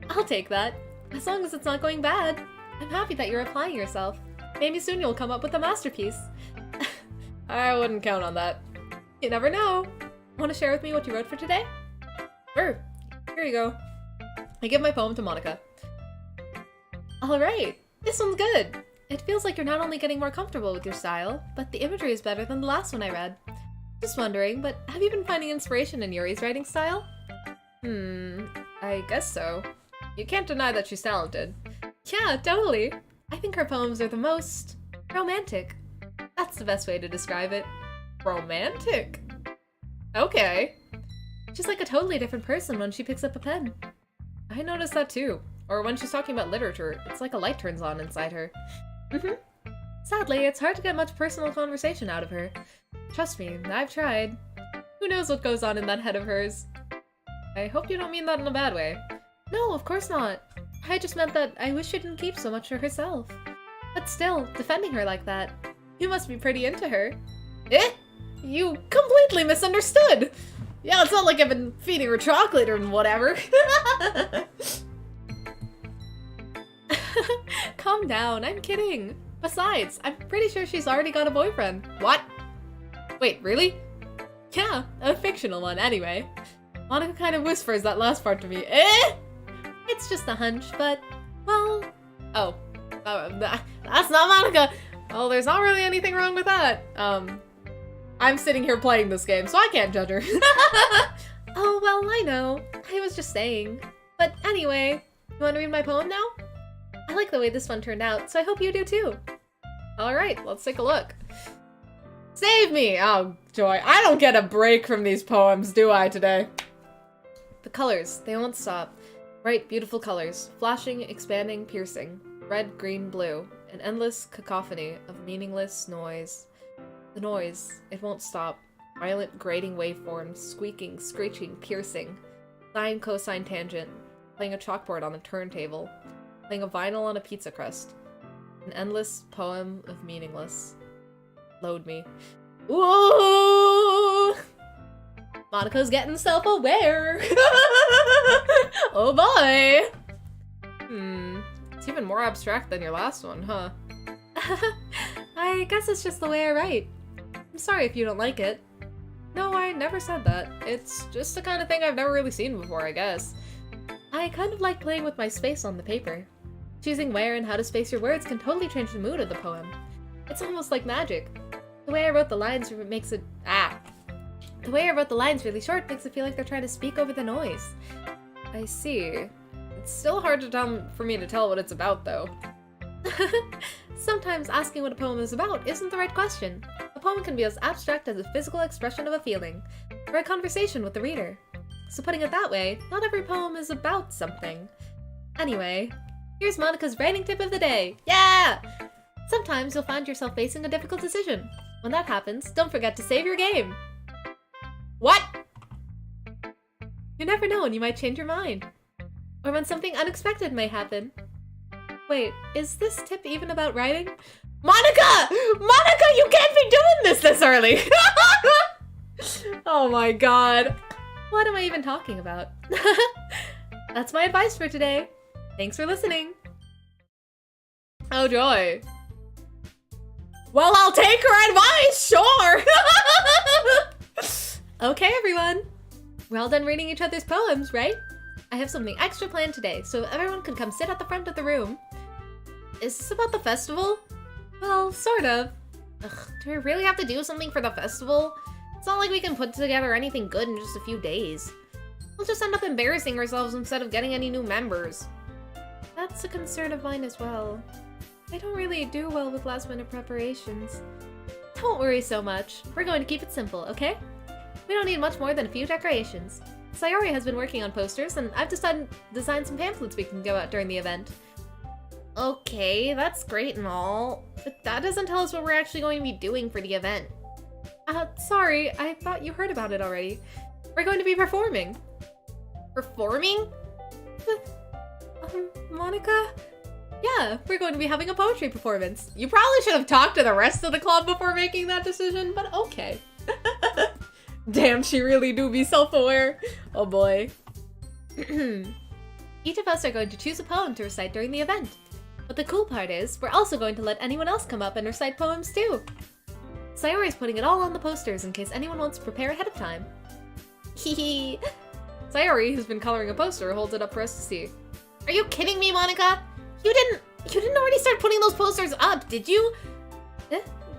I'll take that. As long as it's not going bad. I'm happy that you're applying yourself. Maybe soon you'll come up with a masterpiece. I wouldn't count on that. You never know. Want to share with me what you wrote for today? Sure. Here you go. I give my poem to Monica. Alright. This one's good. It feels like you're not only getting more comfortable with your style, but the imagery is better than the last one I read. Just wondering, but have you been finding inspiration in Yuri's writing style? I guess so. You can't deny that she's talented. Yeah, totally. I think her poems are the most romantic. That's the best way to describe it. Romantic? Okay. She's like a totally different person when she picks up a pen. I noticed that too. Or when she's talking about literature, it's like a light turns on inside her. Sadly, it's hard to get much personal conversation out of her. Trust me, I've tried. Who knows what goes on in that head of hers? I hope you don't mean that in a bad way. No, of course not. I just meant that I wish she didn't keep so much for herself. But still, defending her like that, you must be pretty into her. You completely misunderstood! Yeah, it's not like I've been feeding her chocolate or whatever. Calm down, I'm kidding. Besides, I'm pretty sure she's already got a boyfriend. What? Wait, really? Yeah, a fictional one anyway. Monica kind of whispers that last part to me. It's just a hunch, but, well... Oh. That's not Monica! Oh, there's not really anything wrong with that. I'm sitting here playing this game, so I can't judge her. Oh, well, I know. I was just saying. But anyway, you want to read my poem now? I like the way this one turned out, so I hope you do too. Alright, let's take a look. Save me! Oh, joy. I don't get a break from these poems, do I, today? The colors, they won't stop. Bright, beautiful colors. Flashing, expanding, piercing. Red, green, blue. An endless cacophony of meaningless noise. The noise, it won't stop. Violent, grating waveforms, squeaking, screeching, piercing. Sine, cosine, tangent. Playing a chalkboard on a turntable. Playing a vinyl on a pizza crust. An endless poem of meaningless. Load me. Ooh! Monika's getting self-aware! Oh boy! It's even more abstract than your last one, huh? I guess it's just the way I write. I'm sorry if you don't like it. No, I never said that. It's just the kind of thing I've never really seen before, I guess. I kind of like playing with my space on the paper. Choosing where and how to space your words can totally change the mood of the poem. It's almost like magic. The way I wrote the lines makes it... The way I wrote the lines really short makes it feel like they're trying to speak over the noise. I see. It's still hard for me to tell what it's about, though. Sometimes asking what a poem is about isn't the right question. A poem can be as abstract as a physical expression of a feeling, or a conversation with the reader. So putting it that way, not every poem is about something. Anyway, here's Monika's writing tip of the day. Yeah! Sometimes you'll find yourself facing a difficult decision. When that happens, don't forget to save your game. What? You never know when you might change your mind. Or when something unexpected may happen. Wait, is this tip even about writing? Monika! Monika, you can't be doing this early! Oh my god. What am I even talking about? That's my advice for today. Thanks for listening. Oh joy. Well, I'll take her advice, sure! Okay, everyone. We're all done reading each other's poems, right? I have something extra planned today, so everyone can come sit at the front of the room. Is this about the festival? Well, sort of. Ugh, do we really have to do something for the festival? It's not like we can put together anything good in just a few days. We'll just end up embarrassing ourselves instead of getting any new members. That's a concern of mine as well. I don't really do well with last-minute preparations. Don't worry so much. We're going to keep it simple, okay? We don't need much more than a few decorations. Sayori has been working on posters, and I've designed some pamphlets we can go out during the event. Okay, that's great and all, but that doesn't tell us what we're actually going to be doing for the event. Sorry, I thought you heard about it already. We're going to be performing. Performing? Monika? Yeah, we're going to be having a poetry performance. You probably should have talked to the rest of the club before making that decision, but okay. Damn, she really do be self-aware. Oh boy. Each of us are going to choose a poem to recite during the event. But the cool part is, we're also going to let anyone else come up and recite poems too. Sayori's putting it all on the posters in case anyone wants to prepare ahead of time. Hehe. Sayori, who's been coloring a poster, holds it up for us to see. Are you kidding me, Monika? You didn't already start putting those posters up, did you?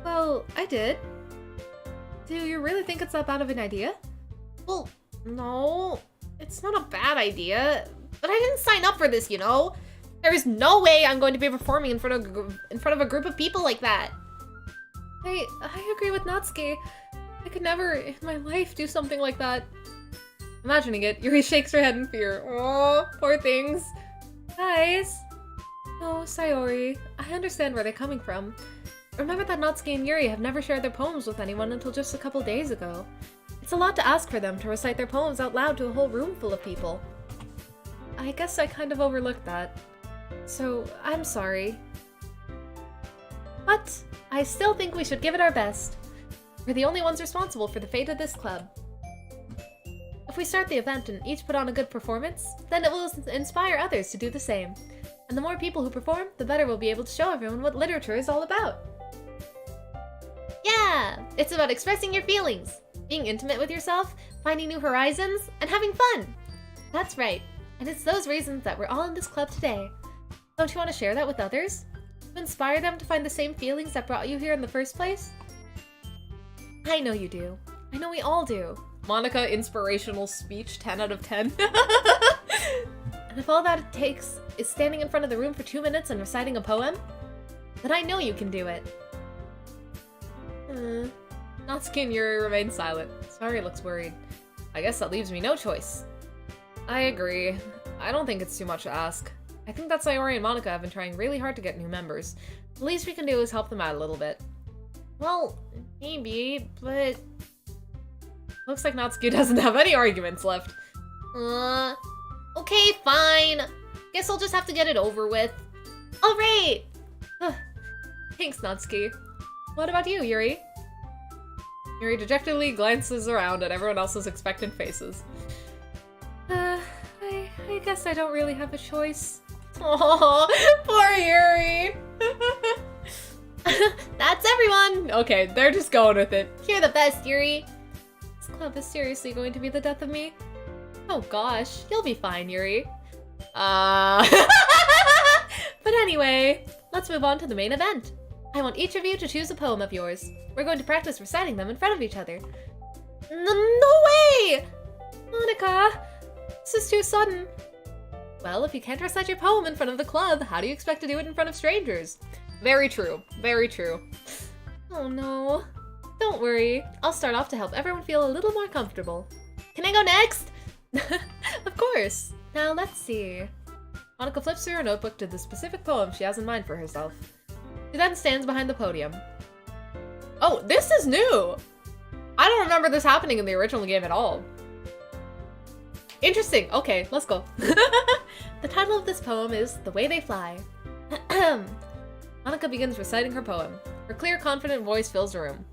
Well, I did. Do you really think it's that bad of an idea? Well, no. It's not a bad idea. But I didn't sign up for this, you know? There is no way I'm going to be performing in front of a group of people like that. I agree with Natsuki. I could never in my life do something like that. Imagining it, Yuri shakes her head in fear. Oh, poor things. Guys. No, Sayori. I understand where they're coming from. Remember that Natsuki and Yuri have never shared their poems with anyone until just a couple days ago. It's a lot to ask for them to recite their poems out loud to a whole room full of people. I guess I kind of overlooked that. So, I'm sorry. But I still think we should give it our best. We're the only ones responsible for the fate of this club. If we start the event and each put on a good performance, then it will inspire others to do the same. And the more people who perform, the better we'll be able to show everyone what literature is all about. Yeah! It's about expressing your feelings, being intimate with yourself, finding new horizons, and having fun! That's right. And it's those reasons that we're all in this club today. Don't you want to share that with others? To inspire them to find the same feelings that brought you here in the first place? I know you do. I know we all do. Monika, inspirational speech, 10 out of 10. And if all that it takes is standing in front of the room for 2 minutes and reciting a poem, then I know you can do it. Natsuki and Yuri remain silent. Sayori looks worried. I guess that leaves me no choice. I agree. I don't think it's too much to ask. I think that Sayori and Monica have been trying really hard to get new members. The least we can do is help them out a little bit. Well, maybe, but... Looks like Natsuki doesn't have any arguments left. Okay, fine. Guess I'll just have to get it over with. Alright! Thanks, Natsuki. What about you, Yuri? Yuri dejectedly glances around at everyone else's expectant faces. I guess I don't really have a choice. Oh, poor Yuri! That's everyone! Okay, they're just going with it. You're the best, Yuri. This club is seriously going to be the death of me? Oh gosh, you'll be fine, Yuri. But anyway, let's move on to the main event. I want each of you to choose a poem of yours. We're going to practice reciting them in front of each other. No way! Monica, this is too sudden. Well, if you can't recite your poem in front of the club, how do you expect to do it in front of strangers? Very true. Very true. Oh no. Don't worry. I'll start off to help everyone feel a little more comfortable. Can I go next? Of course. Now let's see. Monica flips through her notebook to the specific poem she has in mind for herself. She then stands behind the podium. Oh, this is new! I don't remember this happening in the original game at all. Interesting. Okay, let's go. The title of this poem is The Way They Fly. Monica begins reciting her poem. Her clear, confident voice fills the room.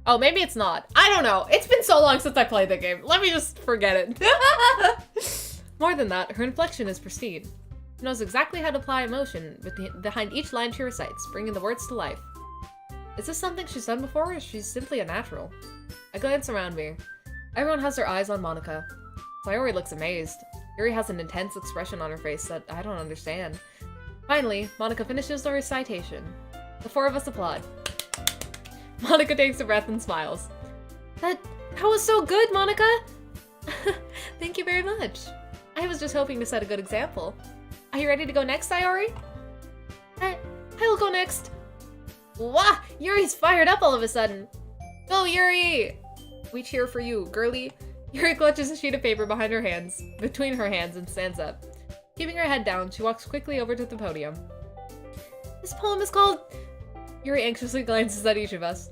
Oh, maybe it's not. I don't know. It's been so long since I played the game. Let me just forget it. More than that, her inflection is pristine. She knows exactly how to apply emotion behind each line she recites, bringing the words to life. Is this something she's done before, or is she simply a natural? I glance around me. Everyone has their eyes on Monica. Sayori looks amazed. Yuri has an intense expression on her face that I don't understand. Finally, Monica finishes the recitation. The four of us applaud. Monica takes a breath and smiles. That was so good, Monica! Thank you very much. I was just hoping to set a good example. Are you ready to go next, Sayori? I'll go next. Wah! Yuri's fired up all of a sudden. Go, Yuri! We cheer for you, girly. Yuri clutches a sheet of paper between her hands, and stands up. Keeping her head down, she walks quickly over to the podium. This poem is called... Yuri anxiously glances at each of us.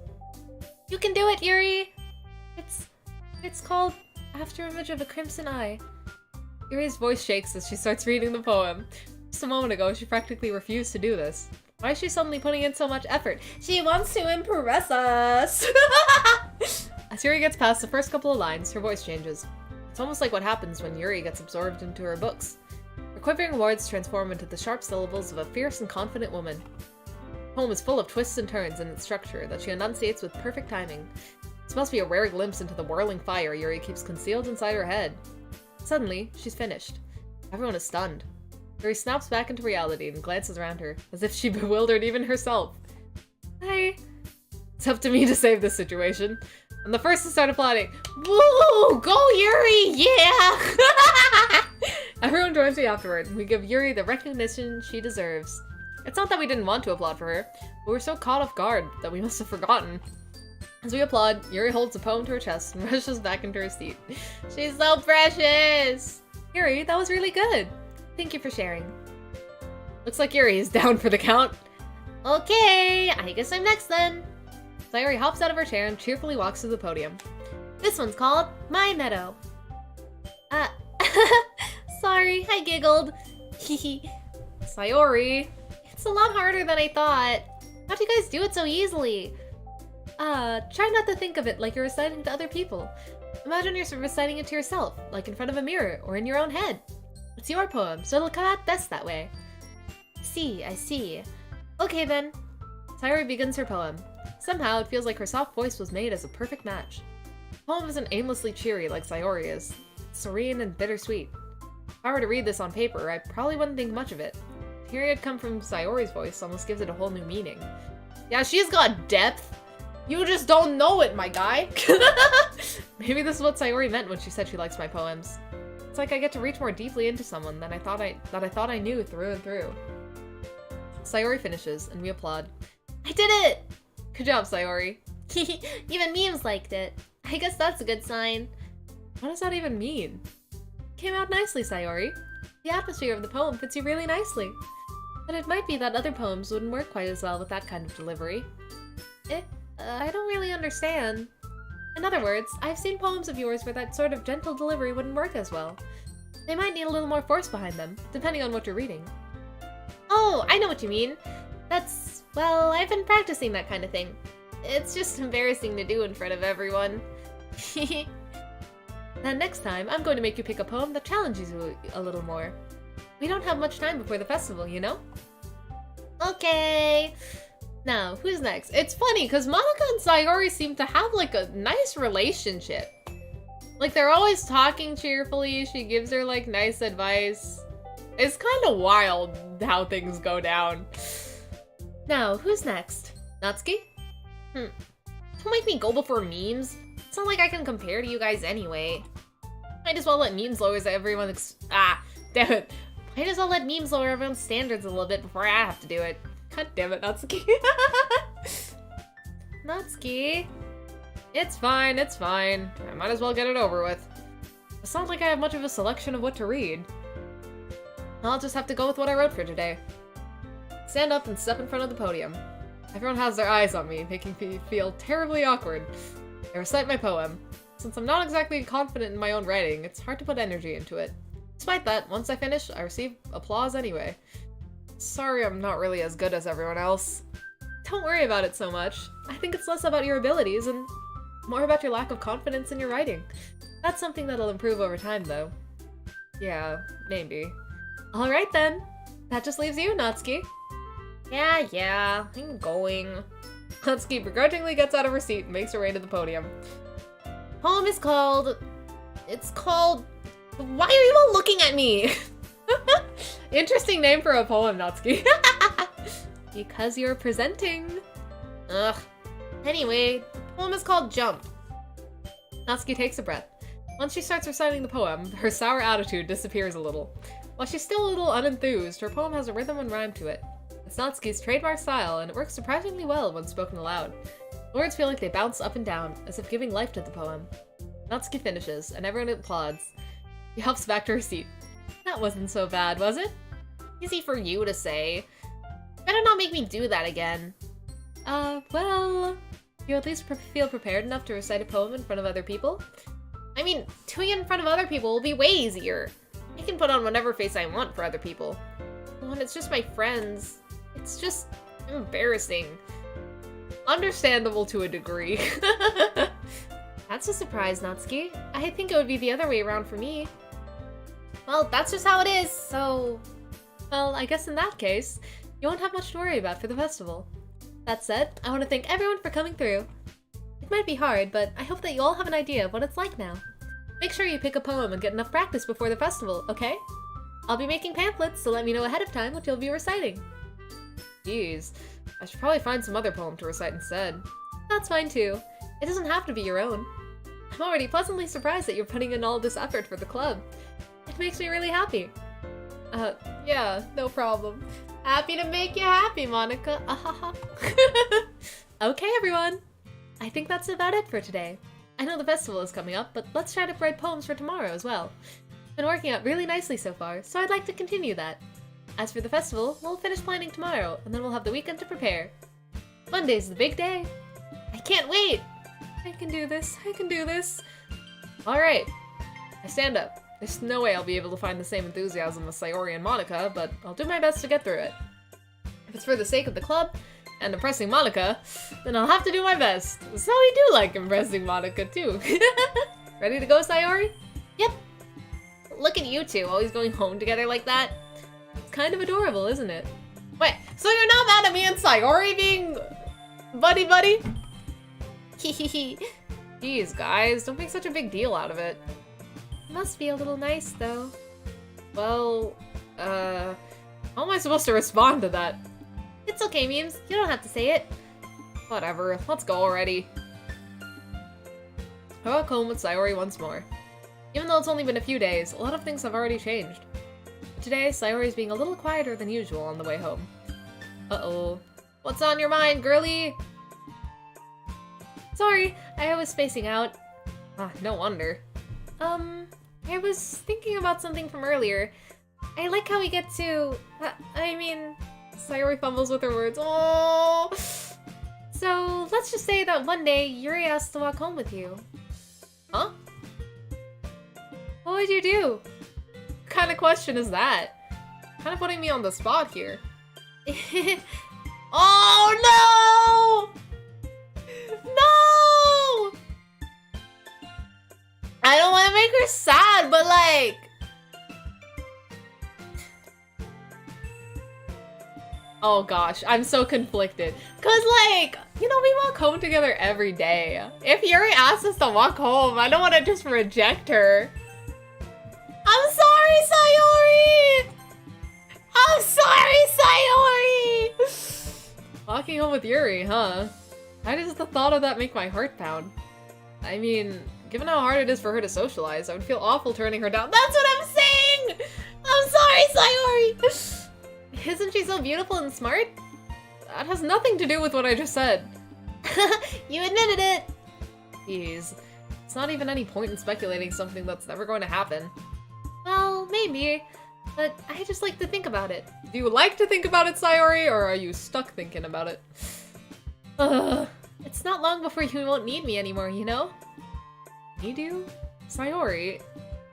You can do it, Yuri! It's called After Image of a Crimson Eye. Yuri's voice shakes as she starts reading the poem. Just a moment ago, she practically refused to do this. Why is she suddenly putting in so much effort? She wants to impress us! As Yuri gets past the first couple of lines, her voice changes. It's almost like what happens when Yuri gets absorbed into her books. Her quivering words transform into the sharp syllables of a fierce and confident woman. The poem is full of twists and turns in its structure that she enunciates with perfect timing. This must be a rare glimpse into the whirling fire Yuri keeps concealed inside her head. Suddenly, she's finished. Everyone is stunned. Yuri snaps back into reality and glances around her, as if she bewildered even herself. It's up to me to save this situation. I'm the first to start applauding. Woo! Go, Yuri! Yeah! Everyone joins me afterward, and we give Yuri the recognition she deserves. It's not that we didn't want to applaud for her, but we were so caught off guard that we must have forgotten. As we applaud, Yuri holds the poem to her chest and rushes back into her seat. She's so precious! Yuri, that was really good. Thank you for sharing. Looks like Yuri is down for the count. Okay, I guess I'm next then. Sayori hops out of her chair and cheerfully walks to the podium. This one's called My Meadow. Sorry, I giggled. Sayori. It's a lot harder than I thought. How'd you guys do it so easily? Try not to think of it like you're reciting to other people. Imagine you're reciting it to yourself, like in front of a mirror or in your own head. It's your poem, so it'll come out best that way. I see. Okay then. Sayori begins her poem. Somehow, it feels like her soft voice was made as a perfect match. The poem isn't aimlessly cheery like Sayori is. It's serene and bittersweet. If I were to read this on paper, I probably wouldn't think much of it. Hearing it come from Sayori's voice almost gives it a whole new meaning. Yeah, she's got depth. You just don't know it, my guy. Maybe this is what Sayori meant when she said she likes my poems. It's like I get to reach more deeply into someone than I thought I knew through and through. Sayori finishes, and we applaud. I did it! Good job, Sayori. Even memes liked it. I guess that's a good sign. What does that even mean? Came out nicely, Sayori. The atmosphere of the poem fits you really nicely. But it might be that other poems wouldn't work quite as well with that kind of delivery. I don't really understand. In other words, I've seen poems of yours where that sort of gentle delivery wouldn't work as well. They might need a little more force behind them, depending on what you're reading. Oh, I know what you mean. Well, I've been practicing that kind of thing. It's just embarrassing to do in front of everyone. Then next time, I'm going to make you pick a poem that challenges you a little more. We don't have much time before the festival, you know? Okay. Now, who's next? It's funny, because Monica and Sayori seem to have, like, a nice relationship. Like, they're always talking cheerfully, she gives her, like, nice advice. It's kind of wild how things go down. Now, who's next? Natsuki? Don't make me go before memes. It's not like I can compare to you guys anyway. Might as well let memes lower everyone's damn it. Might as well let memes lower everyone's standards a little bit before I have to do it. God damn it, Natsuki. Natsuki. It's fine, it's fine. I might as well get it over with. It's not like I have much of a selection of what to read. I'll just have to go with what I wrote for today. Stand up and step in front of the podium. Everyone has their eyes on me, making me feel terribly awkward. I recite my poem. Since I'm not exactly confident in my own writing, it's hard to put energy into it. Despite that, once I finish, I receive applause anyway. Sorry I'm not really as good as everyone else. Don't worry about it so much. I think it's less about your abilities and more about your lack of confidence in your writing. That's something that'll improve over time, though. Yeah, maybe. Alright then. That just leaves you, Natsuki. Yeah, I'm going. Natsuki begrudgingly gets out of her seat and makes her way to the podium. Poem is called... Why are you all looking at me? Interesting name for a poem, Natsuki. Because you're presenting. Ugh. Anyway, the poem is called Jump. Natsuki takes a breath. Once she starts reciting the poem, her sour attitude disappears a little. While she's still a little unenthused, her poem has a rhythm and rhyme to it. It's Natsuki's trademark style, and it works surprisingly well when spoken aloud. The words feel like they bounce up and down, as if giving life to the poem. Natsuki finishes, and everyone applauds. She hops back to her seat. That wasn't so bad, was it? Easy for you to say. Better not make me do that again. Well... You at least feel prepared enough to recite a poem in front of other people? I mean, doing it in front of other people will be way easier. I can put on whatever face I want for other people. But when it's just my friends, it's just embarrassing. Understandable to a degree. That's a surprise, Natsuki. I think it would be the other way around for me. Well, that's just how it is, so... Well, I guess in that case, you won't have much to worry about for the festival. That said, I want to thank everyone for coming through. It might be hard, but I hope that you all have an idea of what it's like now. Make sure you pick a poem and get enough practice before the festival, okay? I'll be making pamphlets, so let me know ahead of time what you'll be reciting. Jeez, I should probably find some other poem to recite instead. That's fine too. It doesn't have to be your own. I'm already pleasantly surprised that you're putting in all this effort for the club. It makes me really happy. Yeah, no problem. Happy to make you happy, Monica. Okay, everyone. I think that's about it for today. I know the festival is coming up, but let's try to write poems for tomorrow as well. It's been working out really nicely so far, so I'd like to continue that. As for the festival, we'll finish planning tomorrow, and then we'll have the weekend to prepare. Monday's the big day. I can't wait. I can do this. I can do this. Alright. I stand up. There's no way I'll be able to find the same enthusiasm as Sayori and Monica, but I'll do my best to get through it. If it's for the sake of the club, and impressing Monica, then I'll have to do my best. So we do like impressing Monica, too. Ready to go, Sayori? Yep. Look at you two, always going home together like that. It's kind of adorable, isn't it? Wait, so you're not mad at me and Sayori being buddy-buddy? Hehehe. Jeez, guys, don't make such a big deal out of it. Must be a little nice, though. Well, how am I supposed to respond to that? It's okay, Memes. You don't have to say it. Whatever. Let's go already. I walk home with Sayori once more. Even though it's only been a few days, a lot of things have already changed. Today, Sayori's being a little quieter than usual on the way home. Uh-oh. What's on your mind, girly? Sorry, I was spacing out. Ah, no wonder. I was thinking about something from earlier. I like how we get to... I mean... Sayori fumbles with her words. Oh. So, let's just say that one day, Yuri asks to walk home with you. Huh? What would you do? What kind of question is that? Kind of putting me on the spot here. Oh, no! No! I don't want to make her sad, but like... Oh gosh, I'm so conflicted. Cause like, you know, we walk home together every day. If Yuri asks us to walk home, I don't want to just reject her. I'm sorry, Sayori! I'm sorry, Sayori! Walking home with Yuri, huh? Why does the thought of that make my heart pound? I mean, given how hard it is for her to socialize, I would feel awful turning her down. That's what I'm saying! I'm sorry, Sayori! Isn't she so beautiful and smart? That has nothing to do with what I just said. You admitted it! Jeez. It's not even any point in speculating something that's never going to happen. Well, maybe. But I just like to think about it. Do you like to think about it, Sayori, or are you stuck thinking about it? Ugh. It's not long before you won't need me anymore, you know? Need you? Sayori,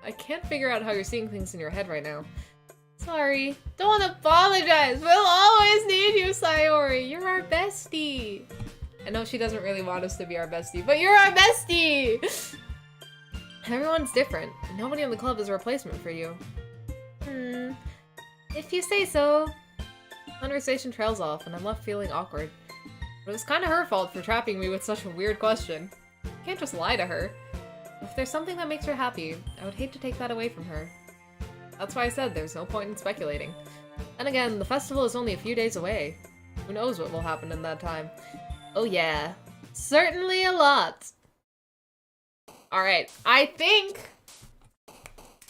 I can't figure out how you're seeing things in your head right now. Sorry. Don't apologize. We'll always need you, Sayori. You're our bestie. I know she doesn't really want us to be our bestie, but you're our bestie! Everyone's different. Nobody in the club is a replacement for you. If you say so. Conversation trails off, and I'm left feeling awkward. But it was kind of her fault for trapping me with such a weird question. I can't just lie to her. If there's something that makes her happy, I would hate to take that away from her. That's why I said there's no point in speculating. And again, the festival is only a few days away. Who knows what will happen in that time? Oh yeah, certainly a lot. Alright, I think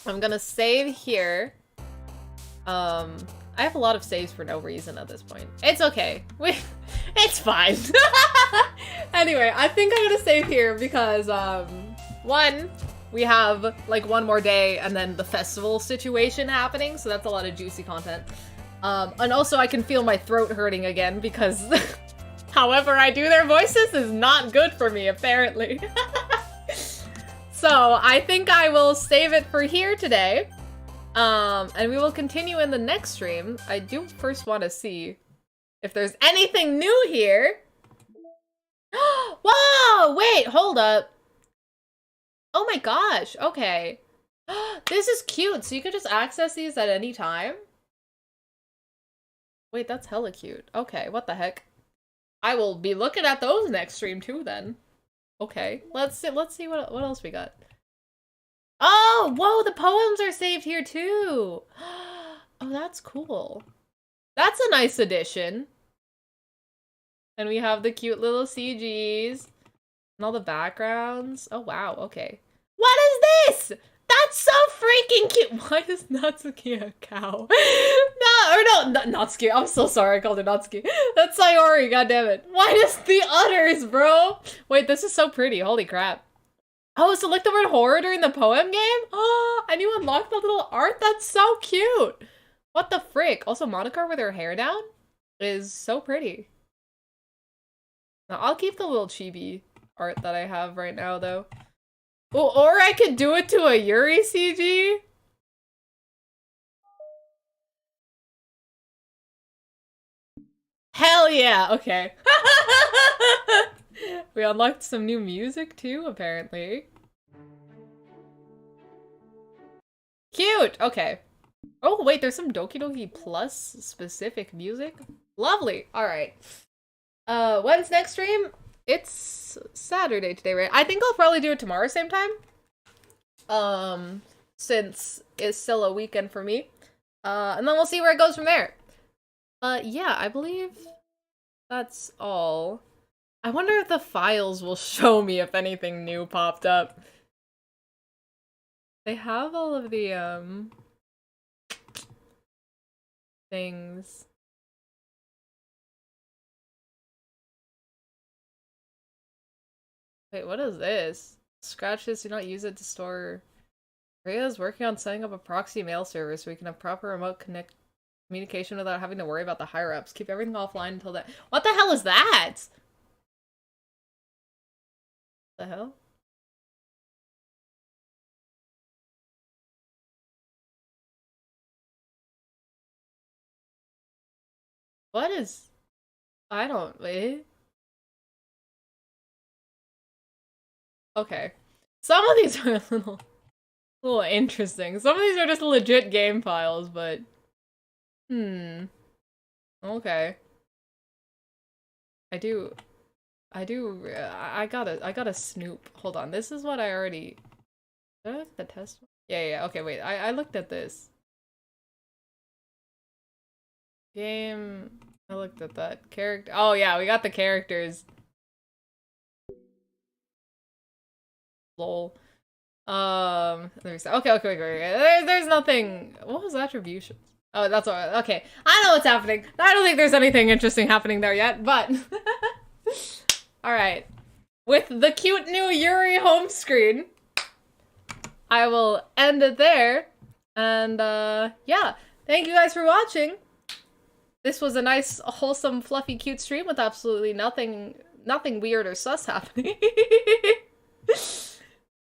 I'm gonna save here. I have a lot of saves for no reason at this point. It's okay. It's fine. Anyway, I think I'm gonna save here because, one, we have like one more day and then the festival situation happening, so that's a lot of juicy content. And also I can feel my throat hurting again because however I do their voices is not good for me, apparently. So I think I will save it for here today. And we will continue in the next stream. I do first want to see if there's anything new here. Whoa, wait, hold up. Oh my gosh, okay. This is cute, so you could just access these at any time? Wait, that's hella cute. Okay, what the heck? I will be looking at those next stream too then. Okay, let's see what else we got. Oh, whoa, the poems are saved here too. Oh, that's cool. That's a nice addition. And we have the cute little CGs and all the backgrounds. Oh, wow, okay. What is this? That's so freaking cute. Why is Natsuki a cow? No, Natsuki. I'm so sorry I called her Natsuki. That's Sayori, goddammit. Why does the udders, bro? Wait, this is so pretty. Holy crap. Oh, so like the word horror during the poem game? Oh, and you unlocked the little art? That's so cute. What the frick? Also, Monica with her hair down is so pretty. Now, I'll keep the little chibi art that I have right now, though. Oh, or I could do it to a Yuri CG. Hell yeah, okay. We unlocked some new music too, apparently. Cute, okay. Oh wait, there's some Doki Doki Plus specific music. Lovely, alright. When's next stream? It's Saturday today, right? I think I'll probably do it tomorrow same time. Since it's still a weekend for me. And then we'll see where it goes from there. Yeah, I believe that's all. I wonder if the files will show me if anything new popped up. They have all of the, things. Wait, what is this? Scratch this, do not use it to store Rhea's working on setting up a proxy mail server so we can have proper remote communication without having to worry about the higher-ups. Keep everything offline until then. What the hell is that? The hell? What is... I don't... Wait. Okay. Some of these are a little interesting. Some of these are just legit game files, but... Okay. I gotta snoop. Hold on, this is what I already... Did I look at the test? Yeah, okay, wait, I looked at this. Game... I looked at that. Character... Oh yeah, we got the characters. Lol. There's... Okay, there's nothing... What was attributions? Oh, that's all right. Okay, I know what's happening. I don't think there's anything interesting happening there yet, but... Alright. With the cute new Yuri home screen, I will end it there. And, yeah. Thank you guys for watching. This was a nice, wholesome, fluffy, cute stream with absolutely nothing weird or sus happening.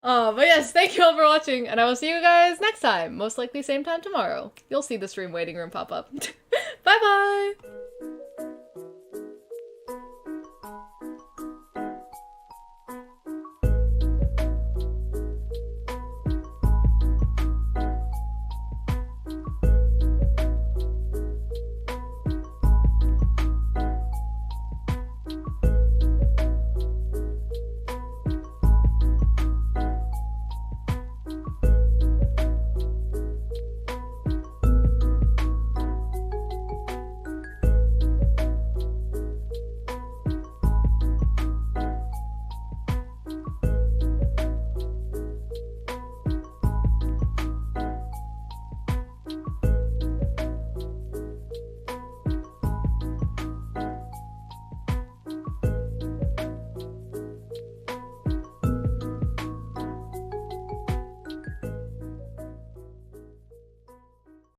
But yes, thank you all for watching, and I will see you guys next time. Most likely same time tomorrow. You'll see the stream waiting room pop up. Bye-bye!